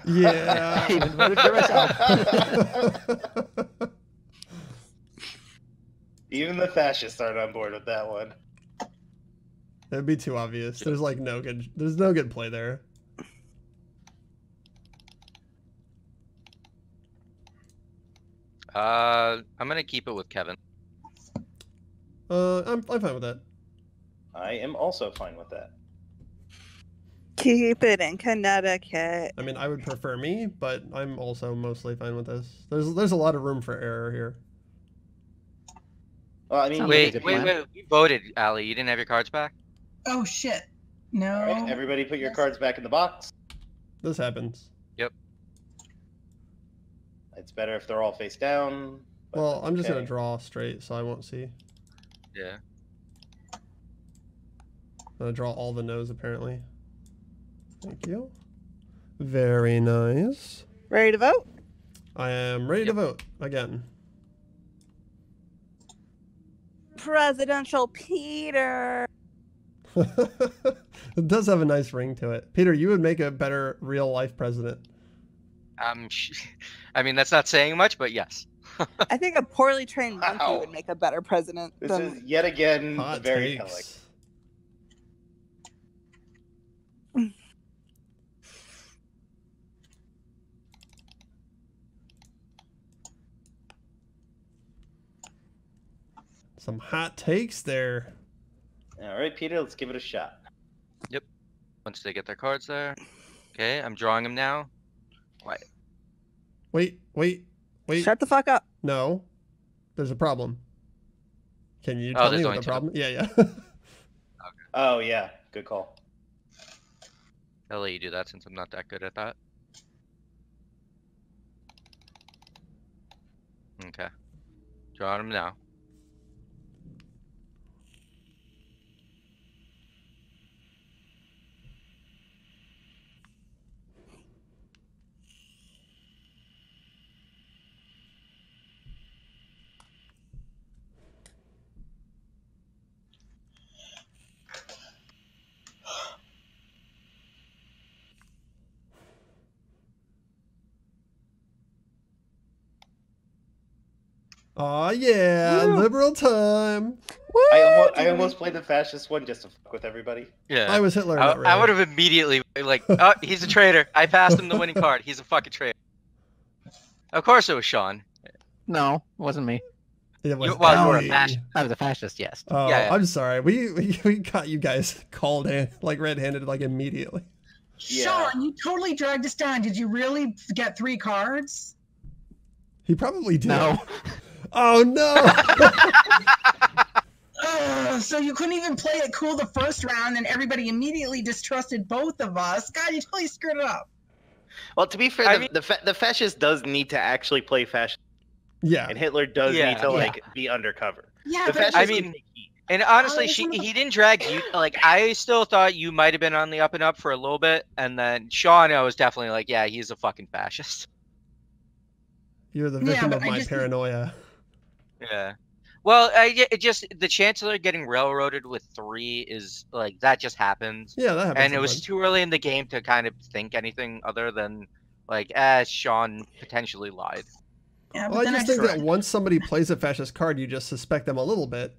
Yeah. I even voted for myself. Even the fascists aren't on board with that one. It'd be too obvious. There's no good play there. I'm gonna keep it with Kevin. I'm fine with that. I am also fine with that. Keep it in Connecticut. I mean, I would prefer me, but I'm also mostly fine with this. There's a lot of room for error here. Well, I mean, wait. We voted, Allie. You didn't have your cards back? Oh, shit. No. All right, everybody put your cards back in the box. This happens. Yep. It's better if they're all face down. Well, I'm just going to draw straight, so I won't see. Yeah. I'm going to draw all the no's, apparently. Thank you. Very nice. Ready to vote? I am ready to vote again. Presidential Peter. It does have a nice ring to it. Peter, you would make a better real-life president. I mean, that's not saying much, but yes. I think a poorly trained monkey would make a better president. This is yet again very telling. Some hot takes there. All right, Peter, let's give it a shot. Yep. Once they get their cards there. Okay, I'm drawing them now. Quiet. Wait. Shut the fuck up. No. There's a problem. Can you tell me what the problem? Yeah. Okay. Oh, yeah. Good call. I'll let you do that since I'm not that good at that. Okay. Drawing them now. Oh yeah, Woo. Liberal time. I almost played the fascist one just to fuck with everybody. Yeah. I was Hitler. I would have immediately like, oh, he's a traitor. I passed him the winning card. He's a fucking traitor. Of course it was Sean. No, it wasn't me. It was you were a fascist. I was a fascist, yes. Oh, Yeah. I'm sorry. We got you guys called in like red-handed like immediately. Yeah. Sean, you totally dragged us down. Did you really get 3 cards? He probably did. No. Oh no! So you couldn't even play it cool the first round, and everybody immediately distrusted both of us. God, you totally screwed it up. Well, to be fair, the fascist does need to actually play fascist. Yeah. And Hitler does need to be undercover. Yeah, the but I mean, and honestly, he didn't drag you. Like, I still thought you might have been on the up and up for a little bit, and then Sean, I was definitely like, yeah, he's a fucking fascist. You're the victim of my paranoia. Yeah. Well, it just the Chancellor getting railroaded with 3 is like that just happens. Yeah, that happens. And it was too early in the game to kind of think anything other than like, Sean potentially lied. Yeah, well, I just think that once somebody plays a fascist card, you just suspect them a little bit.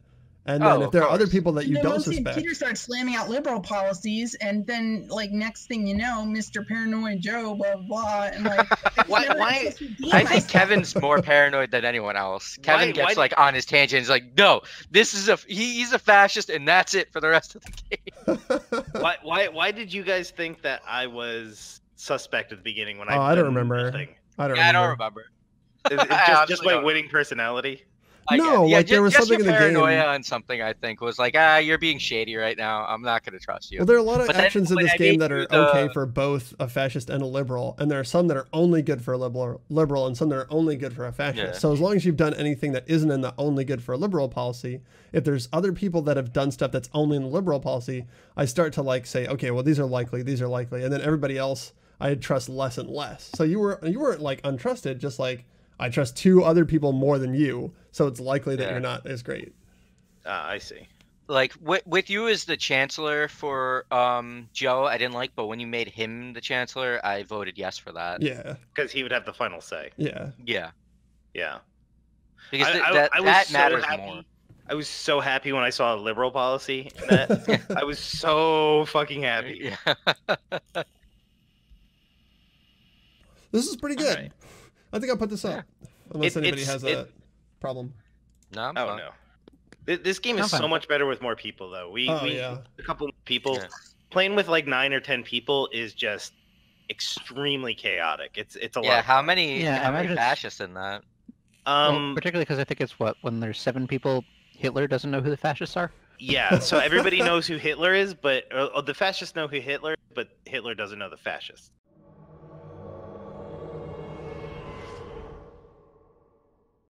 And then if there are other people that you don't suspect. Peter starts slamming out liberal policies, and then, like, next thing you know, Mr. Paranoid Joe, blah, blah, and, like... why? I think Kevin's more paranoid than anyone else. Kevin gets, like, on his tangent. He's like, no, this is he's a fascist, and that's it for the rest of the game. Why did you guys think that I was suspect at the beginning when I don't remember. I don't remember. It's just my winning personality. No, like there was something in the game. Paranoia on something I think was like, you're being shady right now. I'm not going to trust you. Well, there are a lot of actions in this game that are okay for both a fascist and a liberal, and there are some that are only good for a liberal, and some that are only good for a fascist. Yeah. So as long as you've done anything that isn't in the only good for a liberal policy, if there's other people that have done stuff that's only in the liberal policy, I start to like say, okay, well these are likely, and then everybody else I trust less and less. So you weren't like untrusted, just like I trust 2 other people more than you, so it's likely that you're not as great. I see. Like with you as the chancellor for Joe, I didn't like, but when you made him the chancellor, I voted yes for that. Yeah, because he would have the final say. Yeah. Because that matters more. I was so happy when I saw a liberal policy in that. I was so fucking happy. Yeah. This is pretty good. Right. I think I'll put this up. Unless anybody has a problem. No, no. This game is so much better with more people, though. A couple people playing with like 9 or 10 people is just extremely chaotic. It's a lot. Yeah, how many fascists in that? Well, particularly because I think it's when there's 7 people, Hitler doesn't know who the fascists are. Yeah, so everybody knows who Hitler is, but the fascists know who Hitler is, but Hitler doesn't know the fascists.